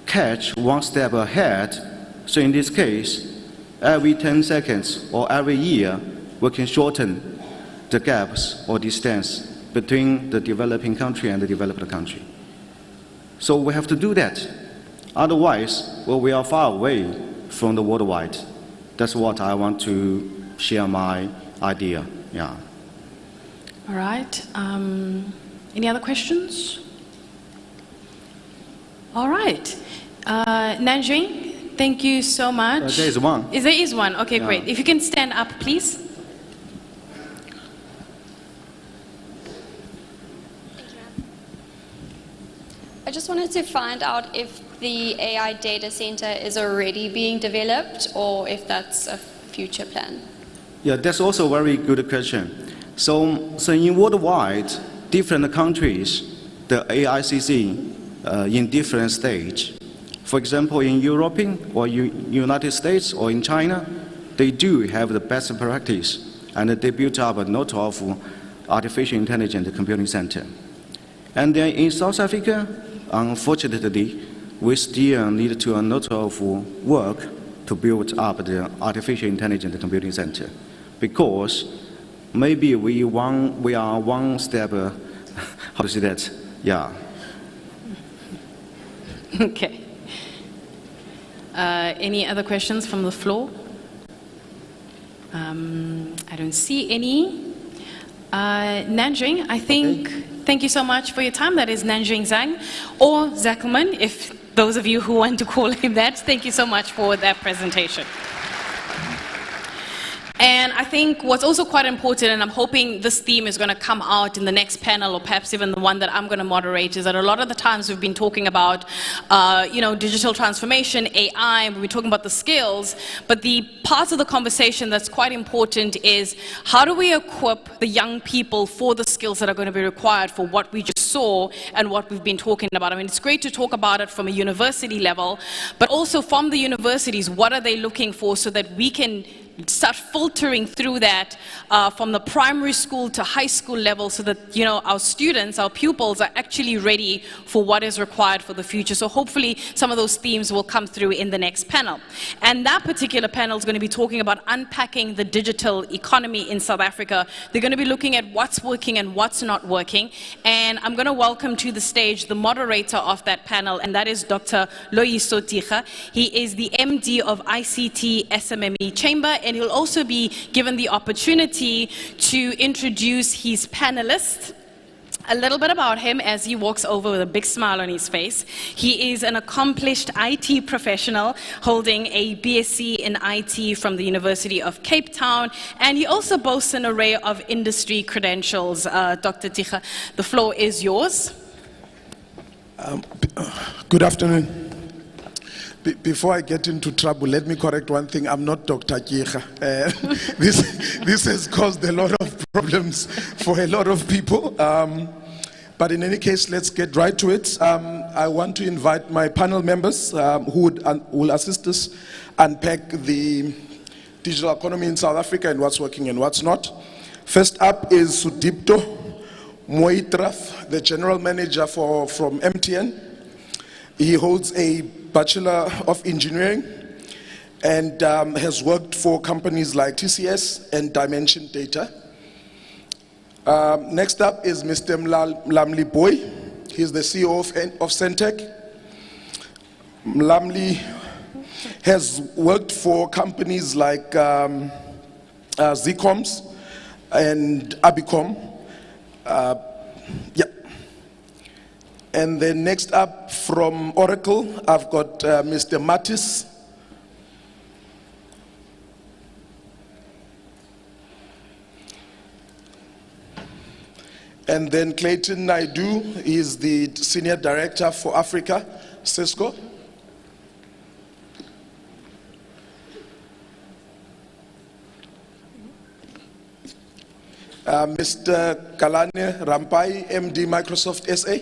catch one step ahead. So in this case, every 10 seconds or every year, we can shorten the gaps or distance between the developing country and the developed country. So we have to do that. Otherwise, well, we are far away from the worldwide. That's what I want to share my idea. Yeah. All right. Any other questions? All right. Nanjing, thank you so much. There is one. There is one. Okay, Yeah. great. If you can stand up, please. I just wanted to find out if the AI data center is already being developed or if that's a future plan. Yeah, that's also a very good question. So in worldwide, different countries, the AICC in different stage. For example, in Europe or United States or in China, they do have the best practice and they built up a lot of artificial intelligence computing center. And then in South Africa, unfortunately, we still need to a lot of work to build up the artificial intelligence computing center, because maybe we are one step. How to say that? Yeah. Okay. Any other questions from the floor? I don't see any. Nanjing, I think, thank you so much for your time. That is Nanjing Zhang, or Zackelman, if those of you who want to call him that. Thank you so much for that presentation. And I think what's also quite important, and I'm hoping this theme is going to come out in the next panel, or perhaps even the one that I'm going to moderate, is that a lot of the times we've been talking about, digital transformation, AI, we've been talking about the skills, but the part of the conversation that's quite important is how do we equip the young people for the skills that are going to be required for what we just saw and what we've been talking about. I mean, it's great to talk about it from a university level, but also from the universities, what are they looking for so that we can start filtering through that from the primary school to high school level, so that our students, our pupils are actually ready for what is required for the future. So hopefully some of those themes will come through in the next panel. And that particular panel is going to be talking about unpacking the digital economy in South Africa. They're going to be looking at what's working and what's not working. And I'm going to welcome to the stage the moderator of that panel, and that is Dr. Loyiso Ticha. He is the MD of ICT SMME Chamber, and he'll also be given the opportunity to introduce his panelists. A little bit about him as he walks over with a big smile on his face. He is an accomplished IT professional holding a BSc in IT from the University of Cape Town, and he also boasts an array of industry credentials. Dr. Ticha, the floor is yours. Good afternoon. Before I get into trouble, let me correct one thing. I'm not Dr. Ticha. This has caused a lot of problems for a lot of people. But in any case, let's get right to it. I want to invite my panel members who will assist us unpack the digital economy in South Africa and what's working and what's not. First up is Sudipto Moitraf, the General Manager from MTN. He holds a Bachelor of Engineering and has worked for companies like TCS and Dimension Data. Next up is Mr. Mlamli Boy. He's the CEO of Centec. Mlamli has worked for companies like Zcoms and Abicom. And then next up from Oracle, I've got Mr. Mattis. And then Clayton Naidu is the Senior Director for Africa, Cisco. Mr. Kalane Rampai, MD, Microsoft SA.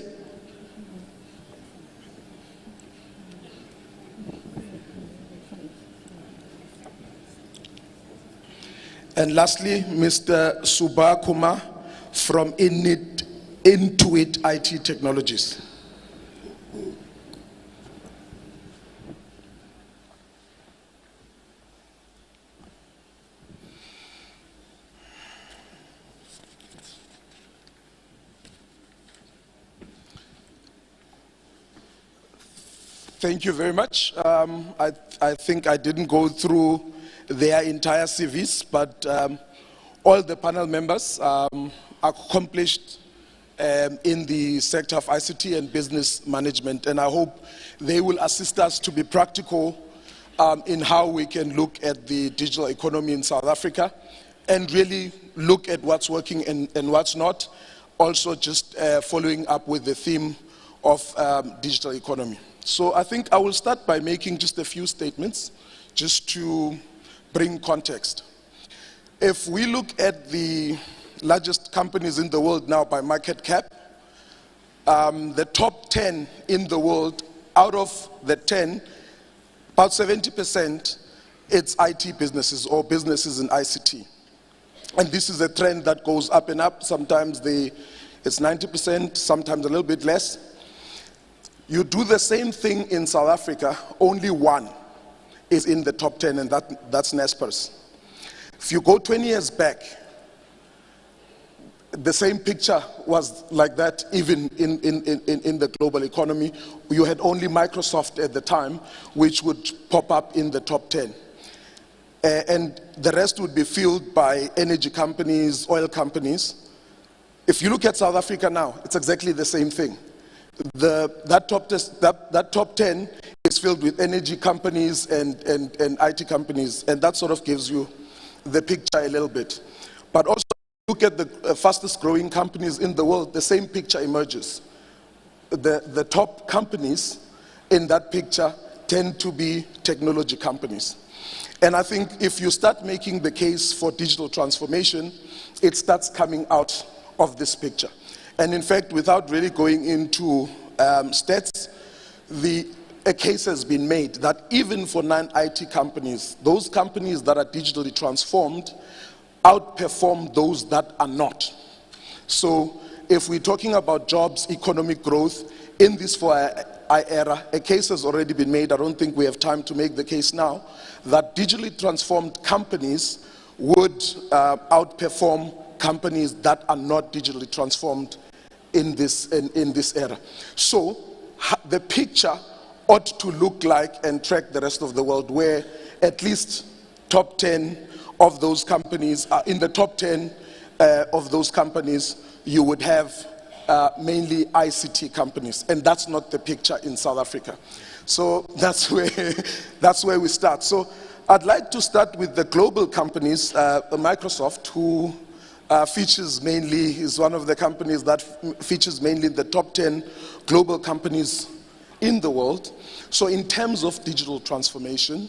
And lastly, Mr. Subha Kumar from Intuit IT Technologies. Thank you very much. I think I didn't go through their entire CVs, but all the panel members are accomplished in the sector of ICT and business management, and I hope they will assist us to be practical in how we can look at the digital economy in South Africa and really look at what's working and what's not, also just following up with the theme of digital economy. So I think I will start by making just a few statements just to bring context. If we look at the largest companies in the world now by market cap, the top 10 in the world, out of the 10, about 70%, it's IT businesses or businesses in ICT. And this is a trend that goes up and up. Sometimes it's 90%, sometimes a little bit less. You do the same thing in South Africa, only one is in the top 10, and that's Naspers. If you go 20 years back, the same picture was like that even in the global economy. You had only Microsoft at the time, which would pop up in the top 10. And the rest would be filled by energy companies, oil companies. If you look at South Africa now, it's exactly the same thing. That top 10 is filled with energy companies and IT companies, and that sort of gives you the picture a little bit. But also, look at the fastest growing companies in the world, the same picture emerges. The top companies in that picture tend to be technology companies. And I think if you start making the case for digital transformation, it starts coming out of this picture. And in fact, without really going into stats, a case has been made that even for non-IT companies, those companies that are digitally transformed outperform those that are not. So if we're talking about jobs, economic growth, in this 4I era, a case has already been made, I don't think we have time to make the case now, that digitally transformed companies would outperform companies that are not digitally transformed in this era. So the picture ought to look like and track the rest of the world, where at least top 10 of those companies, in the top 10 of those companies, you would have mainly ICT companies, and that's not the picture in South Africa. So that's where we start. So I'd like to start with the global companies. Microsoft, who is one of the companies that features mainly in the top 10 global companies in the world. So in terms of digital transformation,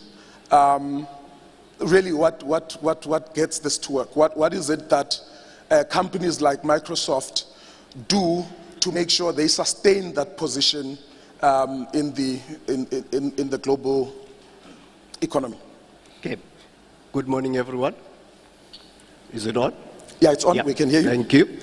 really what gets this to work? What is it that companies like Microsoft do to make sure they sustain that position in the global economy? Okay. Good morning, everyone. Is it on? Yeah, it's on. Yeah. We can hear you. Thank you.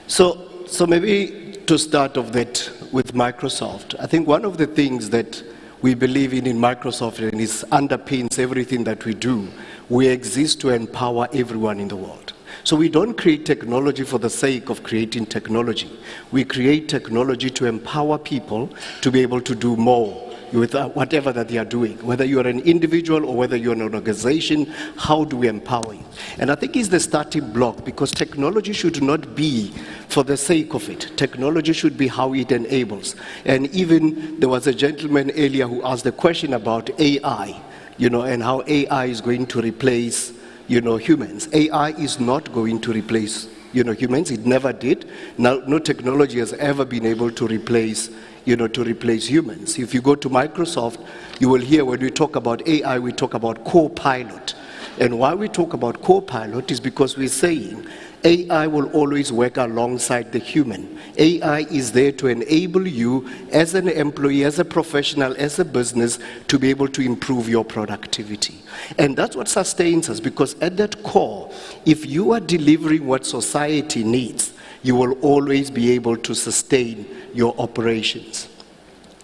So maybe to start off that with Microsoft, I think one of the things that we believe in Microsoft, and it underpins everything that we do, we exist to empower everyone in the world. So we don't create technology for the sake of creating technology. We create technology to empower people to be able to do more with whatever that they are doing. Whether you are an individual or whether you're an organization, how do we empower you? And I think it's the starting block, because technology should not be for the sake of it. Technology should be how it enables. And even there was a gentleman earlier who asked the question about AI, and how AI is going to replace humans. AI is not going to replace humans. It never did. Now, no technology has ever been able to replace humans. If you go to Microsoft, you will hear when we talk about AI, we talk about co-pilot. And why we talk about co-pilot is because we're saying AI will always work alongside the human. AI is there to enable you as an employee, as a professional, as a business, to be able to improve your productivity. And that's what sustains us, because at that core, if you are delivering what society needs, you will always be able to sustain your operations.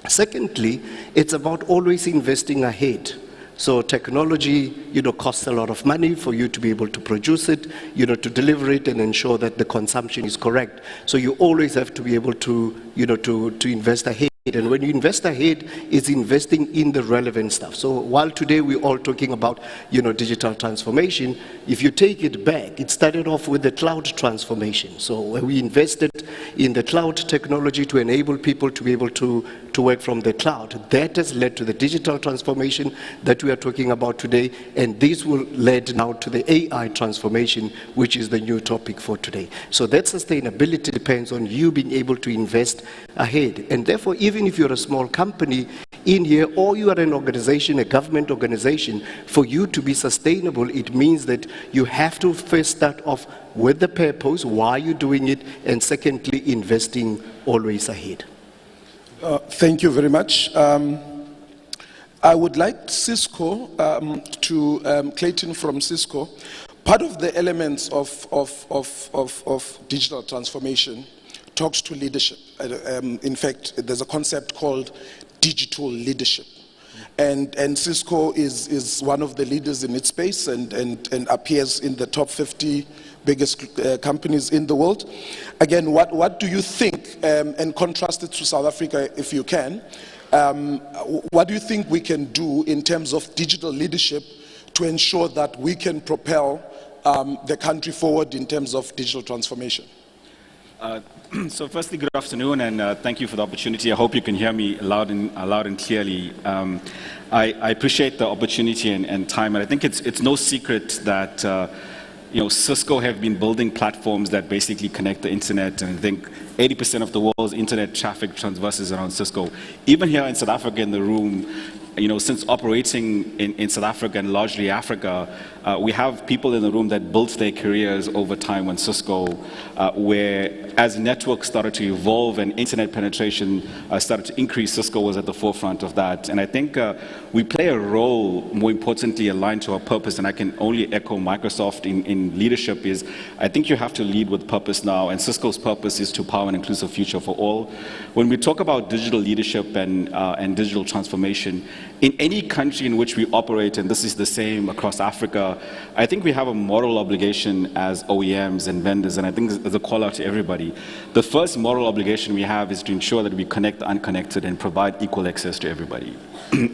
Secondly, it's about always investing ahead. So technology, costs a lot of money for you to be able to produce it, to deliver it and ensure that the consumption is correct. So you always have to be able to, to invest ahead. And when you invest ahead, it's investing in the relevant stuff. So while today we're all talking about, digital transformation, if you take it back, it started off with the cloud transformation. So when we invested in the cloud technology to enable people to be able to work from the cloud, that has led to the digital transformation that we are talking about today. And this will lead now to the AI transformation, which is the new topic for today. So that sustainability depends on you being able to invest ahead. And therefore, even if you're a small company in here, or you are an organization, a government organization, for you to be sustainable, it means that you have to first start off with the purpose, why you're doing it, and secondly, investing always ahead. Thank you very much. I would like Cisco Clayton from Cisco. Part of the elements of digital transformation talks to leadership. In fact, there's a concept called digital leadership. And Cisco is one of the leaders in its space and appears in the top 50 biggest companies in the world. Again, what do you think, and contrast it to South Africa if you can, what do you think we can do in terms of digital leadership to ensure that we can propel the country forward in terms of digital transformation? So firstly, good afternoon, and thank you for the opportunity. I hope you can hear me loud and clearly. I appreciate the opportunity and time, and I think it's no secret that Cisco have been building platforms that basically connect the internet, and I think 80% of the world's internet traffic transverses around Cisco. Even here in South Africa in the room, since operating in South Africa and largely Africa, we have people in the room that built their careers over time on Cisco, where as networks started to evolve and internet penetration started to increase, Cisco was at the forefront of that. And I think we play a role, more importantly, aligned to our purpose, and I can only echo Microsoft in leadership is, I think you have to lead with purpose now, and Cisco's purpose is to power an inclusive future for all. When we talk about digital leadership and digital transformation, in any country in which we operate, and this is the same across Africa, I think we have a moral obligation as OEMs and vendors, and I think there's a call out to everybody. The first moral obligation we have is to ensure that we connect the unconnected and provide equal access to everybody.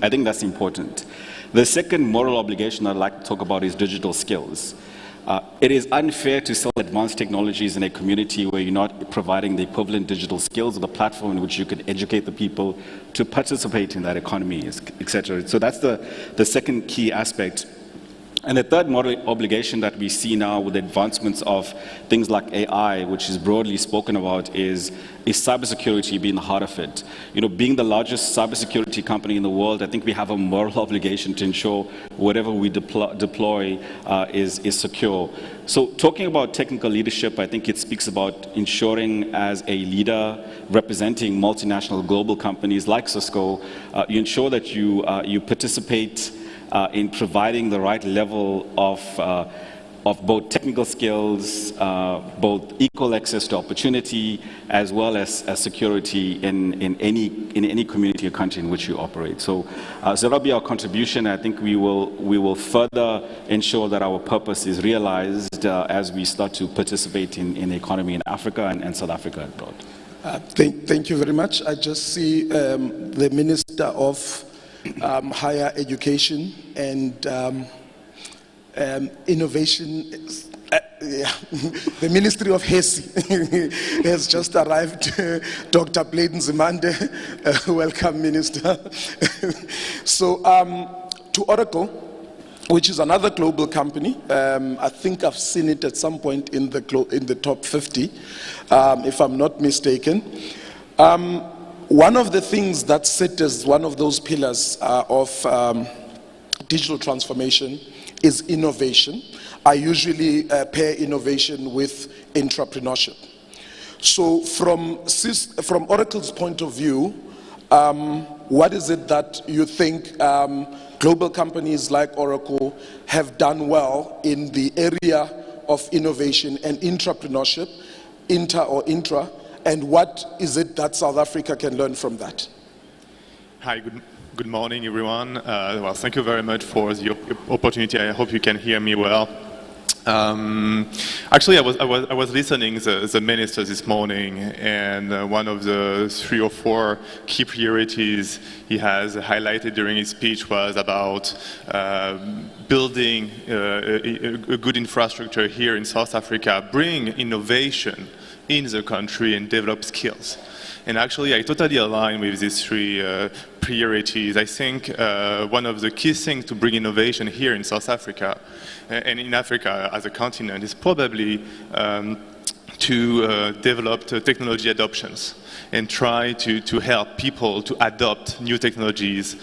I think that's important. The second moral obligation I'd like to talk about is digital skills. It is unfair to sell advanced technologies in a community where you're not providing the equivalent digital skills or the platform in which you can educate the people to participate in that economy, etc. So that's the second key aspect. And the third moral obligation that we see now with the advancements of things like AI, which is broadly spoken about, is cybersecurity being the heart of it. Being the largest cybersecurity company in the world, I think we have a moral obligation to ensure whatever we deploy is secure. So talking about technical leadership, I think it speaks about ensuring as a leader representing multinational global companies like Cisco, you ensure that you participate in providing the right level of both technical skills, both equal access to opportunity, as well as security in any community or country in which you operate. So that'll be our contribution. I think we will further ensure that our purpose is realized as we start to participate in the economy in Africa and South Africa abroad. Thank you very much. I just see the Minister of Higher Education and Innovation, the Ministry of HESI has just arrived. Dr. Bladen Zimande, welcome, Minister. So to Oracle, which is another global company. I think I've seen it at some point in the top 50, if I'm not mistaken. One of the things that sit as one of those pillars of digital transformation is innovation. I usually pair innovation with entrepreneurship. So from Oracle's point of view, what is it that you think global companies like Oracle have done well in the area of innovation and entrepreneurship, intra, and what is it that South Africa can learn from that? Hi, good morning, everyone. Well, thank you very much for the opportunity. I hope you can hear me well. Actually, I was listening to the minister this morning, and one of the 3 or 4 key priorities he has highlighted during his speech was about building a good infrastructure here in South Africa, bring innovation in the country and develop skills. And actually, I totally align with these 3 priorities. I think one of the key things to bring innovation here in South Africa and in Africa as a continent is probably to develop technology adoptions and try to help people to adopt new technologies,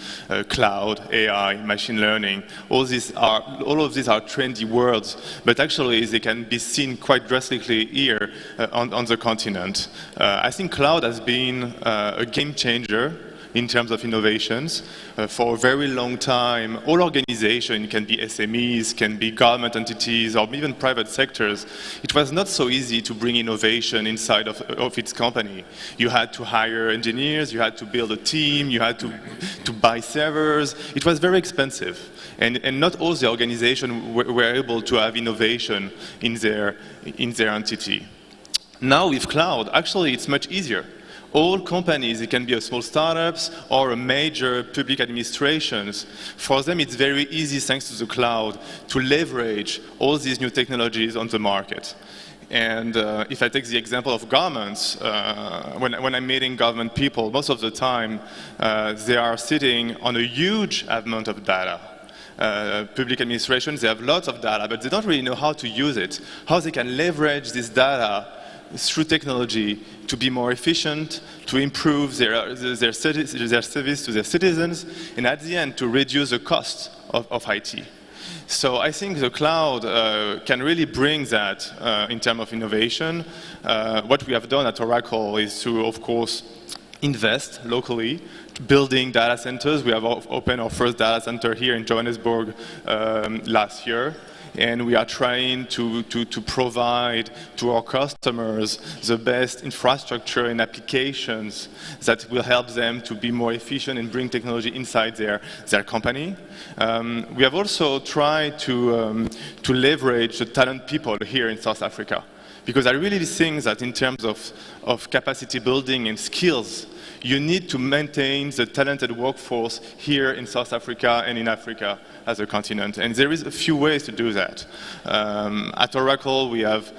cloud, AI, machine learning. All of these are trendy words, but actually they can be seen quite drastically here on the continent. I think cloud has been a game changer in terms of innovations. For a very long time, all organizations, can be SMEs, can be government entities, or even private sectors, it was not so easy to bring innovation inside of its company. You had to hire engineers, you had to build a team, you had to buy servers. It was very expensive. And not all the organizations were able to have innovation in their entity. Now with cloud, actually it's much easier. All companies, it can be a small startups or a major public administrations, for them it's very easy, thanks to the cloud, to leverage all these new technologies on the market. And if I take the example of governments, when I'm meeting government people, most of the time they are sitting on a huge amount of data. Public administrations, they have lots of data, but they don't really know how to use it, how they can leverage this data through technology to be more efficient, to improve their service to their citizens, and at the end to reduce the cost of IT. So I think the cloud can really bring that in terms of innovation. What we have done at Oracle is to, of course, invest locally, building data centers. We have opened our first data center here in Johannesburg last year. And we are trying to provide to our customers the best infrastructure and applications that will help them to be more efficient and bring technology inside their company. We have also tried to leverage the talent people here in South Africa, because I really think that in terms of capacity building and skills, you need to maintain the talented workforce here in South Africa and in Africa as a continent. And there is a few ways to do that. At Oracle, we have,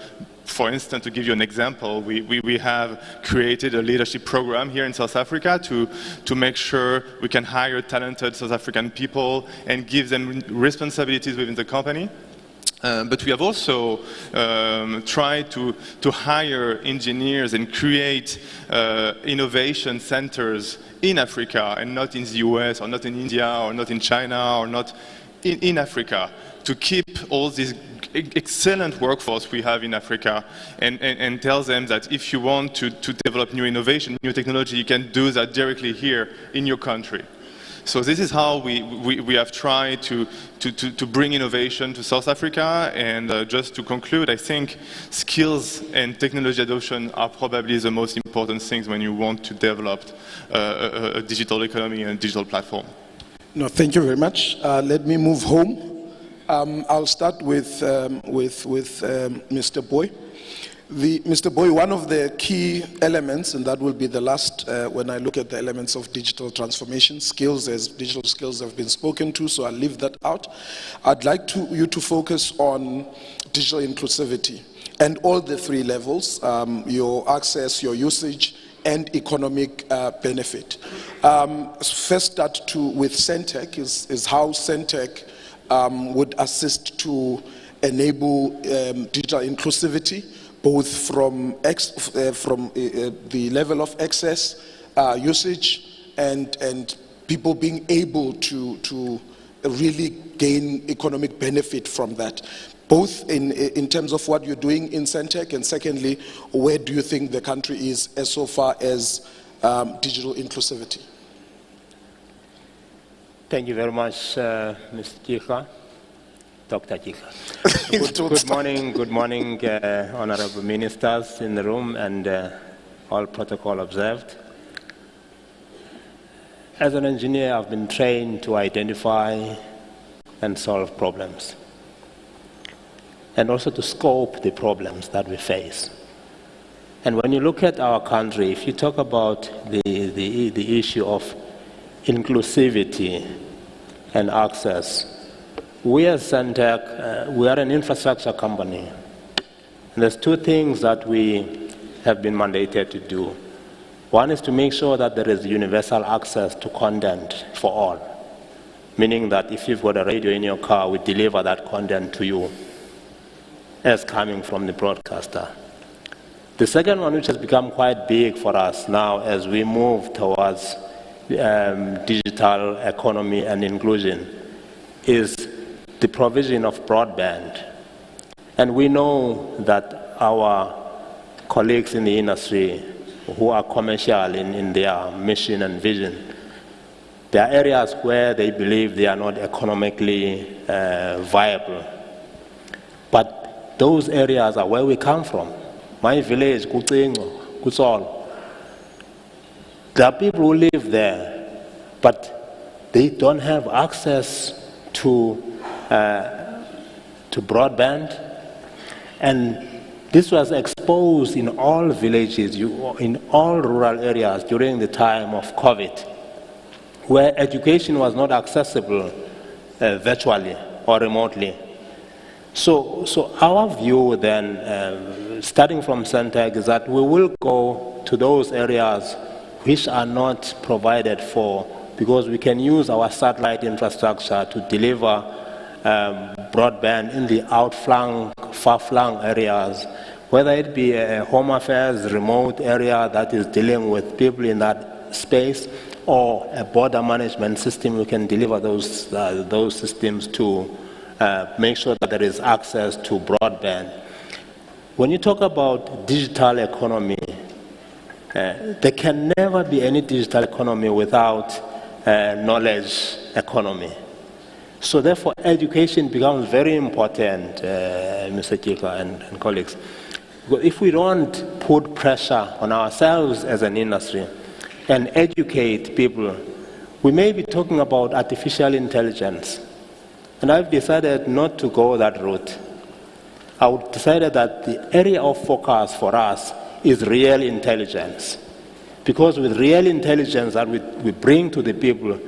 for instance, to give you an example, we have created a leadership program here in South Africa to make sure we can hire talented South African people and give them responsibilities within the company. But we have also tried to hire engineers and create innovation centers in Africa and not in the US or not in India or not in China or not in Africa, to keep all this excellent workforce we have in Africa and tell them that if you want to develop new innovation, new technology, you can do that directly here in your country. So this is how we have tried to bring innovation to South Africa. And just to conclude, I think skills and technology adoption are probably the most important things when you want to develop a digital economy and a digital platform. No, thank you very much. Let me move home. I'll start with Mr. Boy. Mr. Boy, one of the key elements, and that will be the last when I look at the elements of digital transformation, skills, as digital skills have been spoken to, so I'll leave that out. I'd like you to focus on digital inclusivity and all the three levels, your access, your usage, and economic benefit. First start with Centec is how Centec would assist to enable digital inclusivity, both from the level of access, usage, and people being able to really gain economic benefit from that, both in terms of what you're doing in Centec, and secondly, where do you think the country is as so far as digital inclusivity? Thank you very much, Mr. Chika. Dr. Chika. Good morning, honorable ministers in the room and all protocol observed. As an engineer, I've been trained to identify and solve problems, and also to scope the problems that we face. And when you look at our country, if you talk about the issue of inclusivity and access, we as Centec, we are an infrastructure company. And there's two things that we have been mandated to do. One is to make sure that there is universal access to content for all, meaning that if you've got a radio in your car, we deliver that content to you as coming from the broadcaster. The second one, which has become quite big for us now as we move towards digital economy and inclusion, is the provision of broadband. And we know that our colleagues in the industry who are commercial in their mission and vision There are areas where they believe they are not economically viable. But those areas are where we come from. My village, Kutsingo, Kutsol. There are people who live there, but they don't have access to broadband. And this was exposed in all villages, in all rural areas during the time of COVID, where education was not accessible virtually or remotely. So our view then, starting from Centec, is that we will go to those areas which are not provided for, because we can use our satellite infrastructure to deliver broadband in the outflung, far-flung areas, whether it be a home affairs remote area that is dealing with people in that space, or a border management system. We can deliver those systems to make sure that there is access to broadband. When you talk about digital economy, there can never be any digital economy without knowledge economy. So therefore, education becomes very important, Mr. Chika and colleagues. Because if we don't put pressure on ourselves as an industry and educate people, we may be talking about artificial intelligence. And I've decided not to go that route. I've decided that the area of focus for us is real intelligence. Because with real intelligence that we bring to the people,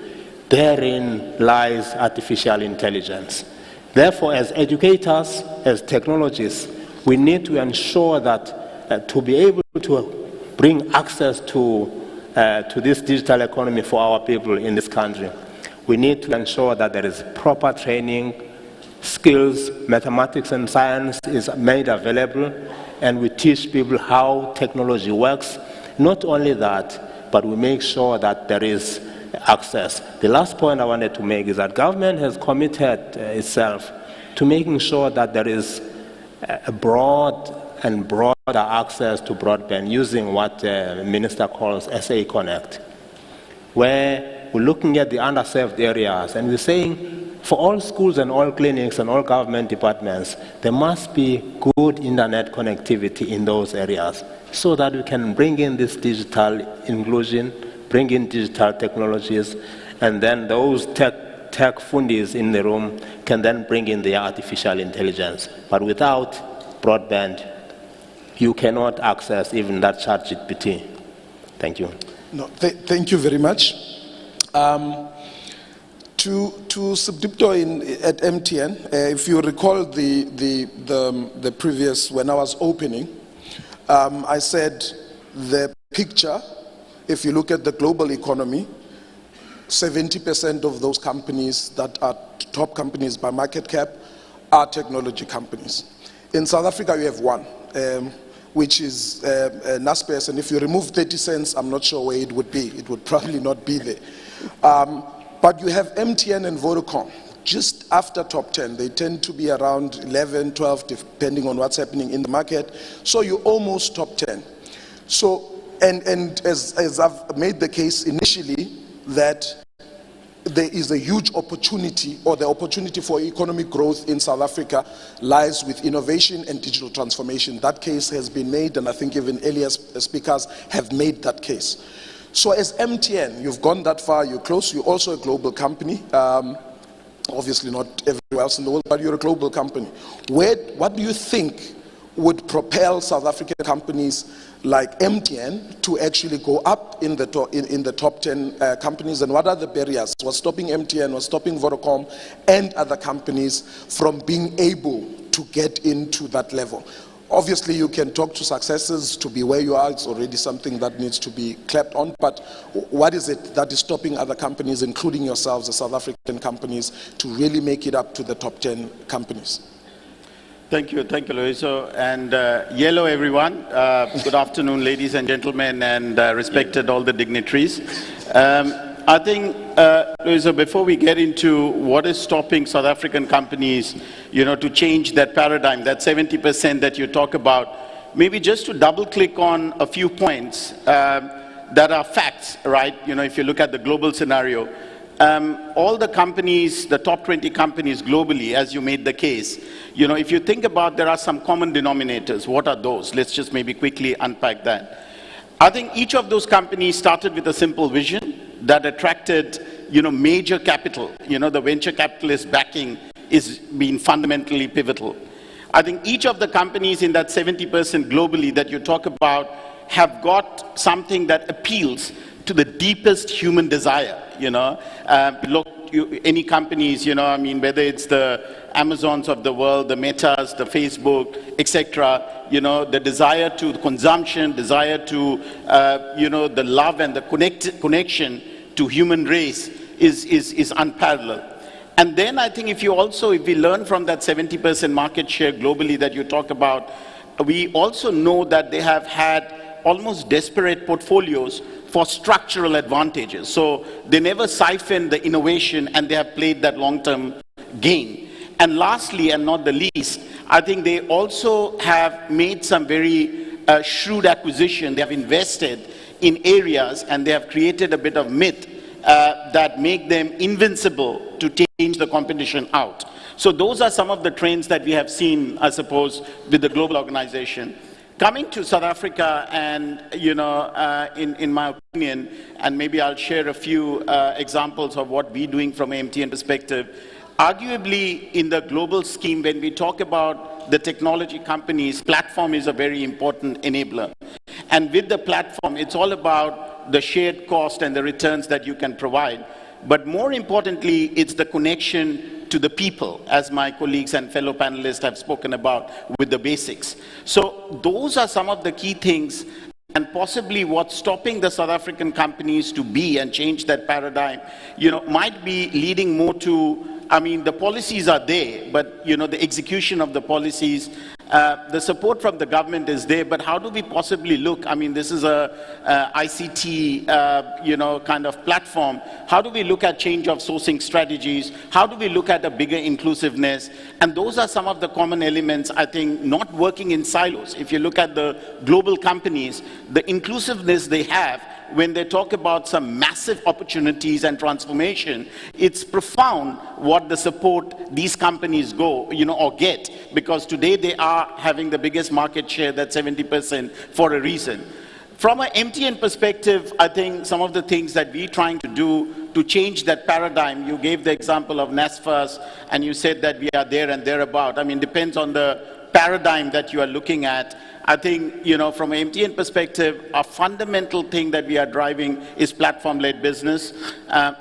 therein lies artificial intelligence. Therefore, as educators, as technologists, we need to ensure that to be able to bring access to this digital economy for our people in this country, we need to ensure that there is proper training, skills, mathematics and science is made available, and we teach people how technology works. Not only that, but we make sure that there is access. The last point I wanted to make is that government has committed itself to making sure that there is a broad and broader access to broadband using what the Minister calls SA Connect, where we're looking at the underserved areas and we're saying for all schools and all clinics and all government departments, there must be good internet connectivity in those areas so that we can bring in this digital inclusion, bring in digital technologies, and then those tech fundies in the room can then bring in the artificial intelligence. But without broadband, you cannot access even that ChatGPT. Thank you. No, thank you very much. To Subdipto at MTN, if you recall the previous, when I was opening, I said the picture, if you look at the global economy, 70% of those companies that are top companies by market cap are technology companies. In South Africa, you have one, which is Naspers, and if you remove 30 cents, I'm not sure where it would be. It would probably not be there. But you have MTN and Vodacom just after top 10. They tend to be around 11, 12, depending on what's happening in the market. So you're almost top 10. So, and as I've made the case initially, that there is a huge opportunity, or the opportunity for economic growth in South Africa lies with innovation and digital transformation. That case has been made, and I think even earlier speakers have made that case. So as MTN, you've gone that far, you're close, you're also a global company. Obviously not everywhere else in the world, but you're a global company. What do you think would propel South African companies like MTN to actually go up in the top 10 companies, and what are the barriers? What's stopping MTN, what's stopping Vodacom and other companies from being able to get into that level? Obviously, you can talk to successes to be where you are. It's already something that needs to be clapped on. But what is it that is stopping other companies, including yourselves, the South African companies, to really make it up to the top 10 companies? Thank you, Loiso. And yellow, everyone. Good afternoon, ladies and gentlemen, and respected all the dignitaries. I think, Loiso, before we get into what is stopping South African companies, to change that paradigm, that 70% that you talk about, maybe just to double click on a few points that are facts, right? If you look at the global scenario, all the companies, the top 20 companies globally, as you made the case, you know, if you think about, there are some common denominators. What are those? Let's just maybe quickly unpack that. I think each of those companies started with a simple vision that attracted, you know, major capital. You know, the venture capitalist backing is being fundamentally pivotal. I think each of the companies in that 70% globally that you talk about have got something that appeals to the deepest human desire, you know. Look, any companies, you know, I mean, whether it's the Amazons of the world, the Metas, the Facebook, etc., you know, the desire to consumption, desire to, you know, the love and the connection to human race is unparalleled. And then I think if we learn from that 70% market share globally that you talk about, we also know that they have had almost desperate portfolios for structural advantages. So they never siphon the innovation, and they have played that long-term game. And lastly, and not the least, I think they also have made some very shrewd acquisition. They have invested in areas, and they have created a bit of myth that make them invincible to change the competition out. So those are some of the trends that we have seen, I suppose, with the global organization. Coming to South Africa, and you know, in my opinion, and maybe I'll share a few examples of what we're doing from an MTN perspective. Arguably, in the global scheme, when we talk about the technology companies, platform is a very important enabler. And with the platform, it's all about the shared cost and the returns that you can provide. But more importantly, it's the connection to the people, as my colleagues and fellow panelists have spoken about with the basics. So those are some of the key things, and possibly what's stopping the South African companies to be and change that paradigm, you know, might be leading more to, I mean, the policies are there, but you know, the execution of the policies, the support from the government is there, but how do we possibly look? I mean, this is a ICT, you know, kind of platform. How do we look at change of sourcing strategies? How do we look at a bigger inclusiveness? And those are some of the common elements, I think, not working in silos. If you look at the global companies, the inclusiveness they have, when they talk about some massive opportunities and transformation, it's profound what the support these companies go, you know, or get, because today they are having the biggest market share, that 70%, for a reason. From an MTN perspective, I think some of the things that we're trying to do to change that paradigm, you gave the example of NSFAS, and you said that we are there and thereabout. I mean, depends on the paradigm that you are looking at. I think, you know, from an MTN perspective, a fundamental thing that we are driving is platform-led business.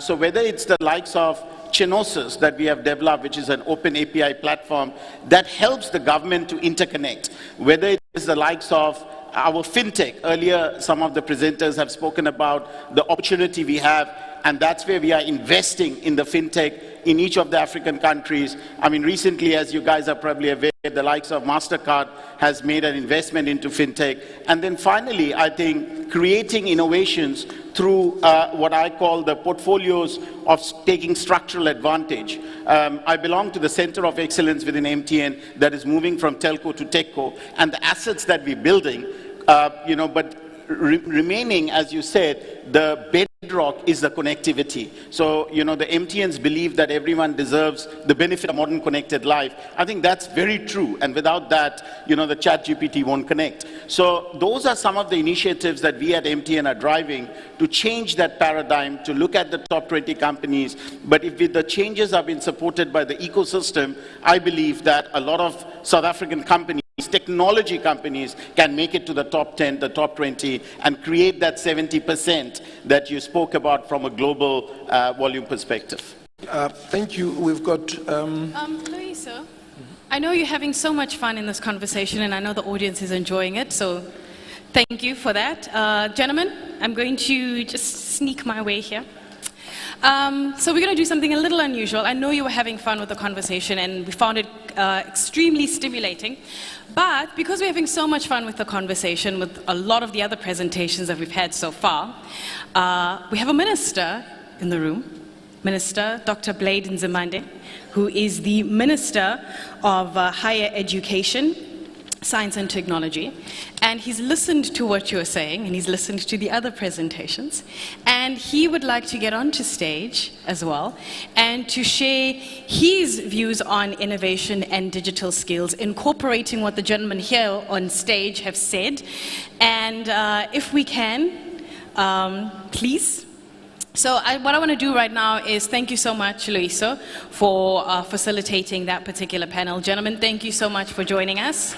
So whether it's the likes of Chenosis that we have developed, which is an open API platform that helps the government to interconnect, whether it is the likes of our fintech. Earlier, some of the presenters have spoken about the opportunity we have, and that's where we are investing in the fintech in each of the African countries. I mean, recently, as you guys are probably aware, the likes of MasterCard has made an investment into fintech. And then finally, I think creating innovations through what I call the portfolios of taking structural advantage. I belong to the Center of Excellence within MTN that is moving from telco to techco, and the assets that we're building, you know, but remaining, as you said, the bedrock is the connectivity. So, you know, the MTNs believe that everyone deserves the benefit of modern connected life. I think that's very true. And without that, you know, the ChatGPT won't connect. So those are some of the initiatives that we at MTN are driving to change that paradigm, to look at the top 20 companies. But if the changes have been supported by the ecosystem, I believe that a lot of South African companies, technology companies, can make it to the top 10, the top 20, and create that 70% that you spoke about from a global volume perspective. Thank you. We've got... Loisa, I know you're having so much fun in this conversation, and I know the audience is enjoying it, so thank you for that. Gentlemen, I'm going to just sneak my way here. So we're going to do something a little unusual. I know you were having fun with the conversation, and we found it extremely stimulating. But because we're having so much fun with the conversation, with a lot of the other presentations that we've had so far, we have a minister in the room, Minister Dr. Blade Nzimande, who is the Minister of Higher Education. Science and Technology, and he's listened to what you're saying, and he's listened to the other presentations, and he would like to get onto stage as well and to share his views on innovation and digital skills, incorporating what the gentlemen here on stage have said. And if we can, please. So what I want to do right now is thank you so much, Loiso, for facilitating that particular panel. Gentlemen, thank you so much for joining us.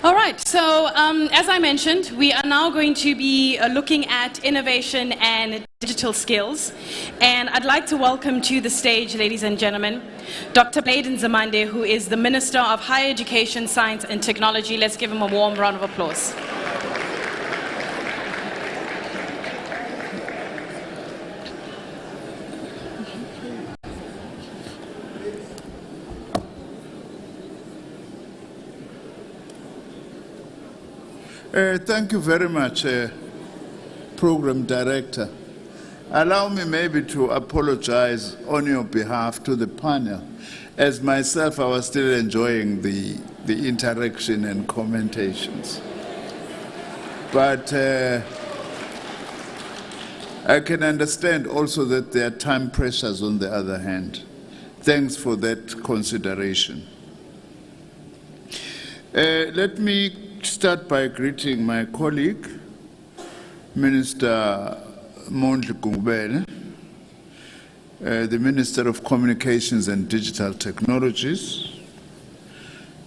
All right, so as I mentioned, we are now going to be looking at innovation and digital skills. And I'd like to welcome to the stage, ladies and gentlemen, Dr. Bladen Zamande, who is the Minister of Higher Education, Science and Technology. Let's give him a warm round of applause. Thank you very much, Program Director. Allow me maybe to apologize on your behalf to the panel. As myself, I was still enjoying the interaction and commentations. But I can understand also that there are time pressures on the other hand. Thanks for that consideration. Let me start by greeting my colleague, Minister Mondli Gungubele, the Minister of Communications and Digital Technologies,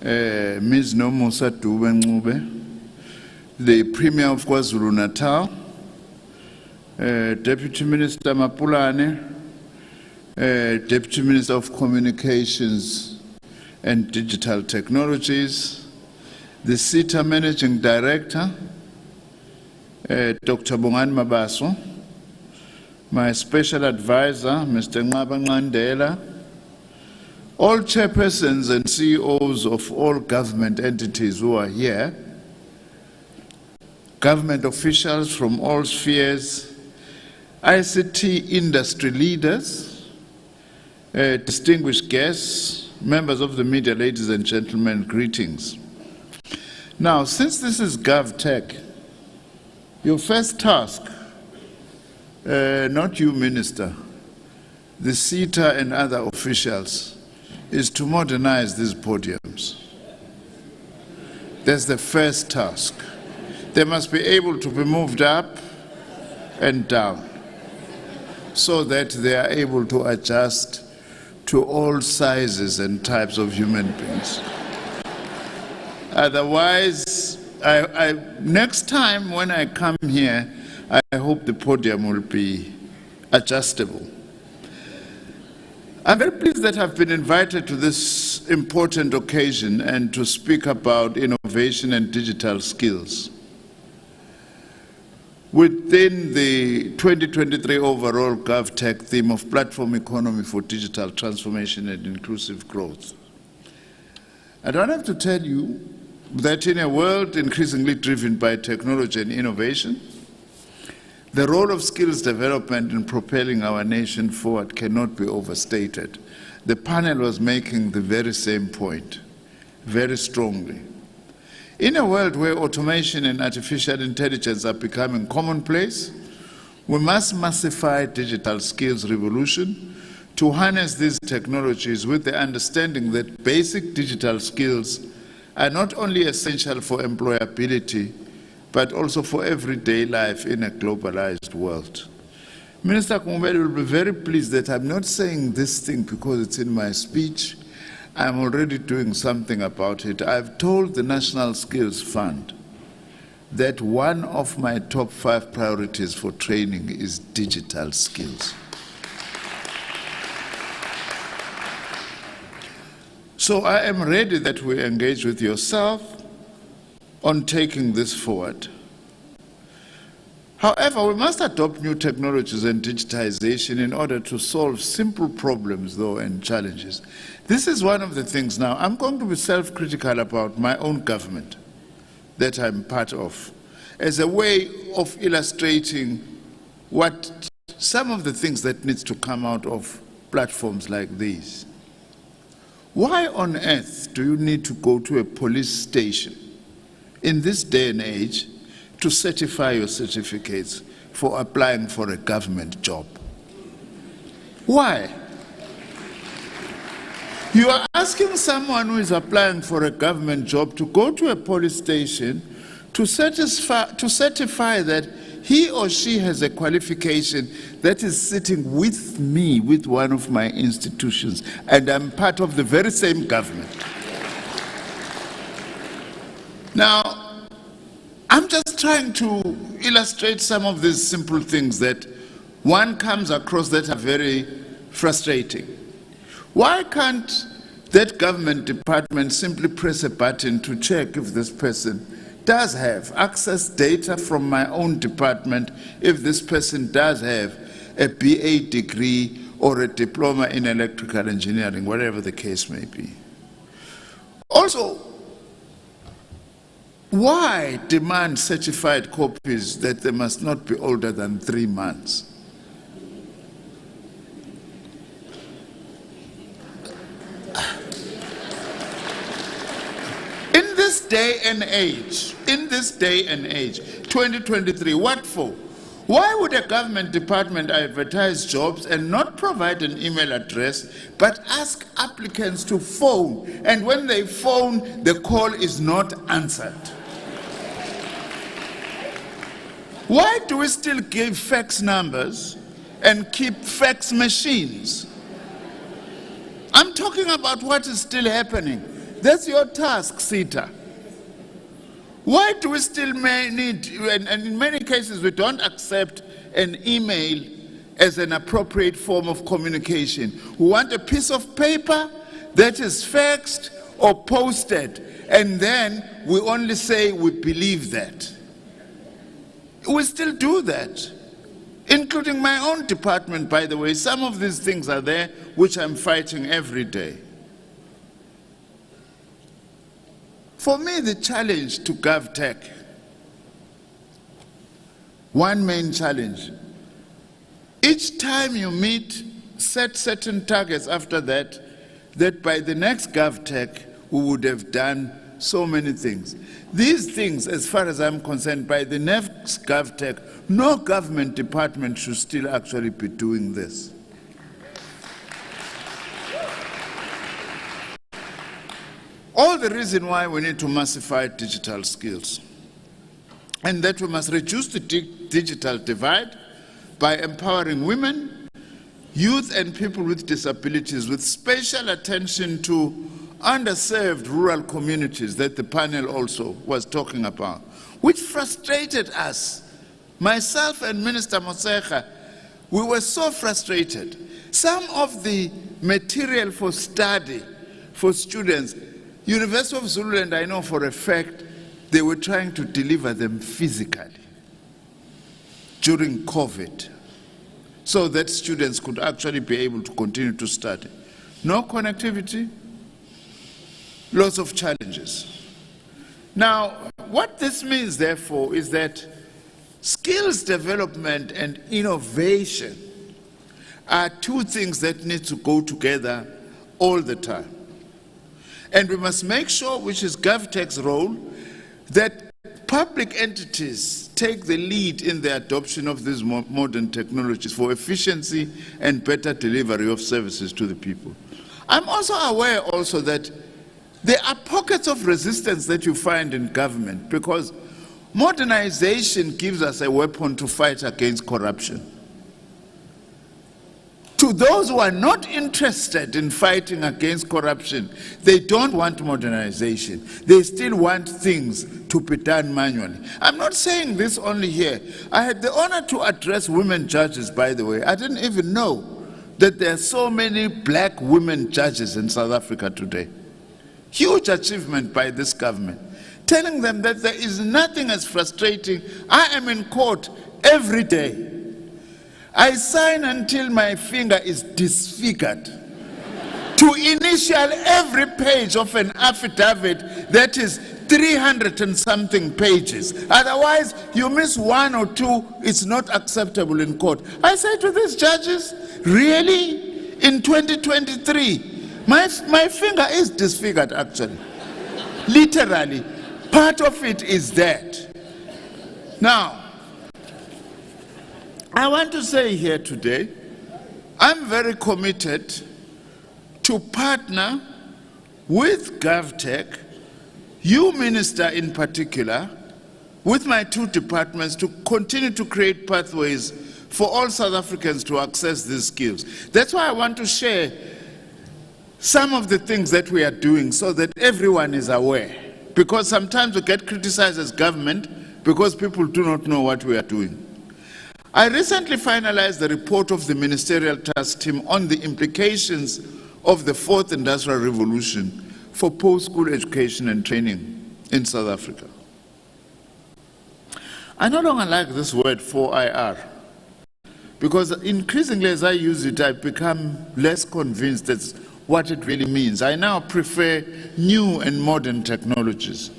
Ms. Nomusa Dube-Ncube, the Premier of KwaZulu-Natal, Deputy Minister Mapulane, Deputy Minister of Communications and Digital Technologies, the SITA Managing Director, Dr. Bongani Mabaso, my Special Advisor, Mr. Ngaba Ngandela, all chairpersons and CEOs of all government entities who are here, government officials from all spheres, ICT industry leaders, distinguished guests, members of the media, ladies and gentlemen, greetings. Now, since this is GovTech, your first task, not you, Minister, the SITA and other officials, is to modernize these podiums. That's the first task. They must be able to be moved up and down so that they are able to adjust to all sizes and types of human beings. Otherwise, next time when I come here, I hope the podium will be adjustable. I'm very pleased that I've been invited to this important occasion and to speak about innovation and digital skills. Within the 2023 overall GovTech theme of Platform Economy for Digital Transformation and Inclusive Growth. I don't have to tell you that in a world increasingly driven by technology and innovation, the role of skills development in propelling our nation forward cannot be overstated. The panel was making the very same point, very strongly. In a world where automation and artificial intelligence are becoming commonplace, we must massify digital skills revolution to harness these technologies with the understanding that basic digital skills are not only essential for employability, but also for everyday life in a globalized world. Minister Gungubele will be very pleased that I'm not saying this thing because it's in my speech. I'm already doing something about it. I've told the National Skills Fund that one of my top 5 priorities for training is digital skills. So I am ready that we engage with yourself on taking this forward. However, we must adopt new technologies and digitization in order to solve simple problems, though, and challenges. This is one of the things now. I'm going to be self-critical about my own government that I'm part of, as a way of illustrating what some of the things that needs to come out of platforms like these. Why on earth do you need to go to a police station in this day and age to certify your certificates for applying for a government job? Why? You are asking someone who is applying for a government job to go to a police station to certify that he or she has a qualification that is sitting with me, with one of my institutions, and I'm part of the very same government. Now, I'm just trying to illustrate some of these simple things that one comes across that are very frustrating. Why can't that government department simply press a button to check if this person does have access data from my own department, if this person does have a BA degree or a diploma in electrical engineering, whatever the case may be? Also, why demand certified copies that they must not be older than 3 months? In this day and age, 2023, what for? Why would a government department advertise jobs and not provide an email address, but ask applicants to phone, and when they phone, the call is not answered? Why do we still give fax numbers and keep fax machines? I'm talking about what is still happening. That's your task, SETA. Why do we still need, and in many cases we don't accept an email as an appropriate form of communication. We want a piece of paper that is faxed or posted, and then we only say we believe that. We still do that, including my own department, by the way. Some of these things are there which I'm fighting every day. For me, the challenge to GovTech, one main challenge, each time you meet, set certain targets after that by the next GovTech we would have done so many things. These things, as far as I'm concerned, by the next GovTech, no government department should still actually be doing this. All the reason why we need to massify digital skills, and that we must reduce the digital divide by empowering women, youth and people with disabilities, with special attention to underserved rural communities that the panel also was talking about, which frustrated us. Myself and Minister Motshekga, we were so frustrated. Some of the material for study for students, University of Zululand, I know for a fact, they were trying to deliver them physically during COVID, so that students could actually be able to continue to study. No connectivity, lots of challenges. Now, what this means, therefore, is that skills development and innovation are two things that need to go together all the time. And we must make sure, which is GovTech's role, that public entities take the lead in the adoption of these modern technologies for efficiency and better delivery of services to the people. I'm also aware also that there are pockets of resistance that you find in government, because modernization gives us a weapon to fight against corruption. To those who are not interested in fighting against corruption, they don't want modernization. They still want things to be done manually. I'm not saying this only here. I had the honor to address women judges, by the way. I didn't even know that there are so many black women judges in South Africa today. Huge achievement by this government. Telling them that there is nothing as frustrating. I am in court every day. I sign until my finger is disfigured to initial every page of an affidavit that is 300 and something pages. Otherwise, you miss one or two, it's not acceptable in court. I say to these judges, really? in 2023. My finger is disfigured, actually. Literally, part of it is that. Now, I want to say here today, I'm very committed to partner with GovTech, you minister in particular, with my two departments to continue to create pathways for all South Africans to access these skills. That's why I want to share some of the things that we are doing so that everyone is aware. Because sometimes we get criticized as government because people do not know what we are doing. I recently finalized the report of the Ministerial Task Team on the implications of the Fourth Industrial Revolution for post-school education and training in South Africa. I no longer like this word 4IR, because increasingly as I use it, I've become less convinced that's what it really means. I now prefer new and modern technologies.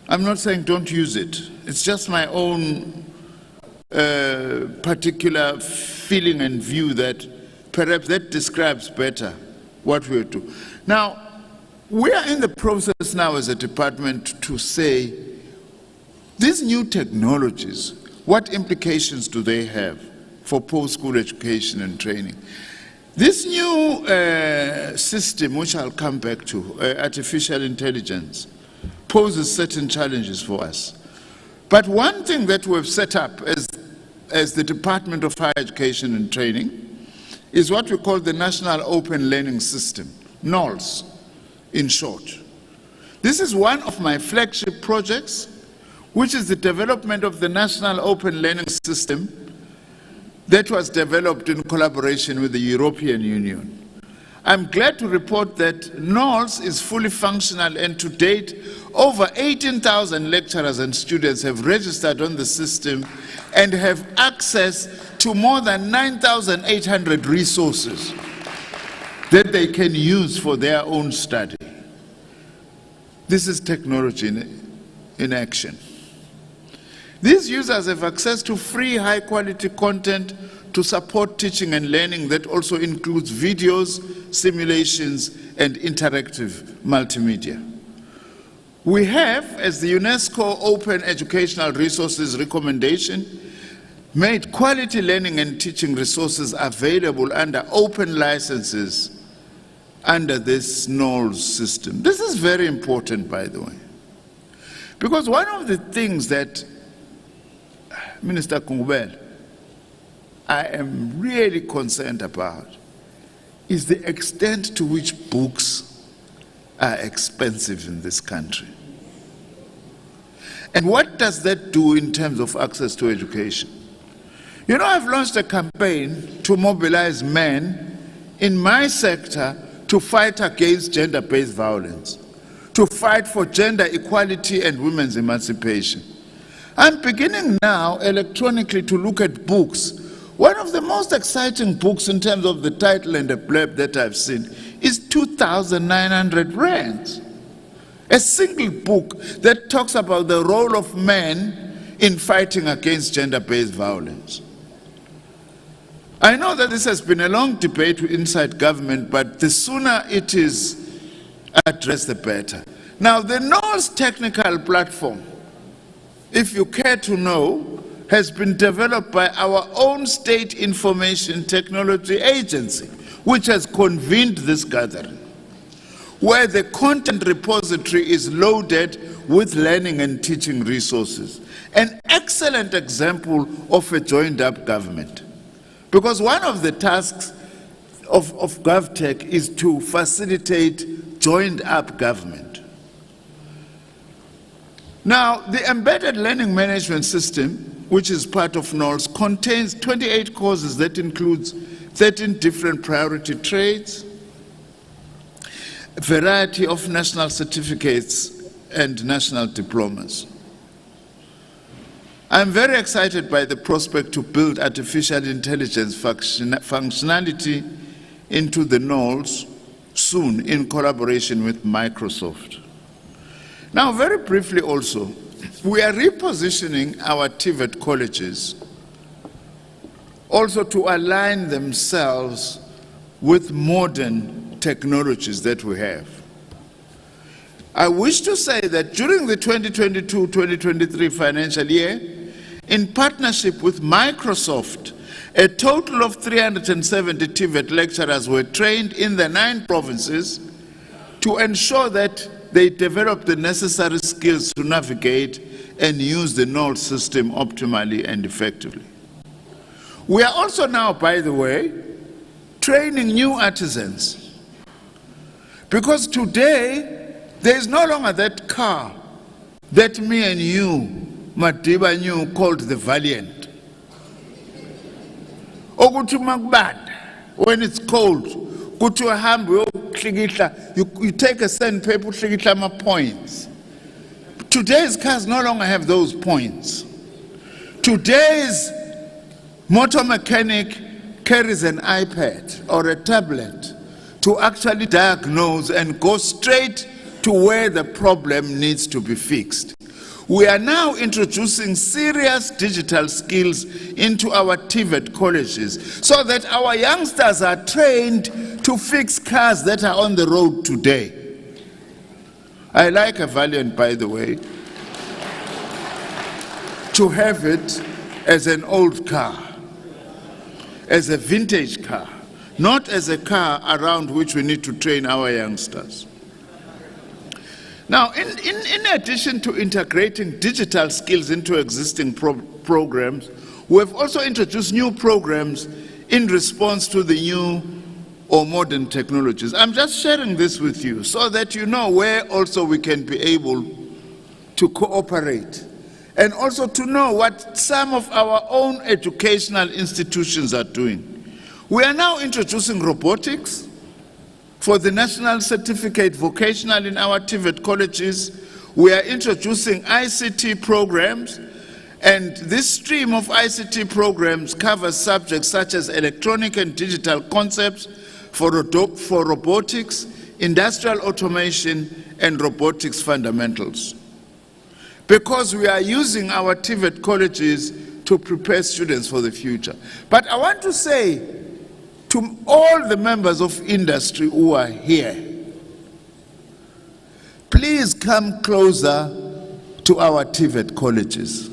I'm not saying don't use it. It's just my own particular feeling and view that perhaps that describes better what we're doing. Now, we are in the process now as a department to say, these new technologies, what implications do they have for post-school education and training? This new system, which I'll come back to, artificial intelligence, poses certain challenges for us. But one thing that we've set up as the Department of Higher Education and Training is what we call the National Open Learning System, NOLS, in short. This is one of my flagship projects, which is the development of the National Open Learning System that was developed in collaboration with the European Union. I'm glad to report that NOLS is fully functional, and to date, over 18,000 lecturers and students have registered on the system and have access to more than 9,800 resources that they can use for their own study. This is technology in action. These users have access to free, high-quality content to support teaching and learning that also includes videos, simulations, and interactive multimedia. We have, as the UNESCO Open Educational Resources Recommendation, made quality learning and teaching resources available under open licenses under this NOLS system. This is very important, by the way, because one of the things that, Minister Kungubel, I am really concerned about is the extent to which books are expensive in this country. And what does that do in terms of access to education? You know, I've launched a campaign to mobilize men in my sector to fight against gender-based violence, to fight for gender equality and women's emancipation. I'm beginning now electronically to look at books. One of the most exciting books in terms of the title and the blurb that I've seen is 2,900 rands. A single book that talks about the role of men in fighting against gender-based violence. I know that this has been a long debate inside government, but the sooner it is addressed, the better. Now, the NOLS technical platform, if you care to know, has been developed by our own State Information Technology Agency, which has convened this gathering, where the content repository is loaded with learning and teaching resources. An excellent example of a joined-up government. Because one of the tasks of GovTech is to facilitate joined-up government. Now, the embedded learning management system, which is part of NOLS, contains 28 courses that includes 13 different priority trades, a variety of national certificates and national diplomas. I'm very excited by the prospect to build artificial intelligence functionality into the NOLS soon in collaboration with Microsoft. Now, very briefly also, we are repositioning our TVET colleges also to align themselves with modern technologies that we have. I wish to say that during the 2022-2023 financial year, in partnership with Microsoft, a total of 370 TVET lecturers were trained in the 9 provinces to ensure that they develop the necessary skills to navigate and use the NOL system optimally and effectively. We are also now, by the way, training new artisans, because today there is no longer that car that me and you, Madiba, knew called the Valiant. When it's cold, you take a sandpaper, points. Today's cars no longer have those points. Today's motor mechanic carries an iPad or a tablet to actually diagnose and go straight to where the problem needs to be fixed. We are now introducing serious digital skills into our TVET colleges so that our youngsters are trained to fix cars that are on the road today. I like a Valiant, by the way, to have it as an old car, as a vintage car, not as a car around which we need to train our youngsters. Now, in addition to integrating digital skills into existing programs, we have also introduced new programs in response to the new or modern technologies. I'm just sharing this with you so that you know where also we can be able to cooperate, and also to know what some of our own educational institutions are doing. We are now introducing robotics for the National Certificate Vocational in our TVET colleges. We are introducing ICT programs, and this stream of ICT programs covers subjects such as electronic and digital concepts for robotics, industrial automation, and robotics fundamentals. Because we are using our TVET colleges to prepare students for the future. But I want to say to all the members of industry who are here, please come closer to our TVET colleges.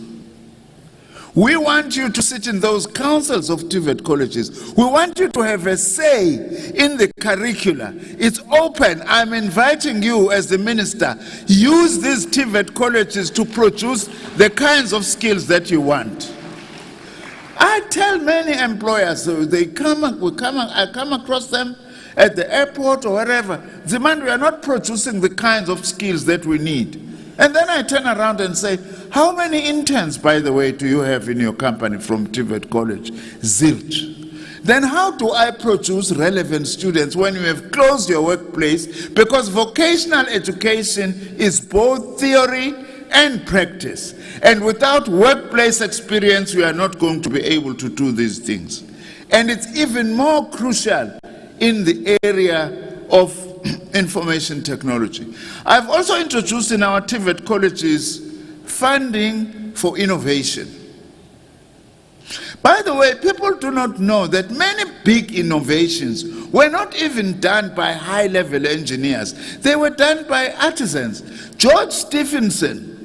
We want you to sit in those councils of TVET colleges. We want you to have a say in the curricula. It's open. I'm inviting you as the minister. Use these TVET colleges to produce the kinds of skills that you want. I tell many employers, I come across them at the airport or wherever, demand we are not producing the kinds of skills that we need. And then I turn around and say, how many interns, by the way, do you have in your company from TVET College? Zilch. Then how do I produce relevant students when you have closed your workplace? Because vocational education is both theory and practice. And without workplace experience, we are not going to be able to do these things. And it's even more crucial in the area of information technology. I've also introduced in our TVET colleges funding for innovation. By the way, people do not know that many big innovations were not even done by high-level engineers. They were done by artisans. George Stephenson,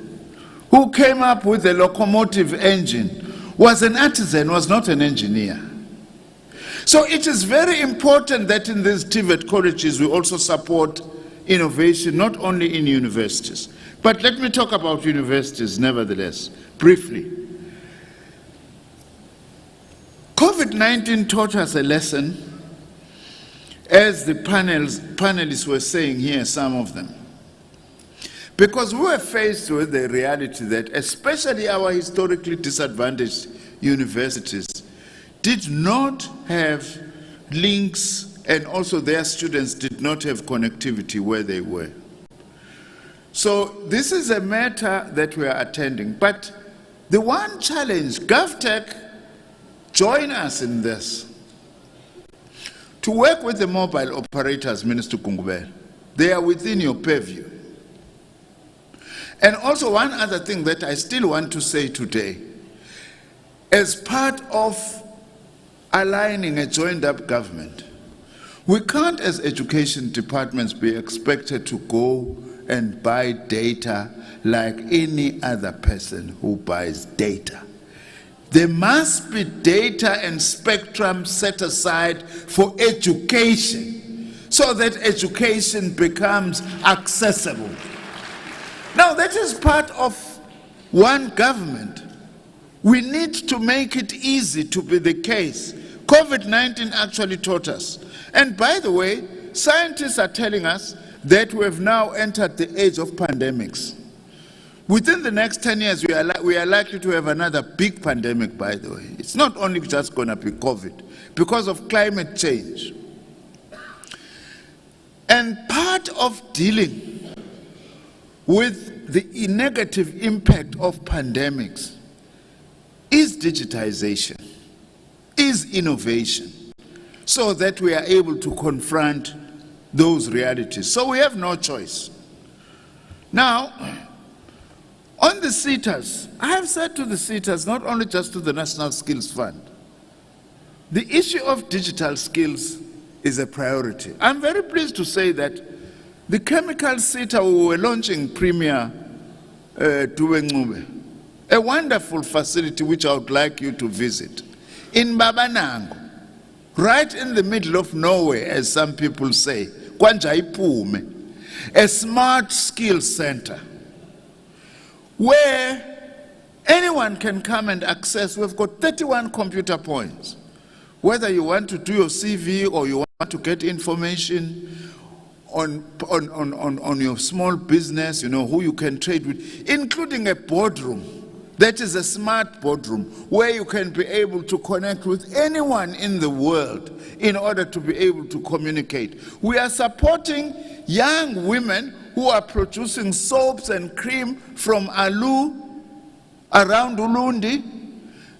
who came up with the locomotive engine, was an artisan, was not an engineer. So it is very important that in these TVET colleges we also support innovation, not only in universities. But let me talk about universities nevertheless, briefly. COVID-19 taught us a lesson, as the panelists were saying here, some of them. Because we were faced with the reality that especially our historically disadvantaged universities did not have links, and also their students did not have connectivity where they were. So this is a matter that we are attending. But the one challenge, GovTech, join us in this. To work with the mobile operators, Minister Kungubel, they are within your purview. And also one other thing that I still want to say today, as part of aligning a joined-up government. We can't, as education departments, be expected to go and buy data like any other person who buys data. There must be data and spectrum set aside for education so that education becomes accessible. Now, that is part of one government. We need to make it easy to be the case. COVID-19 actually taught us. And by the way, scientists are telling us that we have now entered the age of pandemics. Within the next 10 years, we are likely to have another big pandemic, by the way. It's not only just going to be COVID, because of climate change. And part of dealing with the negative impact of pandemics is digitization, is innovation, so that we are able to confront those realities. So we have no choice. Now, on the SETAs, I have said to the SETAs, not only just to the National Skills Fund, the issue of digital skills is a priority. I'm very pleased to say that the chemical SETA we were launching Premier Tuwengube, a wonderful facility which I would like you to visit, in Babanango, right in the middle of nowhere, as some people say, Kwanja Iphume, a smart skills center, where anyone can come and access. We've got 31 computer points. Whether you want to do your CV or you want to get information on your small business, you know, who you can trade with, including a boardroom. That is a smart boardroom where you can be able to connect with anyone in the world in order to be able to communicate. We are supporting young women who are producing soaps and cream from Alu around Ulundi.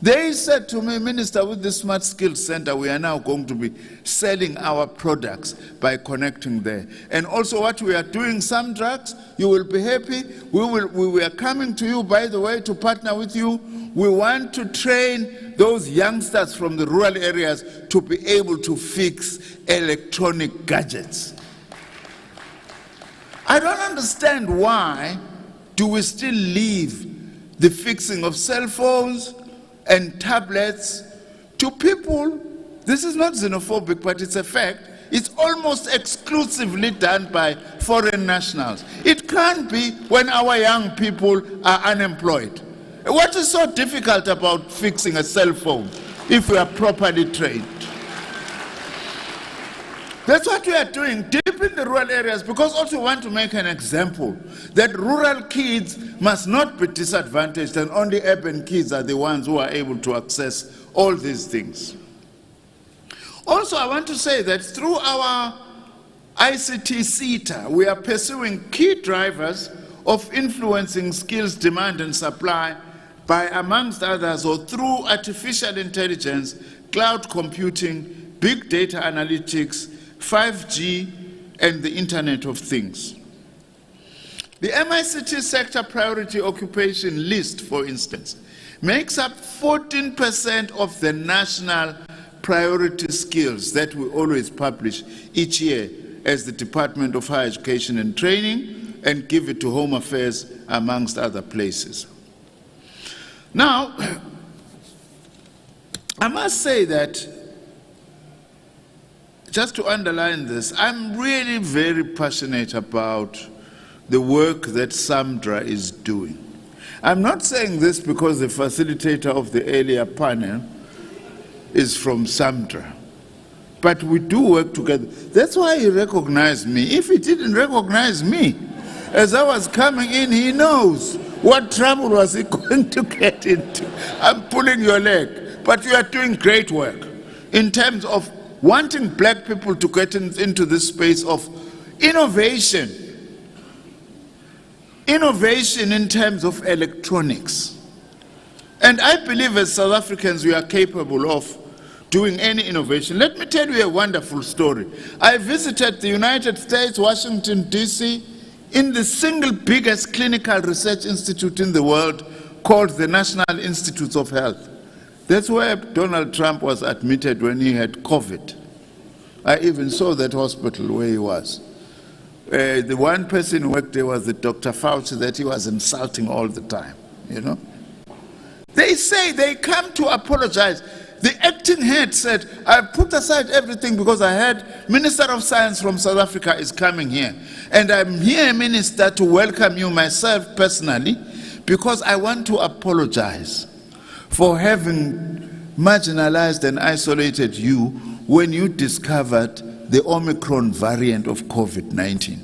They said to me, Minister, with the Smart Skills Center, we are now going to be selling our products by connecting there. And also what we are doing, some drugs, you will be happy. We are coming to you, by the way, to partner with you. We want to train those youngsters from the rural areas to be able to fix electronic gadgets. I don't understand why do we still leave the fixing of cell phones and tablets to people. This is not xenophobic, but it's a fact. It's almost exclusively done by foreign nationals. It can't be when our young people are unemployed. What is so difficult about fixing a cell phone if we are properly trained? That's what we are doing deep in the rural areas, because also we want to make an example that rural kids must not be disadvantaged and only urban kids are the ones who are able to access all these things. Also, I want to say that through our ICT SETA, we are pursuing key drivers of influencing skills demand and supply by, amongst others, or through artificial intelligence, cloud computing, big data analytics, 5G, and the Internet of Things. The MICT sector priority occupation list, for instance, makes up 14% of the national priority skills that we always publish each year as the Department of Higher Education and Training, and give it to Home Affairs, amongst other places. Now, I must say that, just to underline this, I'm really very passionate about the work that SAMDRA is doing. I'm not saying this because the facilitator of the earlier panel is from SAMDRA, but we do work together. That's why he recognized me. If he didn't recognize me, as I was coming in, he knows what trouble was he going to get into. I'm pulling your leg, but you are doing great work in terms of wanting black people to get into this space of innovation. Innovation in terms of electronics. And I believe as South Africans we are capable of doing any innovation. Let me tell you a wonderful story. I visited the United States, Washington, D.C., in the single biggest clinical research institute in the world called the National Institutes of Health. That's where Donald Trump was admitted when he had COVID. I even saw that hospital where he was. The one person who worked there was the Dr. Fauci that he was insulting all the time, you know. They say they come to apologize. The acting head said, I put aside everything because I heard Minister of Science from South Africa is coming here. And I'm here, Minister, to welcome you myself personally because I want to apologize for having marginalized and isolated you when you discovered the Omicron variant of COVID-19.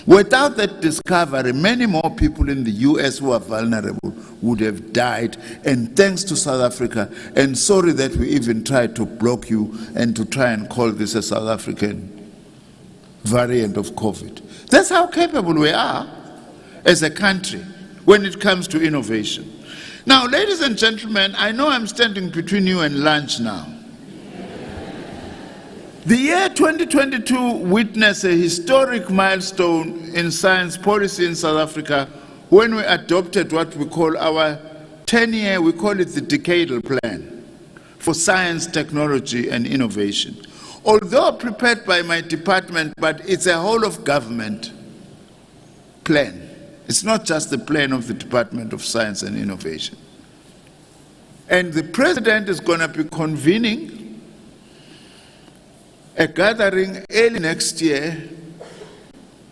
Without that discovery, many more people in the US who are vulnerable would have died, and thanks to South Africa, and sorry that we even tried to block you and to try and call this a South African variant of COVID. That's how capable we are as a country when it comes to innovation. Now, ladies and gentlemen, I know I'm standing between you and lunch now. The year 2022 witnessed a historic milestone in science policy in South Africa when we adopted what we call our 10-year, we call it the decadal plan for science, technology, and innovation. Although prepared by my department, but it's a whole of government plan. It's not just the plan of the Department of Science and Innovation. And the president is going to be convening a gathering early next year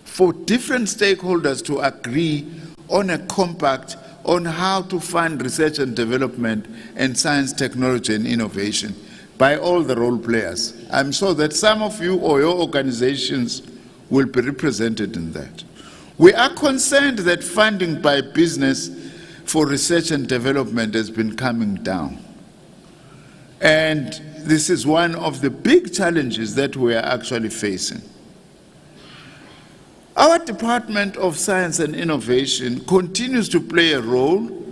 for different stakeholders to agree on a compact on how to fund research and development and science, technology, and innovation by all the role players. I'm sure that some of you or your organizations will be represented in that. We are concerned that funding by business for research and development has been coming down. And this is one of the big challenges that we are actually facing. Our Department of Science and Innovation continues to play a role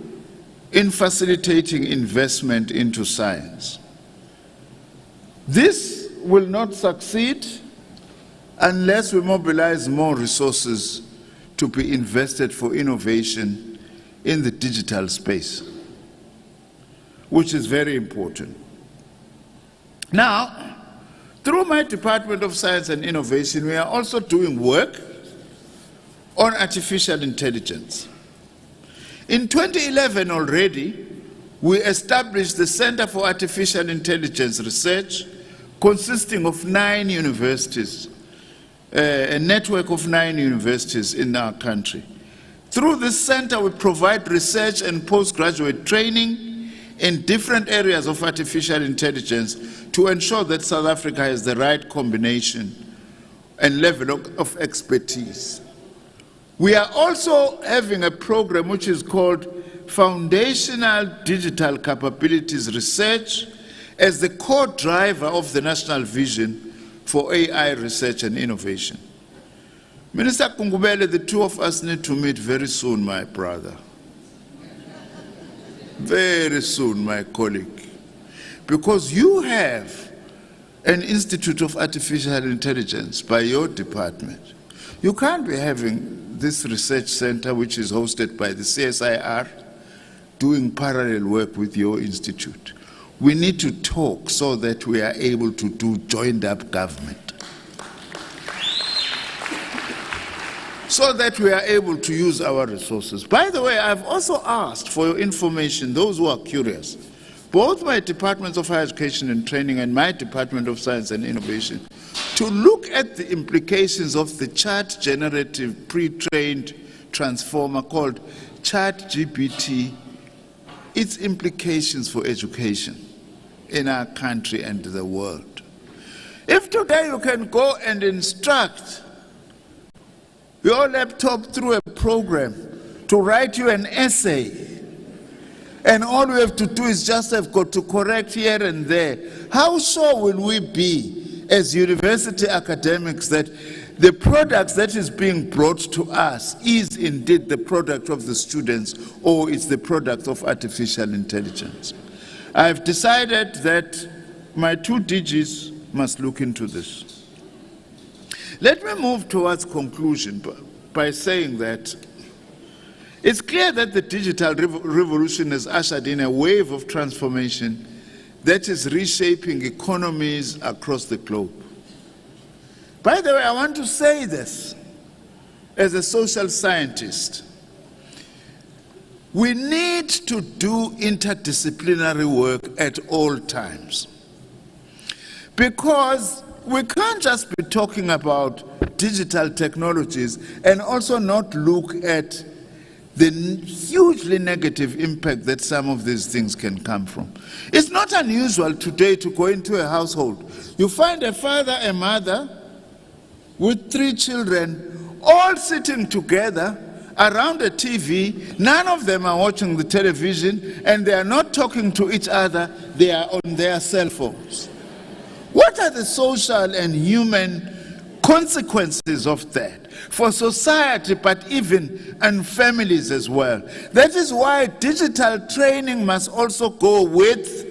in facilitating investment into science. This will not succeed unless we mobilize more resources to be invested for innovation in the digital space, which is very important. Now, through my Department of Science and Innovation, we are also doing work on artificial intelligence. In 2011 already, we established the Center for Artificial Intelligence Research, consisting of 9 universities, a network of 9 universities in our country. Through this center, we provide research and postgraduate training in different areas of artificial intelligence to ensure that South Africa has the right combination and level of expertise. We are also having a program which is called Foundational Digital Capabilities Research as the core driver of the national vision for AI research and innovation. Minister Kungubele, the two of us need to meet very soon, my brother. Very soon, my colleague. Because you have an Institute of Artificial Intelligence by your department. You can't be having this research center, which is hosted by the CSIR, doing parallel work with your institute. We need to talk so that we are able to do joined up government. So that we are able to use our resources. By the way, I've also asked for your information, those who are curious, both my Departments of Higher Education and Training and my Department of Science and Innovation, to look at the implications of the chat generative pre-trained transformer called ChatGPT, its implications for education in our country and the world. If today you can go and instruct your laptop through a program to write you an essay, and all we have to do is just have got to correct here and there, how sure will we be as university academics that the products that is being brought to us is indeed the product of the students or it's the product of artificial intelligence? I've decided that my 2 DGs must look into this. Let me move towards conclusion by saying that It's clear that the digital revolution has ushered in a wave of transformation that is reshaping economies across the globe. By the way, I want to say this as a social scientist. We need to do interdisciplinary work at all times, because we can't just be talking about digital technologies and also not look at the hugely negative impact that some of these things can come from. It's not unusual today to go into a household. You find a father, a mother with 3 children, all sitting together around a TV. None of them are watching the television, and they are not talking to each other. They are on their cell phones. What are the social and human consequences of that for society, but even and families as well? That is why digital training must also go with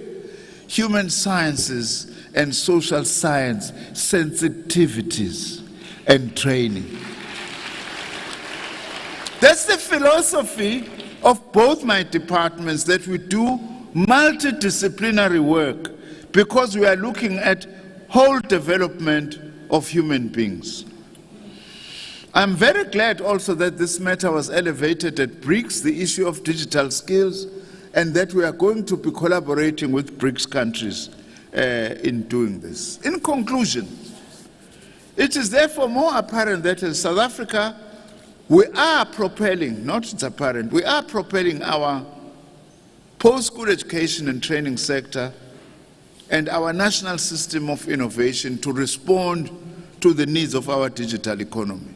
human sciences and social science sensitivities and training. That's the philosophy of both my departments, that we do multidisciplinary work, because we are looking at whole development of human beings. I'm very glad also that this matter was elevated at BRICS, the issue of digital skills, and that we are going to be collaborating with BRICS countries in doing this. In conclusion, it is therefore more apparent that in South Africa, we are propelling, not it's apparent, we are propelling our post-school education and training sector and our national system of innovation to respond to the needs of our digital economy.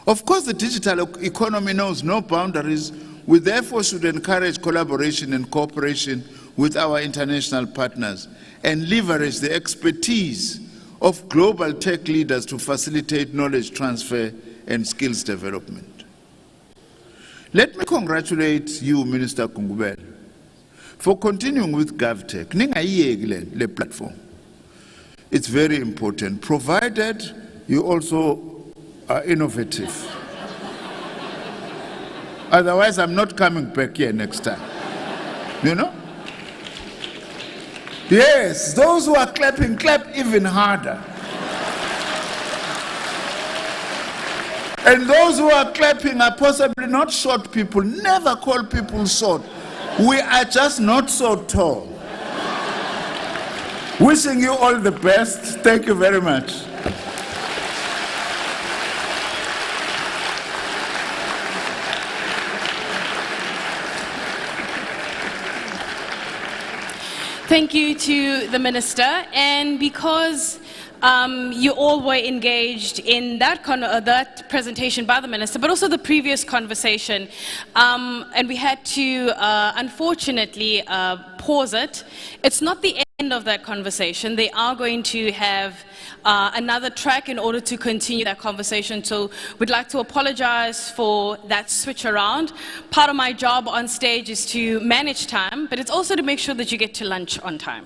Of course, the digital economy knows no boundaries. We therefore should encourage collaboration and cooperation with our international partners and leverage the expertise of global tech leaders to facilitate knowledge transfer and skills development. Let me congratulate you, Minister Kungubel, for continuing with GovTech. Ningayiyeki le platform. It's very important, provided you also are innovative. Otherwise, I'm not coming back here next time. You know? Yes, those who are clapping, clap even harder. And those who are clapping are possibly not short people. Never call people short. We are just not so tall. Wishing you all the best. Thank you very much. Thank you to the Minister. And because you all were engaged in that presentation by the Minister, but also the previous conversation, and we had to, unfortunately, pause it. It's not the end of that conversation. They are going to have another track in order to continue that conversation. So we'd like to apologize for that switch around. Part of my job on stage is to manage time, but it's also to make sure that you get to lunch on time,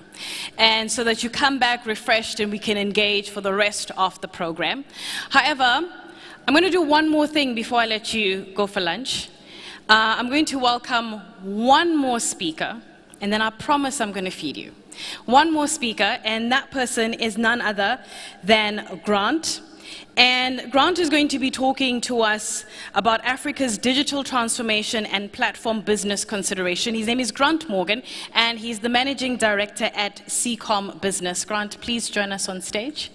and so that you come back refreshed and we can engage for the rest of the program. However, I'm going to do one more thing before I let you go for lunch. I'm going to welcome one more speaker, and then I promise I'm going to feed you. One more speaker, and that person is none other than Grant. And Grant is going to be talking to us about Africa's digital transformation and platform business consideration. His name is Grant Morgan, and he's the Managing Director at CCOM Business. Grant, please join us on stage.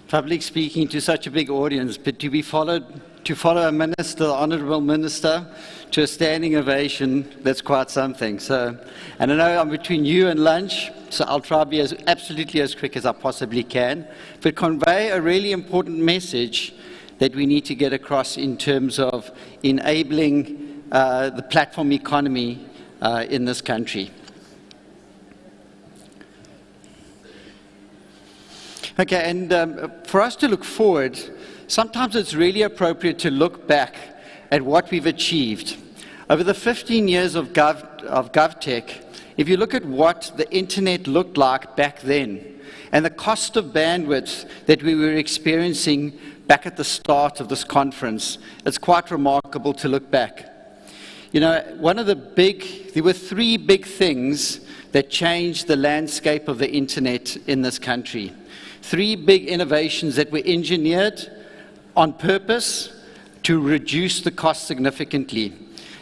Public speaking to such a big audience, but to follow a minister, the honourable minister, to a standing ovation, that's quite something. So, and I know I'm between you and lunch, so I'll try to be absolutely as quick as I possibly can, but convey a really important message that we need to get across in terms of enabling the platform economy in this country. Okay, and for us to look forward, sometimes it's really appropriate to look back at what we've achieved. Over the 15 years of GovTech, if you look at what the internet looked like back then, and the cost of bandwidth that we were experiencing back at the start of this conference, it's quite remarkable to look back. You know, there were three big things that changed the landscape of the internet in this country. Three big innovations that were engineered on purpose to reduce the cost significantly.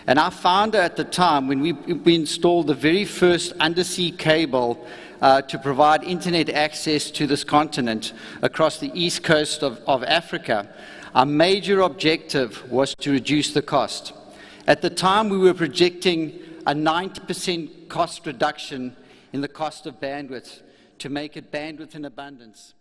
And our founder at the time, when we installed the very first undersea cable to provide internet access to this continent across the east coast of Africa, our major objective was to reduce the cost. At the time, we were projecting a 90% cost reduction in the cost of bandwidth to make it bandwidth in abundance.